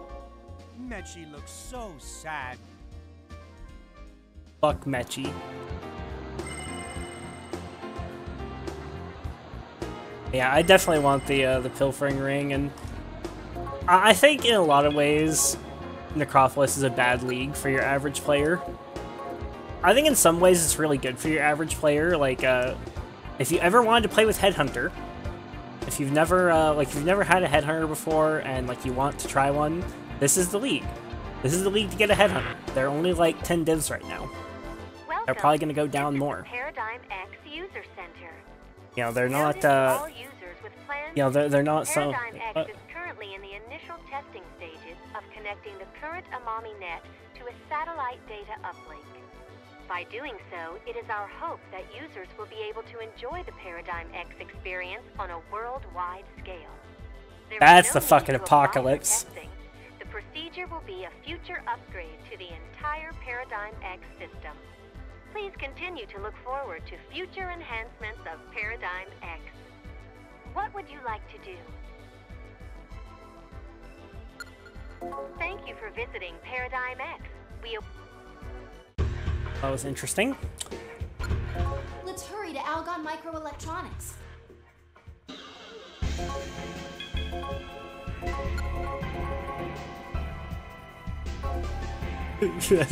Mechi looks so sad. Fuck Mechi. Yeah, I definitely want the pilfering ring, and I think in a lot of ways, Necropolis is a bad league for your average player. I think in some ways it's really good for your average player. Like, if you ever wanted to play with Headhunter, if you've never had a Headhunter before and like you want to try one, this is the league. This is the league to get a Headhunter. They're only like 10 divs right now. They're probably gonna go down more. Paradigm X User Center. You know, they're not, All users with plans. you know, they're not so... Paradigm X is currently in the initial testing stages of connecting the current Amami net to a satellite data uplink. By doing so, it is our hope that users will be able to enjoy the Paradigm X experience on a worldwide scale. There That's is the no fucking need to apply for apocalypse. testing. The procedure will be a future upgrade to the entire Paradigm X system. Please continue to look forward to future enhancements of Paradigm X. What would you like to do? Thank you for visiting Paradigm X. That was interesting. Let's hurry to Algon Microelectronics.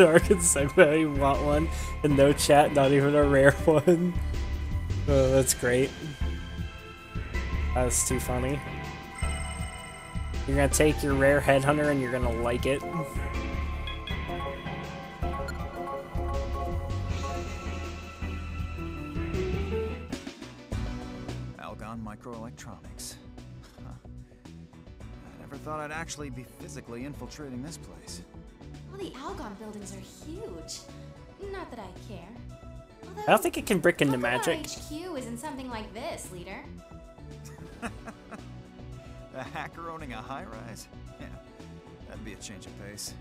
Arkin segment, you want one, and no chat, not even a rare one. Oh, that's great. That's too funny. You're gonna take your rare headhunter and you're gonna like it. Algon Microelectronics. Huh. I never thought I'd actually be physically infiltrating this place. Well, the Algon buildings are huge. Not that I care. Although, I don't think it can brick into how come magic. Our HQ isn't something like this, leader. A hacker owning a high-rise? Yeah, that'd be a change of pace.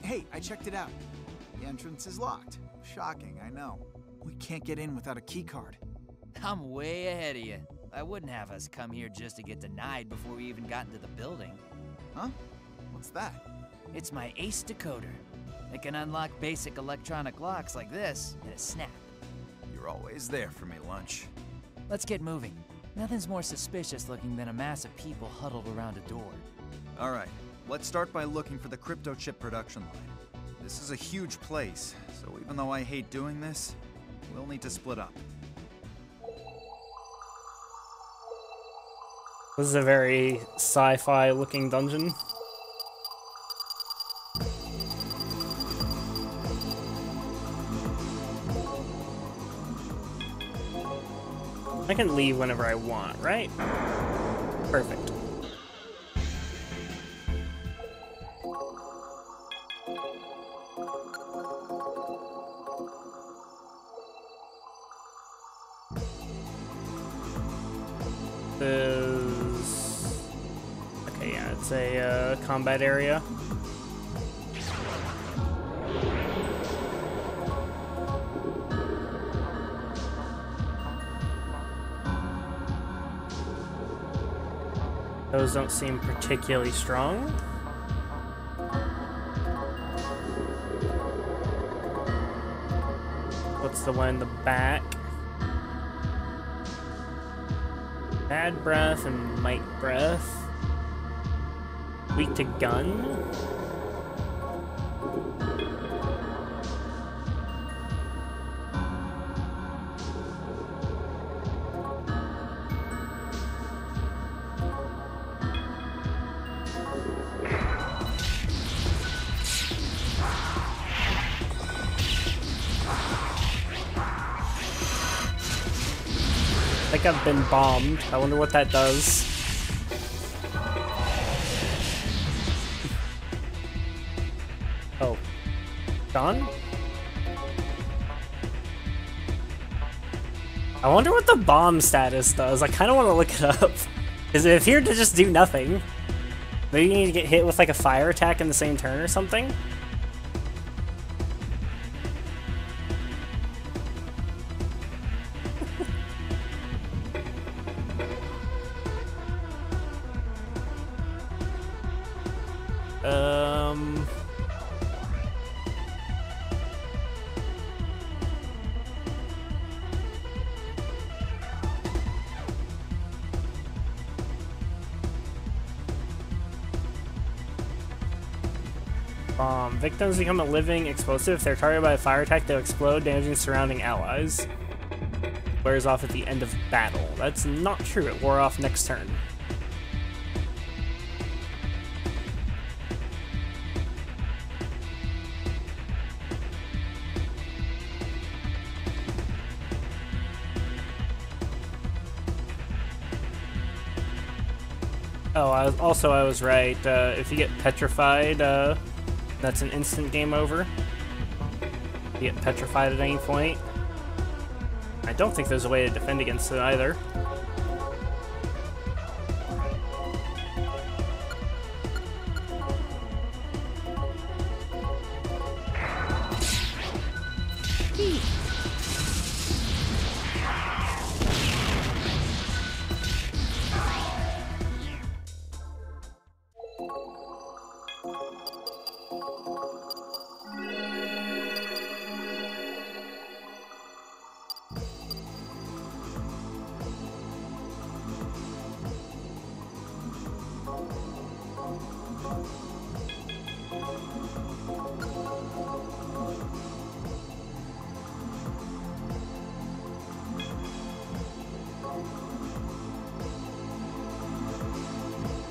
Hey, I checked it out. The entrance is locked. Shocking, I know. We can't get in without a keycard. I'm way ahead of you. I wouldn't have us come here just to get denied before we even got into the building. Huh? What's that? It's my ace decoder. It can unlock basic electronic locks like this in a snap. You're always there for me, Lunch. Let's get moving. Nothing's more suspicious looking than a mass of people huddled around a door. All right, let's start by looking for the crypto chip production line. This is a huge place, so even though I hate doing this, we'll need to split up. This is a very sci-fi looking dungeon. I can leave whenever I want, right? Perfect. Okay, yeah, it's a combat area. Those don't seem particularly strong. What's the one in the back? Bad breath and might breath. Weak to gun. I think I've been bombed. I wonder what that does. Oh. Gone? I wonder what the bomb status does. I kind of want to look it up. Is it here to just do nothing? Maybe you need to get hit with like a fire attack in the same turn or something? Victims become a living explosive. If they're targeted by a fire attack, they'll explode, damaging surrounding allies. Wears off at the end of battle. That's not true. It wore off next turn. Oh, I was right. If you get petrified, that's an instant game over. You get petrified at any point. I don't think there's a way to defend against it either.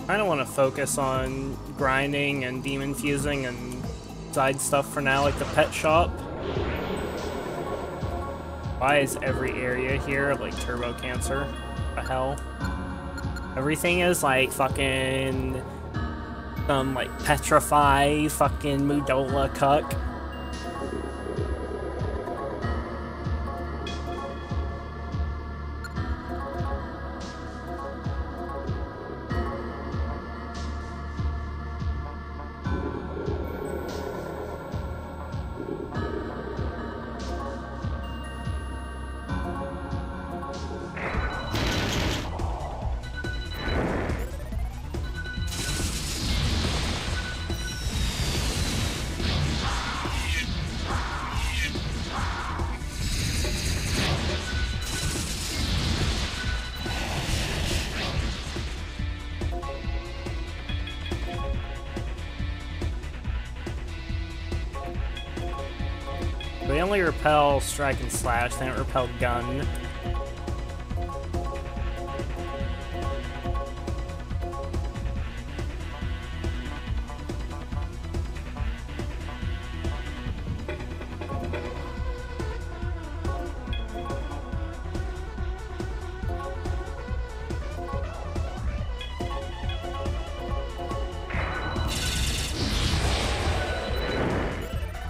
I don't want to focus on grinding and demon fusing and side stuff for now, like the pet shop. Why is every area here like turbo cancer? What the hell? Everything is like fucking some like petrify fucking Mudola cuck. They only repel strike and slash, they don't repel gun.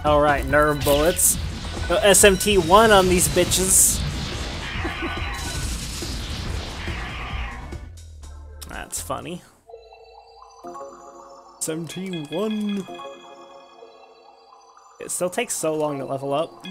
Alright, nerve bullets. No SMT-1 on these bitches. That's funny. SMT-1. It still takes so long to level up.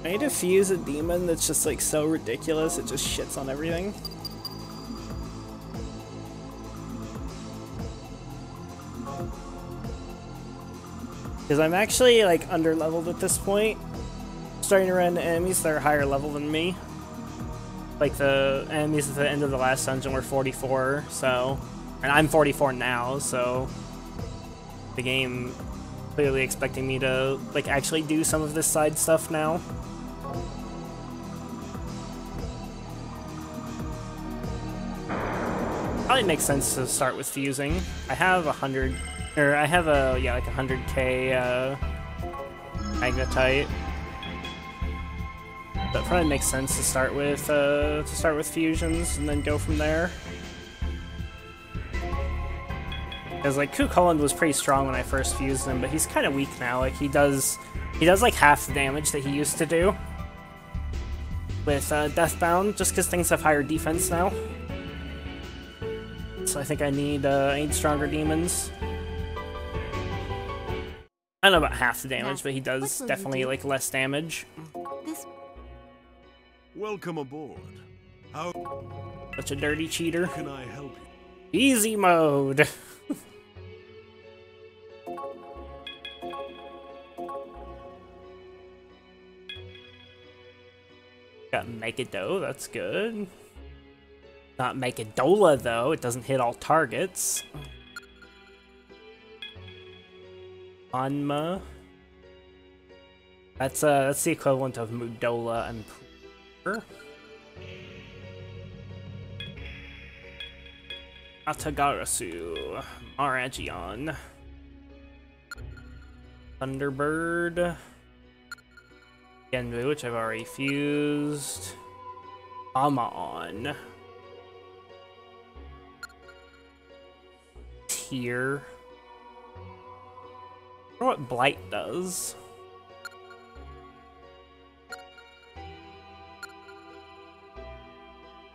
I need to fuse a demon that's just like so ridiculous, it just shits on everything. Because I'm actually like under leveled at this point. Starting to run into enemies that are higher level than me. Like the enemies at the end of the last dungeon were 44, so... And I'm 44 now, so... The game clearly expecting me to like actually do some of this side stuff now. Probably makes sense to start with fusing. I have 100, or I have a like 100k magnetite. That probably makes sense to start with fusions and then go from there. Because like Cook Holland was pretty strong when I first fused him, but he's kind of weak now. Like he does like half the damage that he used to do with Deathbound, just because things have higher defense now. So I think I need stronger demons. I don't know about half the damage, but he does definitely like less damage. Welcome aboard. How Such a dirty cheater. can I help you? Easy mode. Got Megado, that's good. Not Megadola though, it doesn't hit all targets. Anma. That's the equivalent of Mudola and Pooper. Atagarasu, Maragion, Thunderbird, Genbu, which I've already fused, Amaon, Tear. I wonder what Blight does.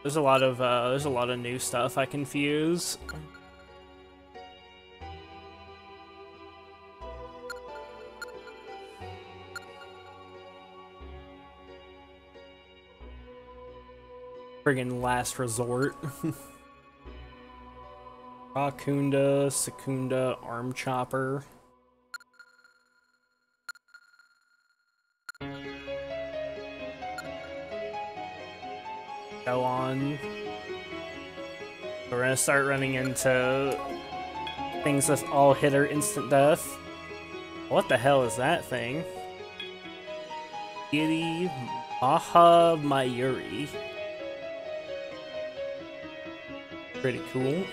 There's a lot of new stuff I can fuse. Friggin' last resort. Rakunda, Secunda, Arm Chopper. Go on. We're gonna start running into things that all hit her instant death. What the hell is that thing? Giri Maha Mayuri. Pretty cool.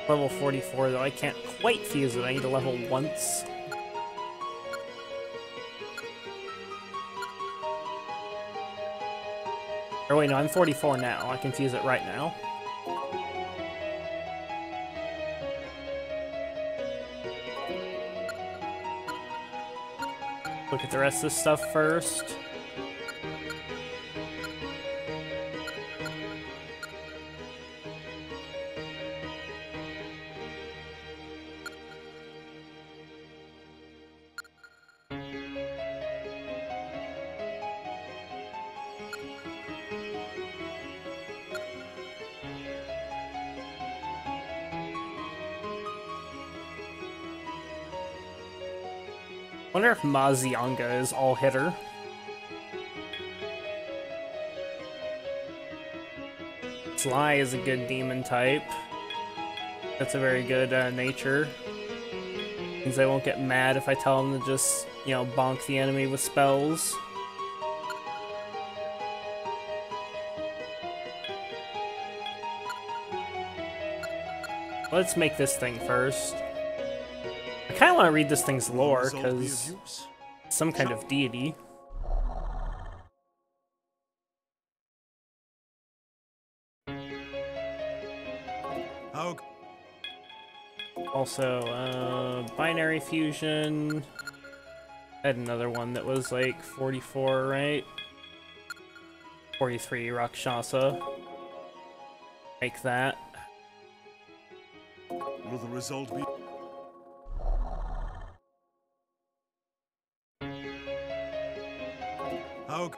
Level 44 though, I can't quite fuse it, I need to level once. Or wait, no, I'm 44 now. I can fuse it right now. Look at the rest of this stuff first. Wonder if Mazionga is all hitter. Sly is a good demon type. That's a very good nature. Means they won't get mad if I tell them to just, you know, bonk the enemy with spells. Let's make this thing first. I kind of want to read this thing's lore, because some kind of deity. Also, binary fusion. I had another one that was like 44, right? 43 Rakshasa. Make that. Will the result be... How...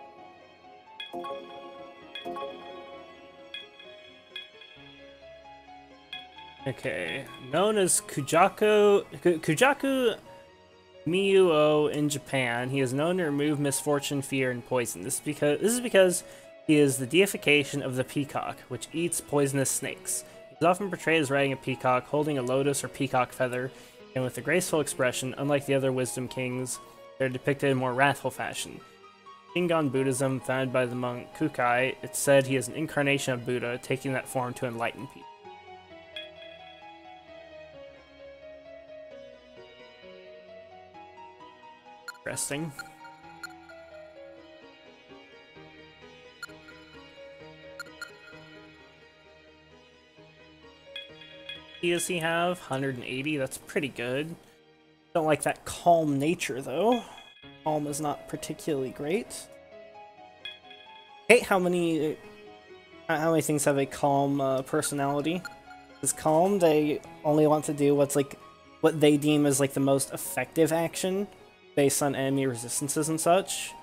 Okay, known as Kujaku Miyuo in Japan, he is known to remove misfortune, fear, and poison. This is because he is the deification of the peacock, which eats poisonous snakes. He is often portrayed as riding a peacock, holding a lotus or peacock feather, and with a graceful expression. Unlike the other wisdom kings, they're depicted in more wrathful fashion. Shingon Buddhism, founded by the monk Kukai, it's said he is an incarnation of Buddha, taking that form to enlighten people. Interesting. What does he have? 180, that's pretty good. Don't like that calm nature though. Calm is not particularly great. Hate how many things have a calm personality. Because calm, they only want to do what's like what they deem as like the most effective action based on enemy resistances and such,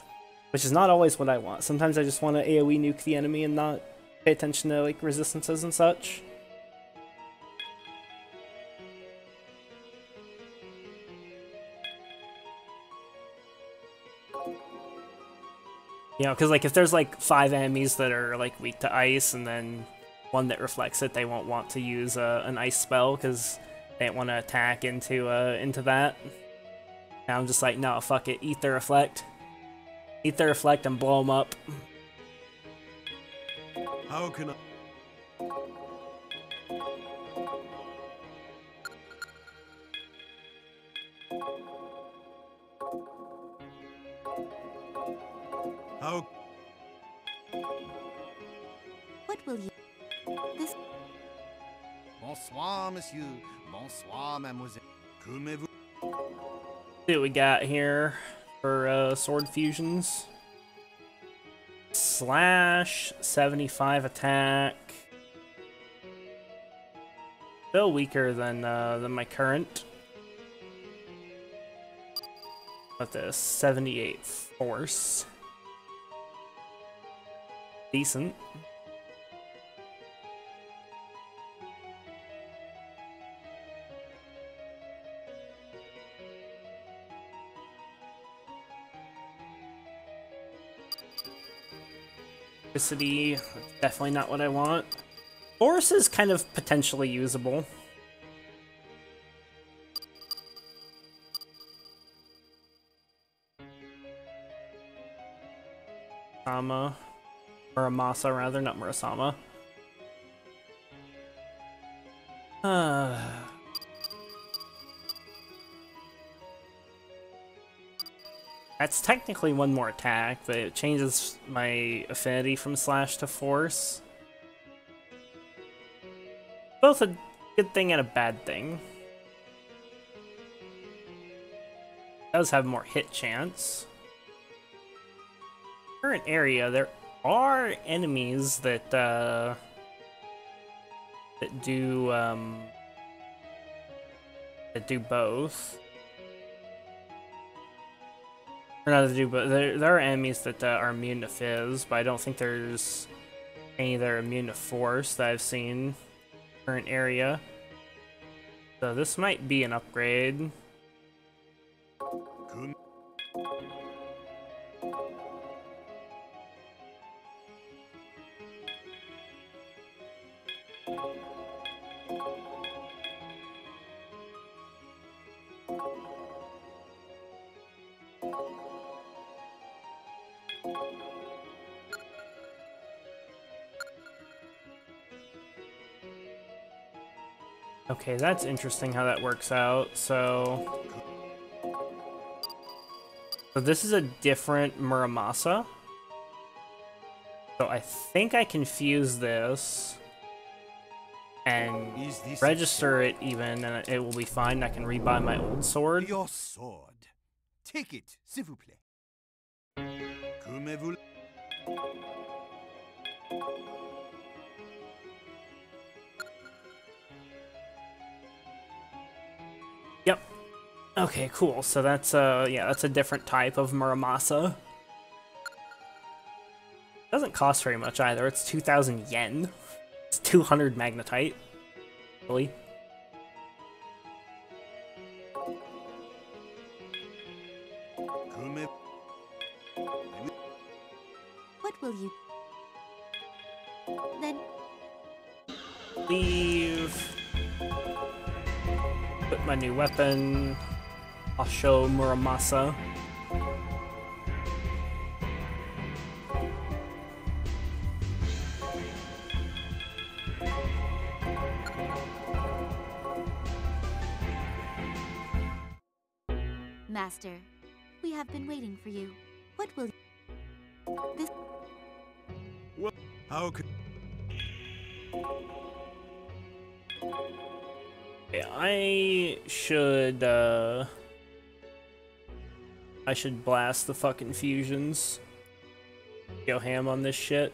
which is not always what I want. Sometimes I just want to AoE nuke the enemy and not pay attention to like resistances and such. You know, because like if there's like 5 enemies that are like weak to ice and then one that reflects it, they won't want to use an ice spell because they don't want to attack into that. And I'm just like, no, fuck it. Ether Reflect. Ether Reflect and blow them up. How can I... How... What will you... This... Bonsoir, monsieur. Bonsoir, mademoiselle. Calmez-vous. See what we got here for sword fusions. Slash, 75 attack. Still weaker than my current. What this? 78 force. Decent. Electricity, definitely not what I want. Force is kind of potentially usable. Muramasa rather, not Murasama. That's technically one more attack, but it changes my affinity from slash to force. Both a good thing and a bad thing. It does have more hit chance. Current area, there are enemies that do both. Or not to do, but there are enemies that are immune to Fizz, but I don't think there's any that are immune to Force that I've seen. Current area. So this might be an upgrade. Okay, that's interesting how that works out. So this is a different Muramasa. So I think I can fuse this and register it even, and it will be fine. I can rebuy my old sword. Your sword. Take it, s'il vous plaît. Calmez-vous. Yep. Okay, cool. So that's yeah, that's a different type of Muramasa. Doesn't cost very much either. It's 2,000 yen. It's 200 magnetite. Really? What will you... Then... Leave. Put my new weapon. I'll show Muramasa. Master, we have been waiting for you. What will... This... What? How could... Yeah, I should blast the fucking fusions. Go ham on this shit.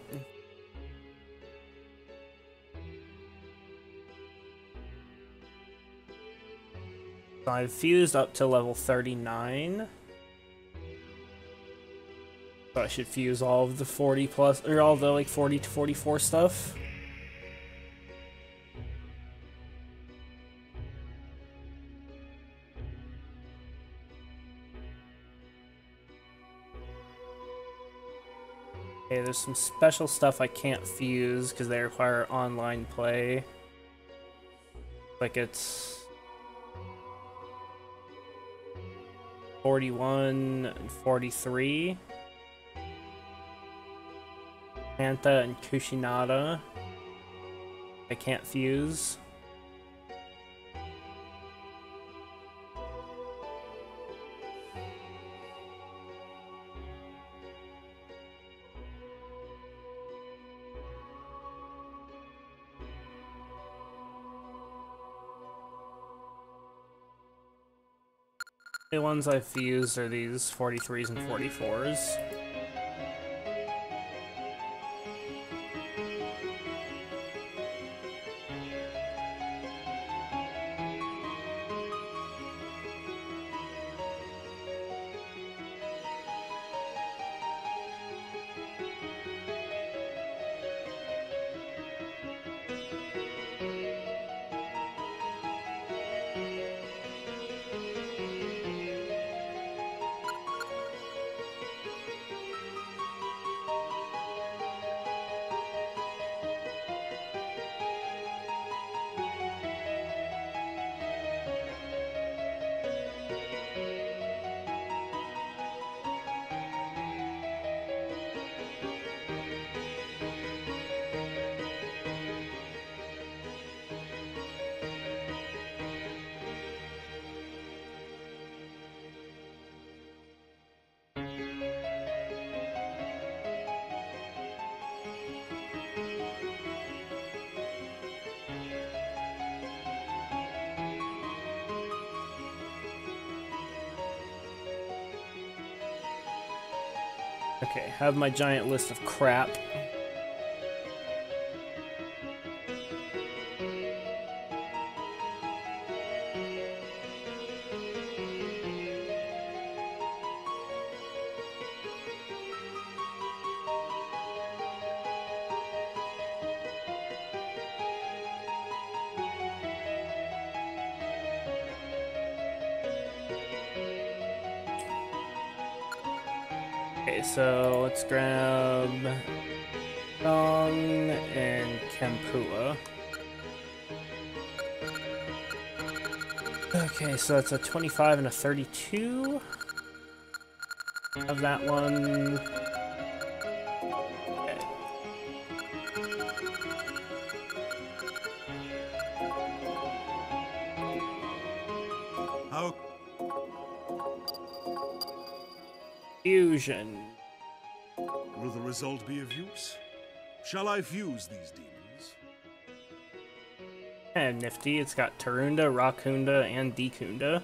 So I've fused up to level 39. So I should fuse all of the 40 plus, or all the like 40 to 44 stuff. Okay, there's some special stuff I can't fuse because they require online play. Like it's... 41 and 43. Pantha and Kushinada. I can't fuse. The ones I've fused are these 43s and 44s. Okay, have my giant list of crap. Okay, so let's grab Dong and Kempua. Okay, so that's a 25 and a 32 of that one. Okay. How? Fusion. Will the result be of use? Shall I fuse these demons? And nifty, it's got Tarunda, Rakunda, and Dekunda.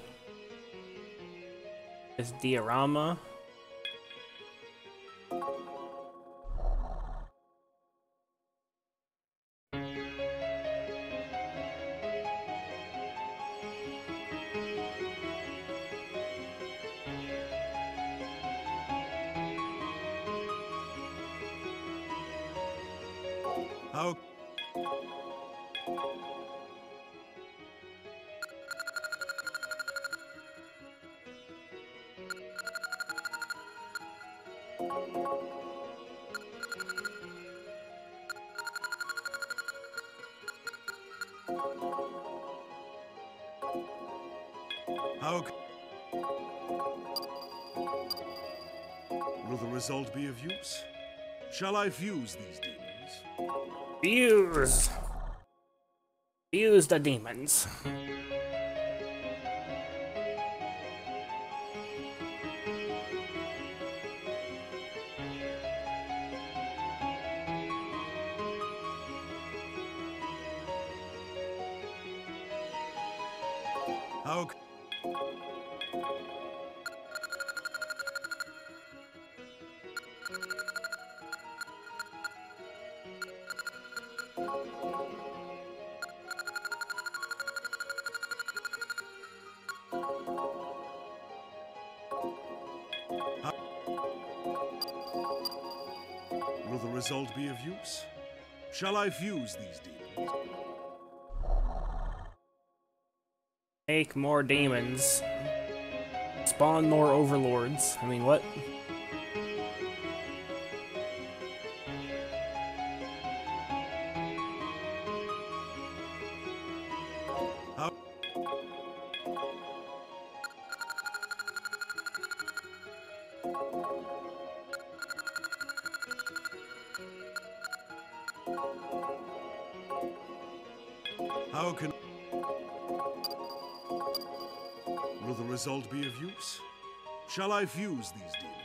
It's Diorama. How? How? Will the result be of use? Shall I fuse these demons? Fuse! Fuse the demons. How? Will the result be of use? Shall I fuse these demons? Make more demons. Spawn more overlords. I mean, what? How can... Will the result be of use? Shall I fuse these demons?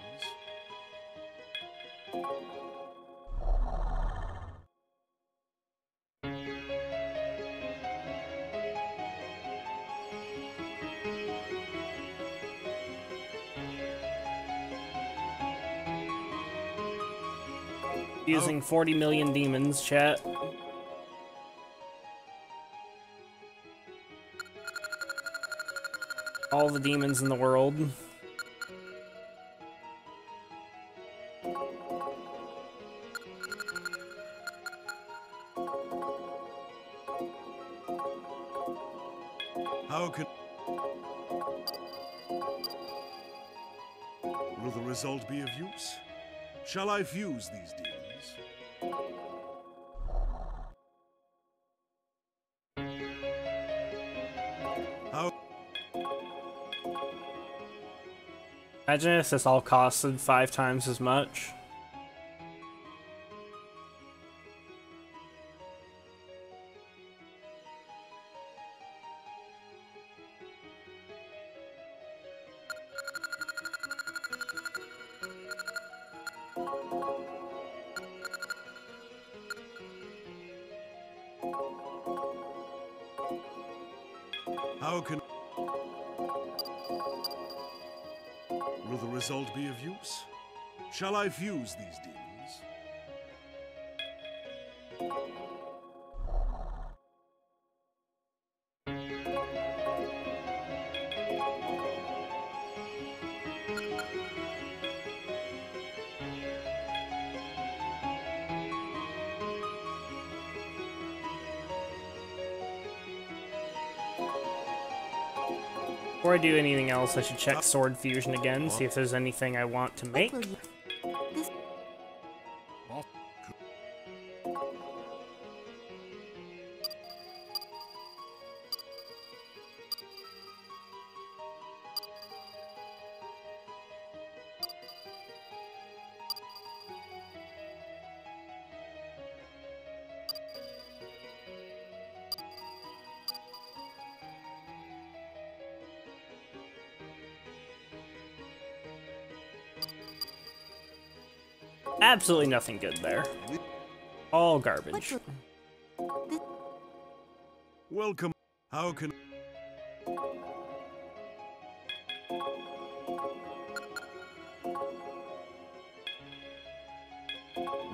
Using 40 million demons, chat. All the demons in the world. How can... Will the result be of use? Shall I fuse these demons? How... Imagine if this all costed 5 times as much. How can... Will the result be of use? Shall I fuse these demons? Before I do anything else, I should check Sword Fusion again, see if there's anything I want to make. Absolutely nothing good there. All garbage. Welcome. How can...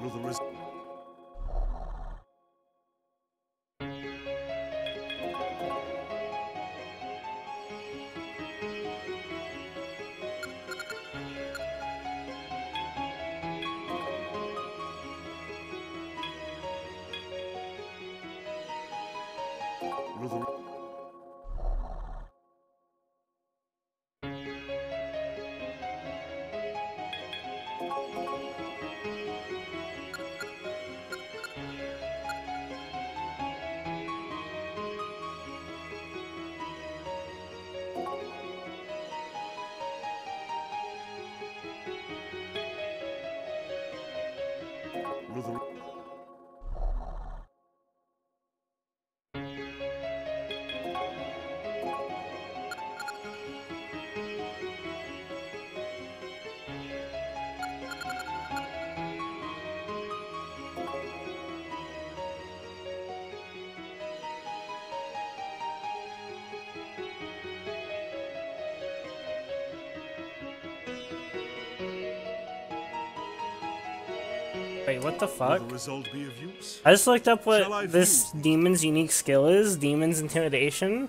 Will the result... Will the... Will the... Wait, what the fuck? Will the result be of use? I just looked up Shall I what this demon's unique skill is. Demon's Intimidation.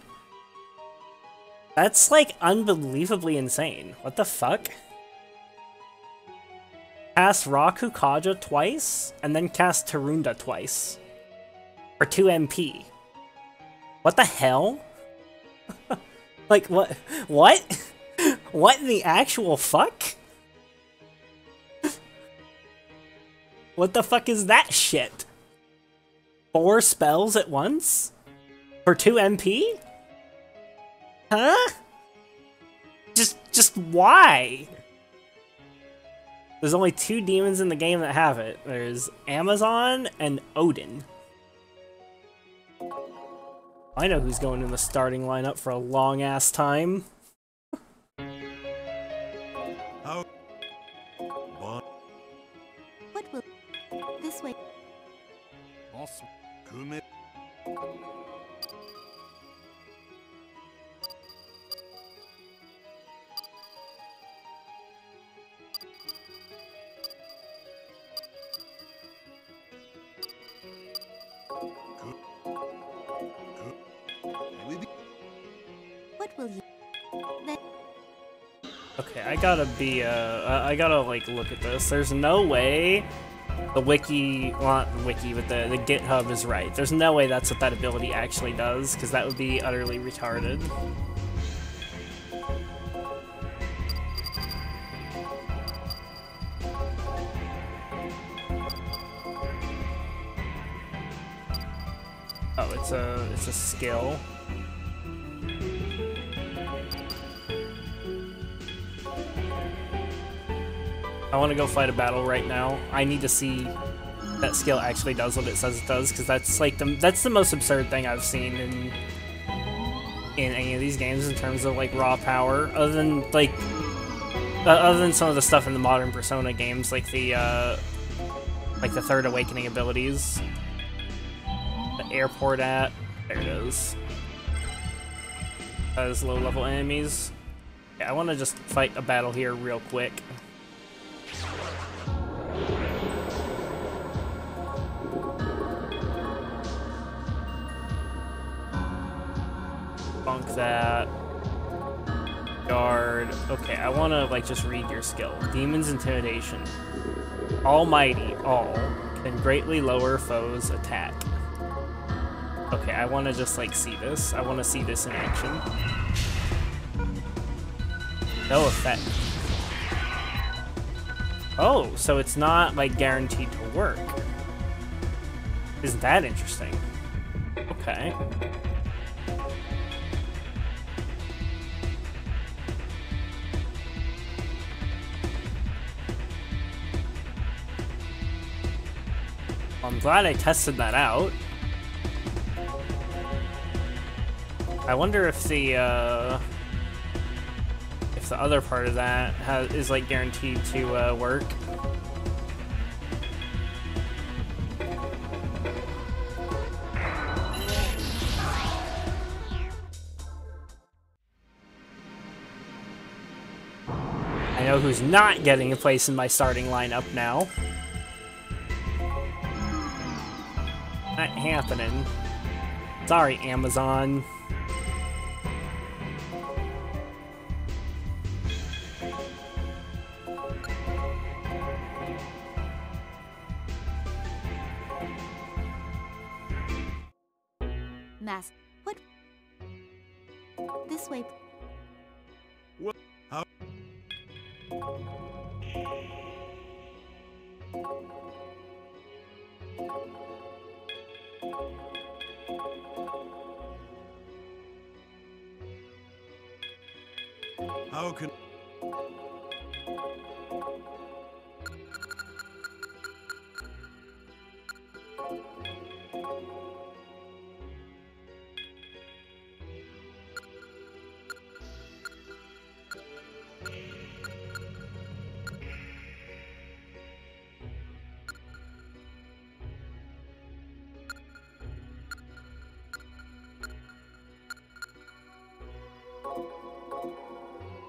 That's like unbelievably insane. What the fuck? Cast Raku Kaja twice, and then cast Tarunda twice. For 2 MP. What the hell? Like, what? What? What in the actual fuck? What the fuck is that shit? 4 spells at once? For 2 MP? Huh? Just why? There's only 2 demons in the game that have it. There's Amazon and Odin. I know who's going in the starting lineup for a long-ass time. How? What will... This way. Kume. What will you... Then... Okay, I gotta be, I gotta, like, look at this. There's no way the wiki, well, not the wiki, but the GitHub is right. There's no way that's what that ability actually does, because that would be utterly retarded. Oh, it's a skill. I want to go fight a battle right now. I need to see that skill actually does what it says it does, because that's like that's the most absurd thing I've seen in any of these games in terms of like raw power, other than some of the stuff in the modern Persona games, like the Third Awakening abilities. The airport there it is. Those low level enemies. Yeah, I want to just fight a battle here real quick. Bunk that. Guard. Okay, I want to like just read your skill. Demon's Intimidation. Almighty, all, can greatly lower foes' attack. Okay, I want to just like see this. I want to see this in action. No effect. Oh, so it's not like guaranteed to work. Isn't that interesting? Okay. I'm glad I tested that out. I wonder if the other part of that is like guaranteed to work. I know who's not getting a place in my starting lineup now. Not happening. Sorry, Amazon. Mask. What? This way. What? How? How can...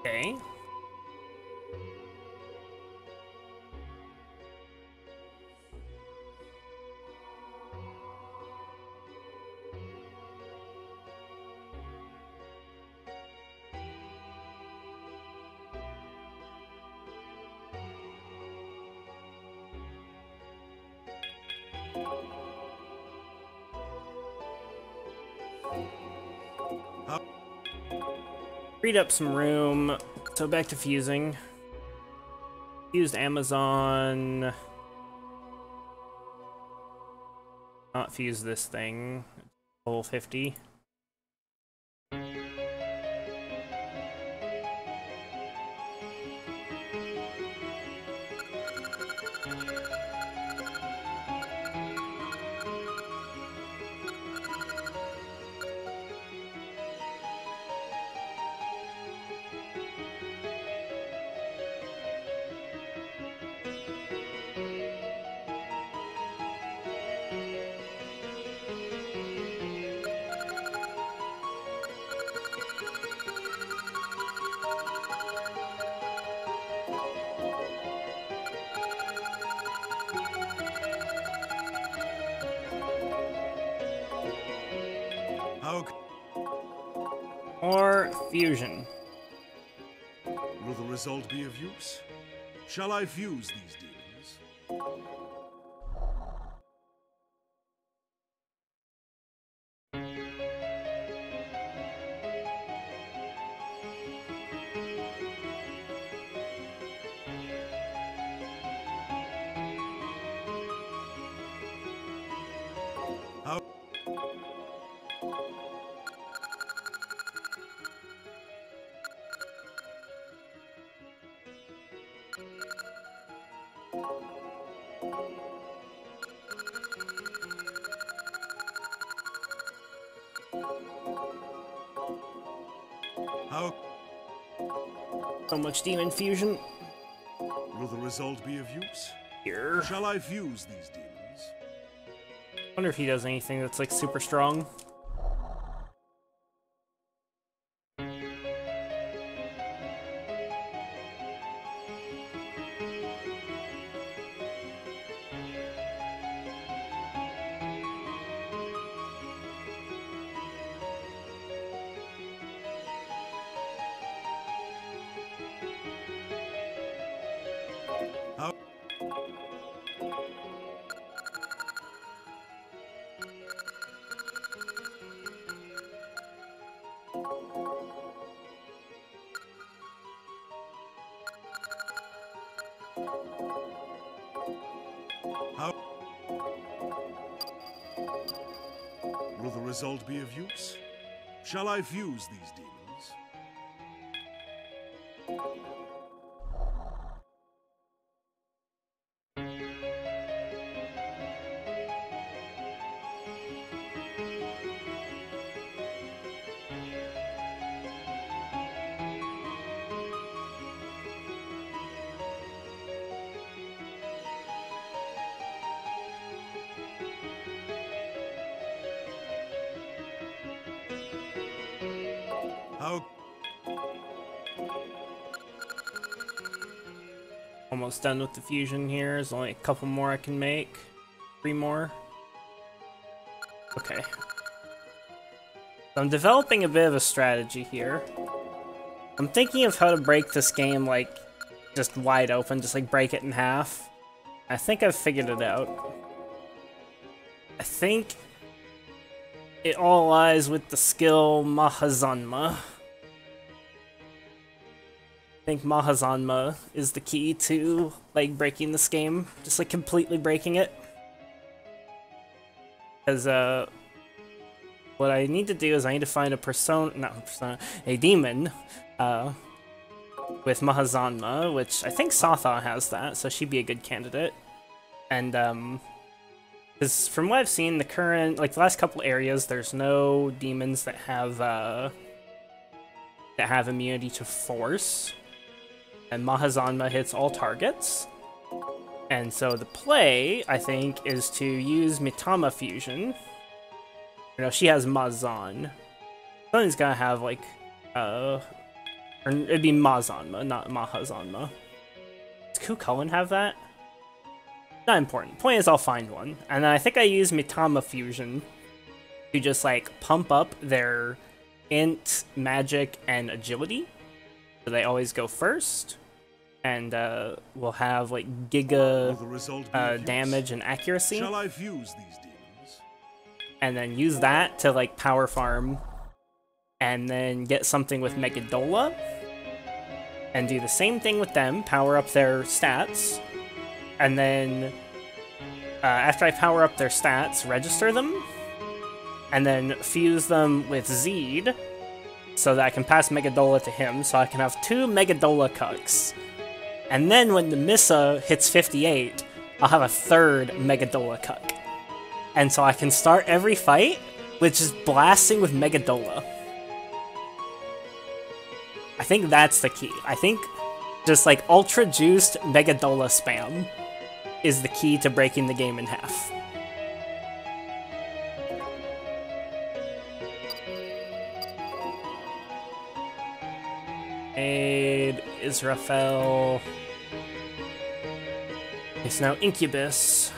Okay. Freed up some room, so back to fusing. Used Amazon. Not fuse this thing. Level 50. How Or fusion. will the result be of use? Shall I fuse these demons? How How So much demon fusion. will the result be of use? Here. Shall I fuse these demons? Wonder if he does anything that's like super strong. How How will the result be of use? Shall I fuse these demons? How Almost done with the fusion here. There's only a couple more I can make. 3 more. Okay. So I'm developing a bit of a strategy here. I'm thinking of how to break this game, like, just wide open, just like break it in half. I think I've figured it out. I think it all lies with the skill Mahazanma. I think Mahazanma is the key to, like, breaking this game. Just, like, completely breaking it. Because, what I need to do is I need to find a a demon, with Mahazanma, which I think Satha has that, so she'd be a good candidate. And, because from what I've seen, the last couple areas, there's no demons that have immunity to force. And Mahazanma hits all targets. And so the play, I think, is to use Mitama Fusion. You know, she has Mazan. Something's gotta have, like, or it'd be Mazanma, not Mahazanma. Does Kukulin have that? Not important. Point is, I'll find one. And then I think I use Mitama Fusion to just, like, pump up their int, magic, and agility. So they always go first. And we'll have, like, giga damage and accuracy. Shall I fuse these demons? And then use that to, like, power farm. And then get something with Megadola. And do the same thing with them, power up their stats. And then, after I power up their stats, register them. And then fuse them with Zeed. So that I can pass Megadola to him, so I can have 2 Megadola Cucks. And then when the Missa hits 58, I'll have a 3rd Megadola Cuck. And so I can start every fight with just blasting with Megadola. I think that's the key. I think just like ultra juiced Megadola spam is the key to breaking the game in half. Aid, Israfel. It's now Incubus.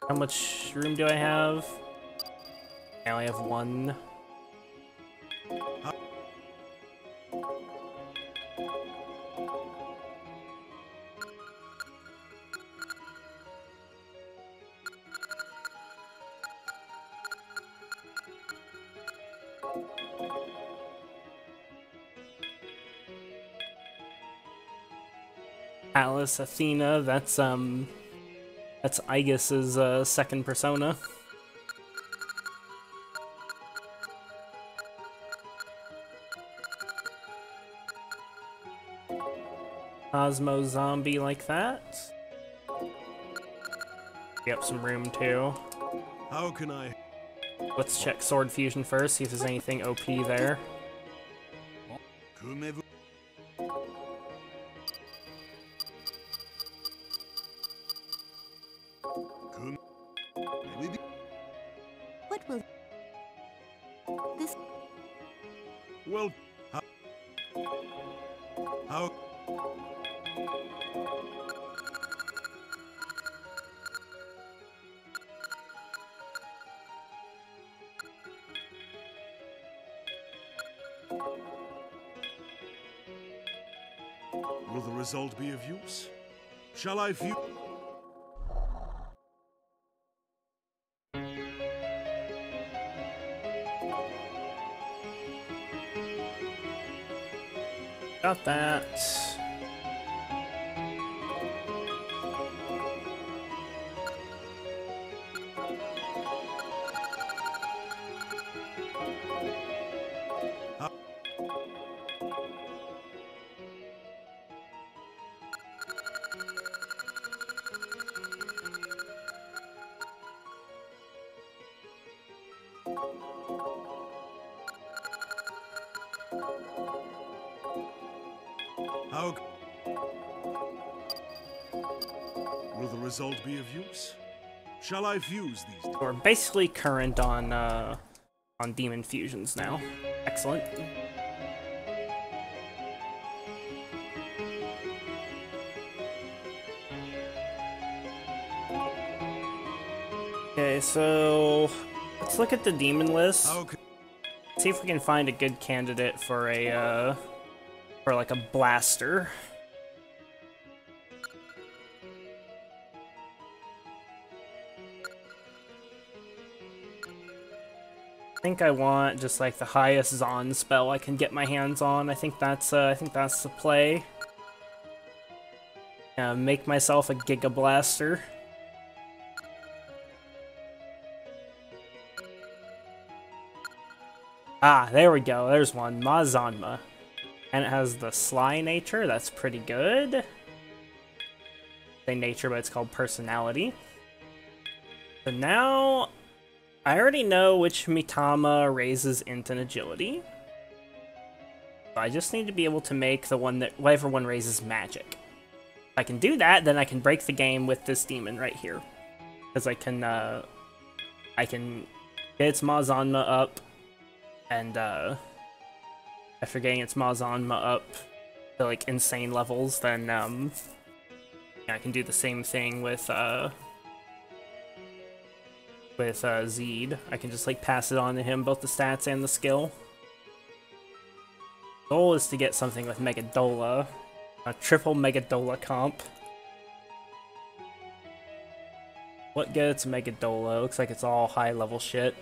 How much room do I have? I only have one. Alice Athena, that's Aegis's second persona. Cosmo zombie like that. Yep, some room too. How can I? Let's check Sword Fusion first, see if there's anything OP there. What will this? Well, how? Will the result be of use? Shall I view? Got that. How? Will the result be of use? Shall I fuse these? We're basically current on demon fusions now. Excellent. Okay, so let's look at the demon list. See if we can find a good candidate for a for like a blaster. I think I want just like the highest Zon spell I can get my hands on. I think that's the play. Make myself a Giga Blaster. Ah, there we go. There's one. Mazanma. And it has the Sly nature. That's pretty good. Say nature, but it's called personality. So now, I already know which Mitama raises int and agility. So I just need to be able to make the one that, whatever one raises magic. If I can do that, then I can break the game with this demon right here. Because I can get its Mazanma up, and after getting its Mazanma up to like insane levels, then I can do the same thing with Zeed. I can just like pass it on to him, both the stats and the skill. Goal is to get something with Megadola, a triple Megadola comp. What gets Megadola? Looks like it's all high level shit.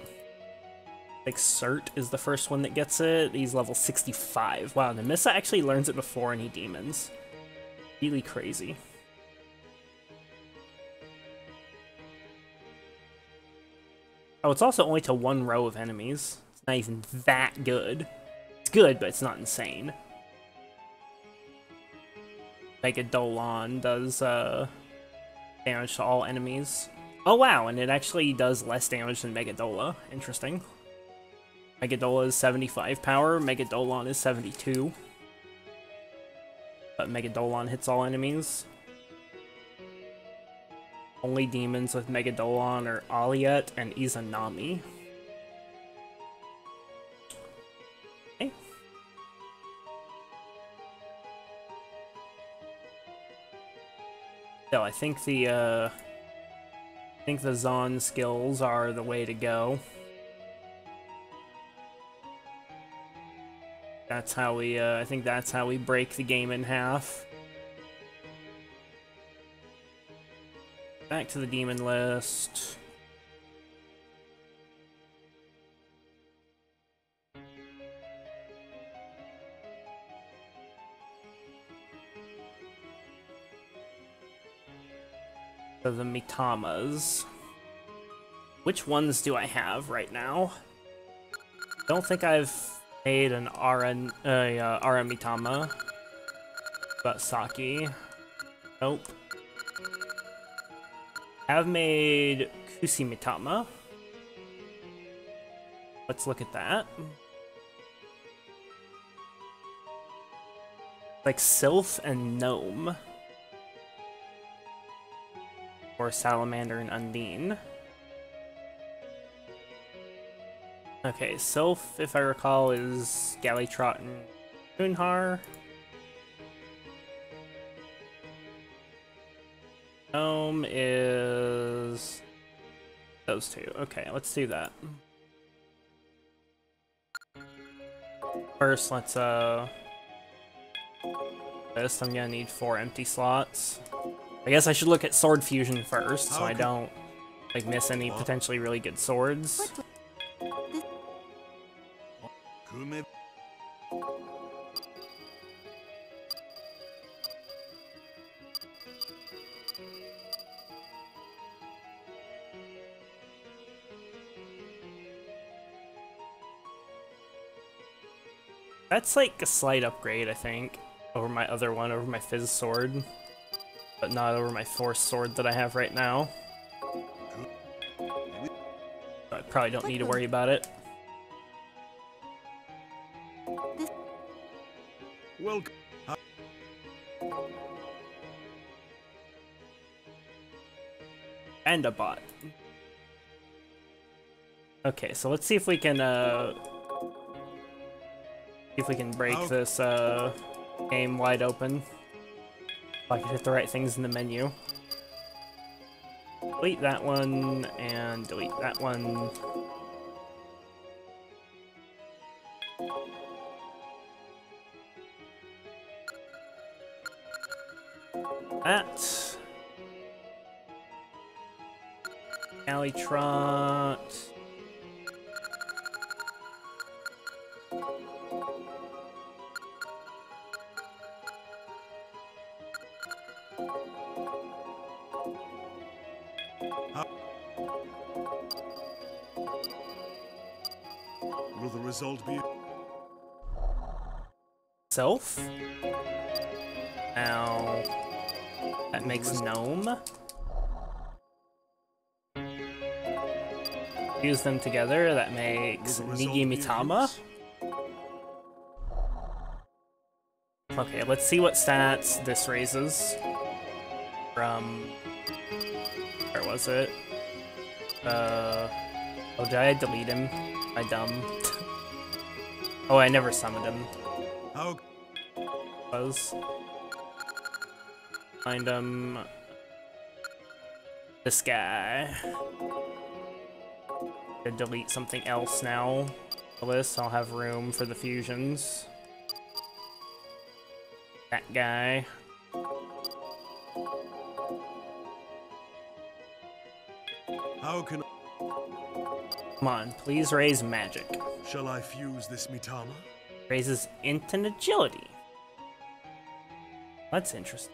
Like Cert is the first one that gets it. He's level 65. Wow, Nemissa actually learns it before any demons. Really crazy. Oh, it's also only to one row of enemies. It's not even that good. It's good, but it's not insane. Megadolon does damage to all enemies. Oh wow, and it actually does less damage than Megadola. Interesting. Megadola is 75 power, Megadolon is 72. But Megadolon hits all enemies. Only demons with Megadolon are Aliet and Izanami. Okay. So I think the I think the Zon skills are the way to go. That's how we, I think that's how we break the game in half. Back to the demon list. So the Mitamas. Which ones do I have right now? I don't think I've made an Ara Mitama. But Saki. Nope. I've made Kusi Mitama. Let's look at that. Like Sylph and Gnome. Or Salamander and Undine. Okay, Sylph, if I recall, is Gallytrot and Kunhar. Gnome is those two. Okay, let's do that. First, let's this, I'm gonna need 4 empty slots. I guess I should look at sword fusion first, so I don't like miss any potentially really good swords. That's like a slight upgrade, I think, over my other one, over my Fizz sword, but not over my Force sword that I have right now. I probably don't need to worry about it. Welcome. And a bot. Okay, so let's see if we can break this game wide open. If I can hit the right things in the menu. Delete that one and delete that one. That. Gallytrot. Will the result be Self? Now that makes Gnome. Use them together, that makes Nigi Mitama. Okay, let's see what stats this raises. From... where was it? Oh, did I delete him? I dumb. Oh, I never summoned him. How? Was. Find him. This guy. Gonna delete something else now. The list, I'll have room for the fusions. That guy. How can Come on, please raise magic. Shall I fuse this Mitama? Raises int and agility. That's interesting.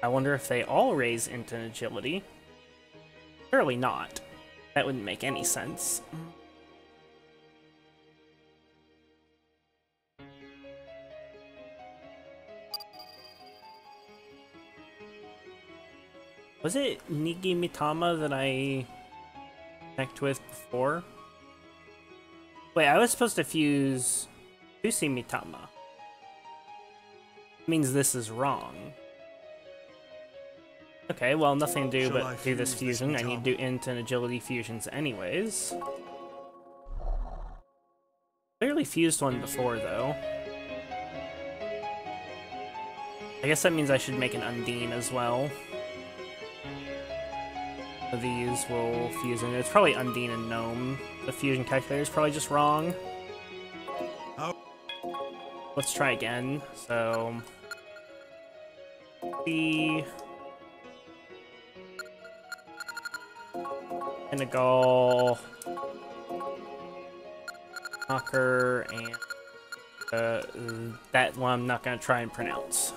I wonder if they all raise int and agility. Surely not. That wouldn't make any sense. Was it Nigi Mitama that I connect with before? Wait, I was supposed to fuse Kusi Mitama. Means this is wrong. Okay, well, nothing to do but do this fusion. I need to do int and agility fusions anyways. Clearly fused one before, though. I guess that means I should make an Undine as well. of these will fuse in. It's probably Undine and Gnome. The fusion calculator is probably just wrong. Let's try again. So, the Senegal, Knocker, and that one I'm not gonna try and pronounce.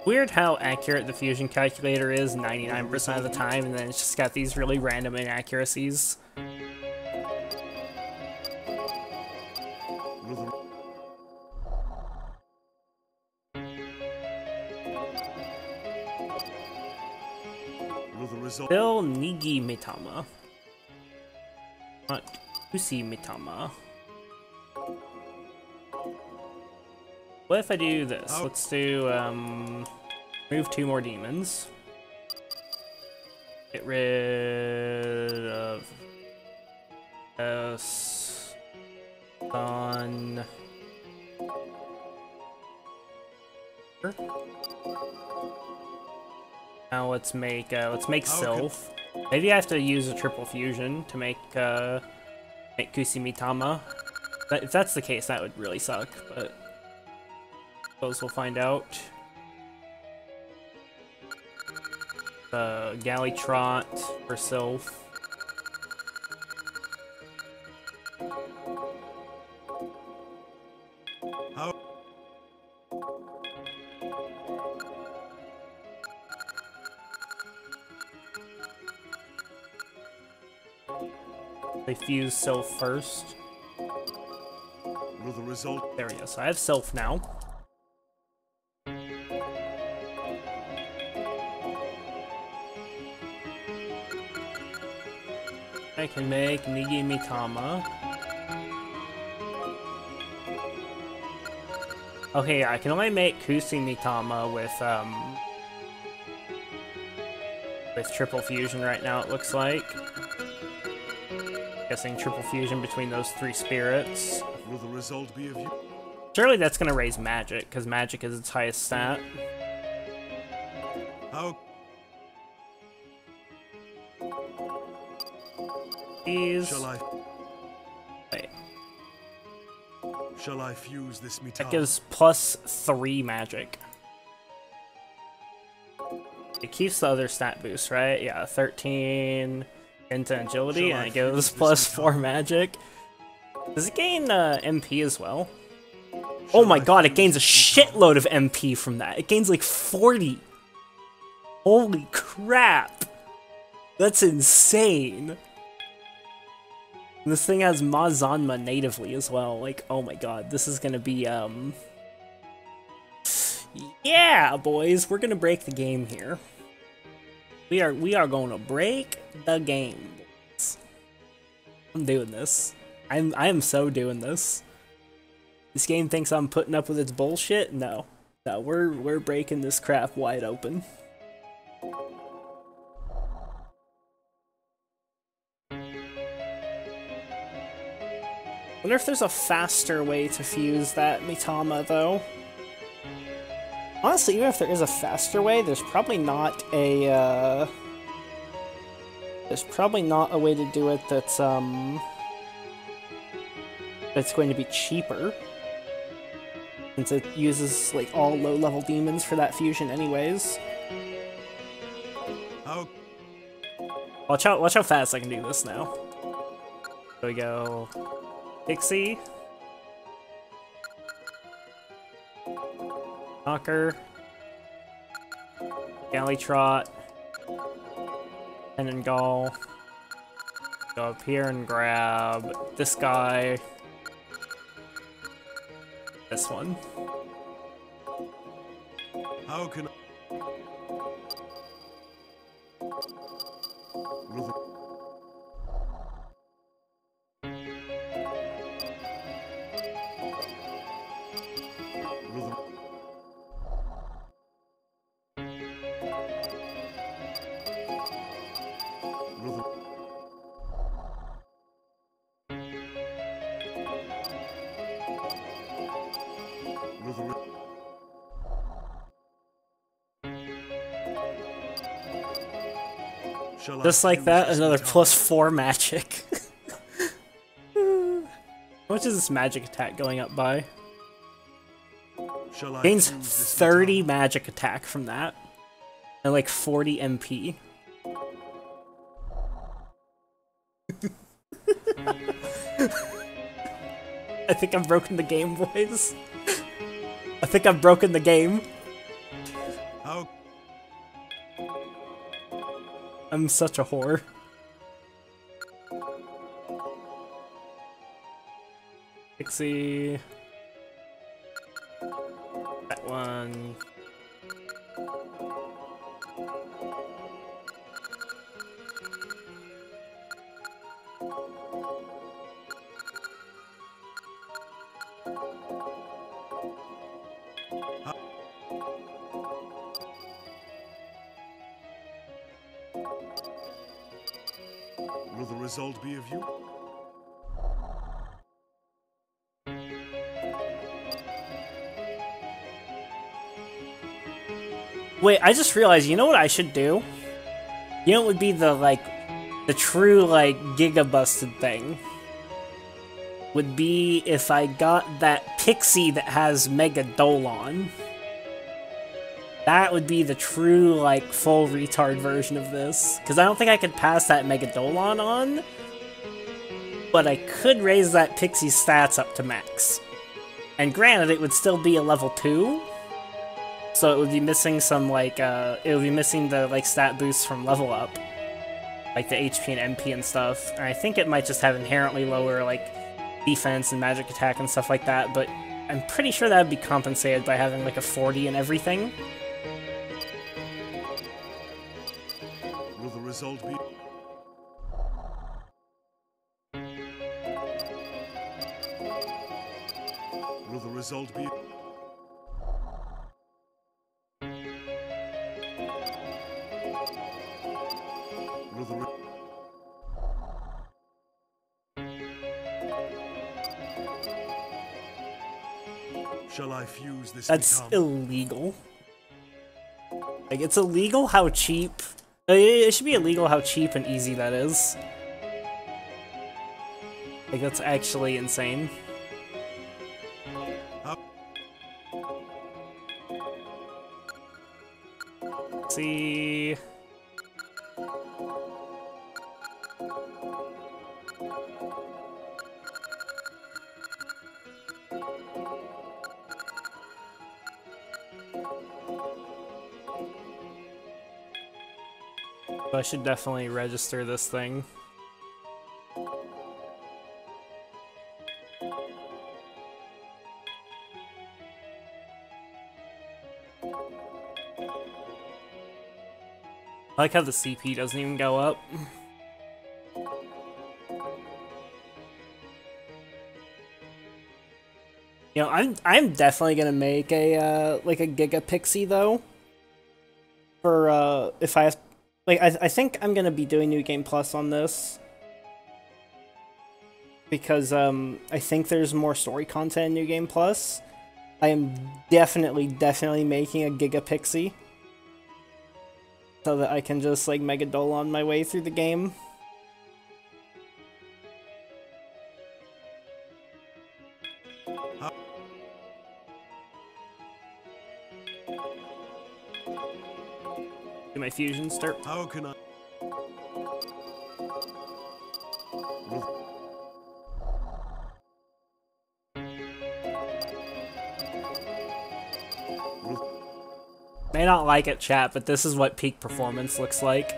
Weird how accurate the fusion calculator is 99% of the time, and then it's just got these really random inaccuracies. Bill Nigi Mitama. Not Kusi Mitama. What if I do this? Let's do, move 2 more demons. Get rid of Sun. Now let's make Sylph. Maybe I have to use a triple fusion to make Kusi Mitama. If that's the case, that would really suck, but suppose we'll find out. Galley Trot for Sylph. They fuse Sylph first. Will the result? There we go. So I have Sylph now. I can make Nigi Mitama. Okay, I can only make Kusi Mitama with triple fusion right now, it looks like. Guessing triple fusion between those 3 spirits. Will the result be of you? Surely that's gonna raise magic, because magic is its highest stat. How? These. Wait. Shall I fuse this Mitama? That gives +3 magic. It keeps the other stat boost, right? Yeah, 13 into agility, and it gives +4 magic. Does it gain MP as well? Oh my god, it gains a shitload of MP from that. It gains like 40. Holy crap. That's insane. And this thing has Mazanma natively as well. Like, oh my god, this is gonna be, yeah, boys, we're gonna break the game here. We are gonna break the game, boys. I'm doing this. I am so doing this. This game thinks I'm putting up with its bullshit? No. No, we're breaking this crap wide open. Wonder if there's a faster way to fuse that Mitama, though. Honestly, even if there is a faster way, there's probably not a, there's probably not a way to do it that's going to be cheaper. Since it uses, like, all low-level demons for that fusion anyways. Oh. Watch how fast I can do this now. There we go. Pixie. Knocker. Galley Trot. Penangal. Go up here and grab this guy. This one. How can I... Just like that, another +4 magic. How much is this magic attack going up by? Gains 30 magic attack from that. And like 40 MP. I think I've broken the game, boys. I think I've broken the game. How? I'm such a whore. Pixie. That one. Will the result be of you? Wait, I just realized, you know what I should do? You know what would be the, the true, Giga Busted thing? Would be if I got that Pixie that has Mega Dolon. That would be the true, full retard version of this. Because I don't think I could pass that Mega Dolon on. But I could raise that Pixie's stats up to max. And granted, it would still be a level 2. So it would be missing some, it would be missing the, stat boosts from level up. Like the HP and MP and stuff. And I think it might just have inherently lower, defense and magic attack and stuff like that. But I'm pretty sure that would be compensated by having, a 40 and everything. Will the result be? Will the result be? Will the Shall I fuse this? That's illegal. It's illegal how cheap. It should be illegal how cheap and easy that is. That's actually insane. Let's see. I should definitely register this thing. I like how the CP doesn't even go up. You know, I'm definitely gonna make a a Giga Pixie though. For if I have, I think I'm gonna be doing New Game Plus on this because I think there's more story content in New Game Plus. I am definitely making a Giga Pixie so that I can just Mega Dolon my way through the game. Do my fusion start? How can I? May not like it, chat, but this is what peak performance looks like.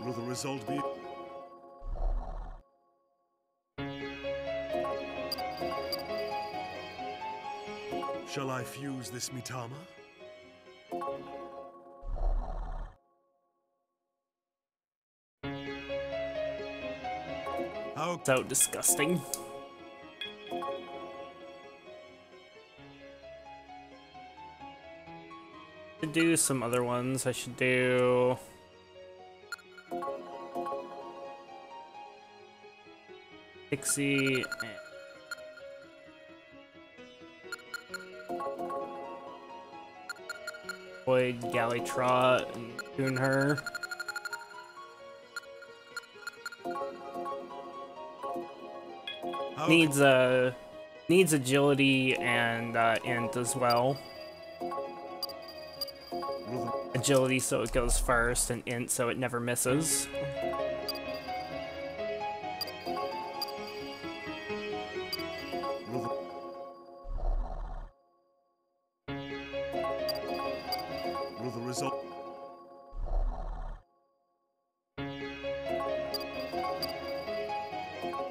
Will the result be? Shall I fuse this Mitama? How so disgusting. Should do some other ones. I should do. Pixie. Void, Gallytrot, and Toonher. Needs agility and int as well. Agility so it goes first, and int so it never misses. Will the result...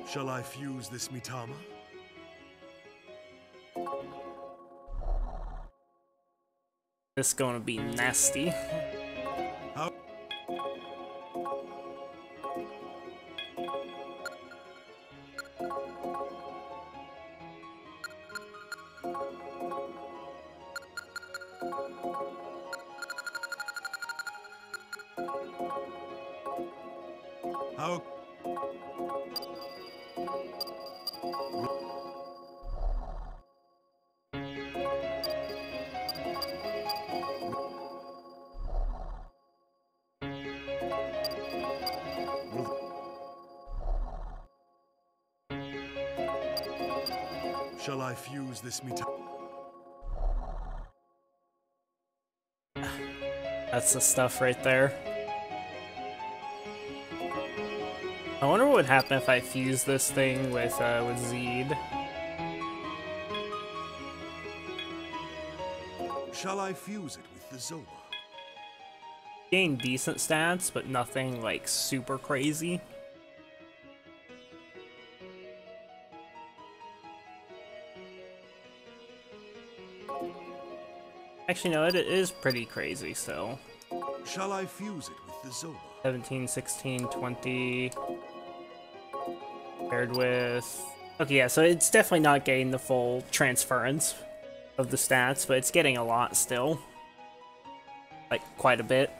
Shall I fuse this Mitama? This is gonna be nasty. How? How? Shall I fuse this Mitama? That's the stuff right there. I wonder what would happen if I fuse this thing with Zeed. Shall I fuse it with the Zoma? Gain decent stats, but nothing like super crazy. Actually, no, it is pretty crazy still. Shall I fuse it with the Zoma? 17, 16, 20. Paired with... Okay, yeah, so it's definitely not getting the full transference of the stats, but it's getting a lot still. Like, quite a bit.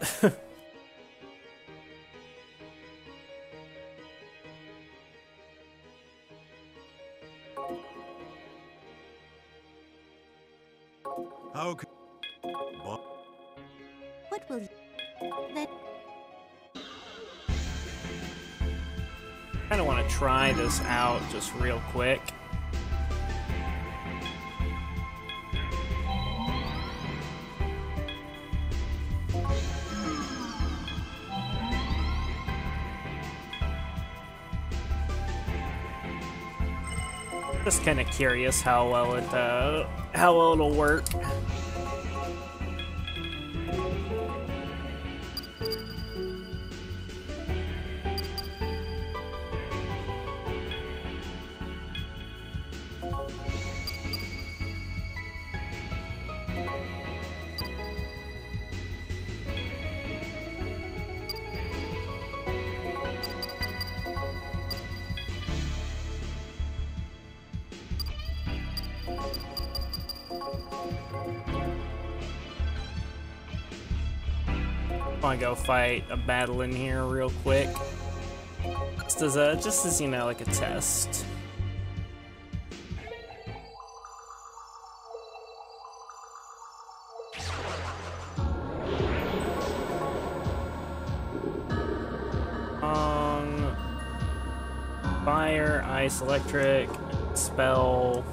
How could... What will you... That... I kind of want to try this out just real quick. Just kind of curious how well it'll work. I want to go fight a battle in here real quick. Just as you know, like a test. Fire, ice, electric, spell.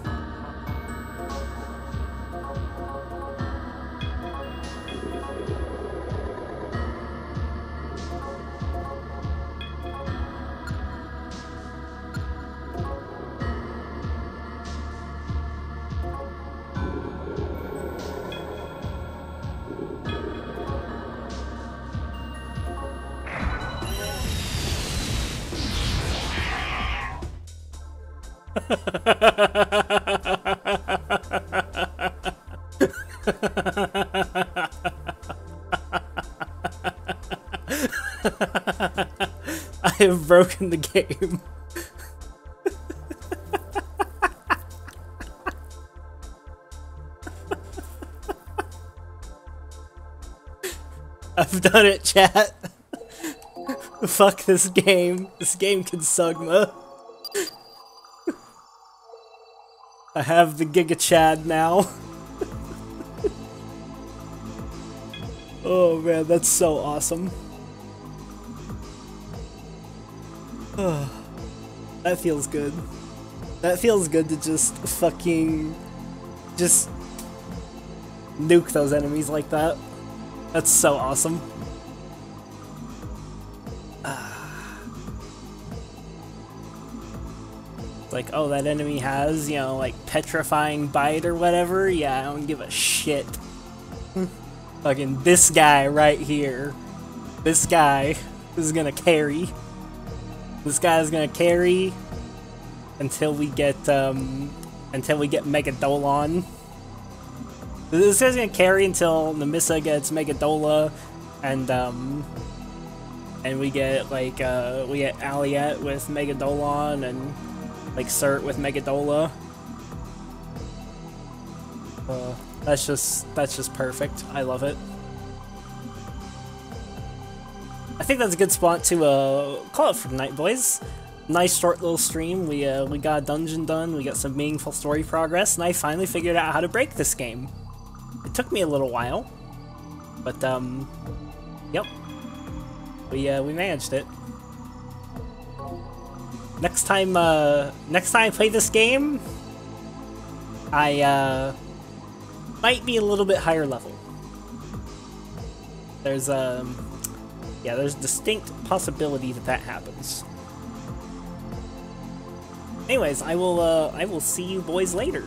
I have broken the game. I've done it, chat. Fuck this game. This game can sugma. I have the Giga Chad now. Oh man, that's so awesome. That feels good. That feels good to just fucking just nuke those enemies like that. That's so awesome. Like, oh, that enemy has, you know, like, petrifying bite or whatever. Yeah, I don't give a shit. Fucking this guy right here. This guy is gonna carry. This guy's gonna carry until we get Megadolon. This guy's gonna carry until Namissa gets Megadola, and we get like we get Aliette with Megadolon and like Cert with Megadola. That's just perfect. I love it. I think that's a good spot to call it for tonight, boys. Nice short little stream. We got a dungeon done. We got some meaningful story progress, and I finally figured out how to break this game. It took me a little while, but yep, we managed it. Next time I play this game, I might be a little bit higher level. There's yeah, there's distinct possibility that happens. Anyways, I will see you boys later.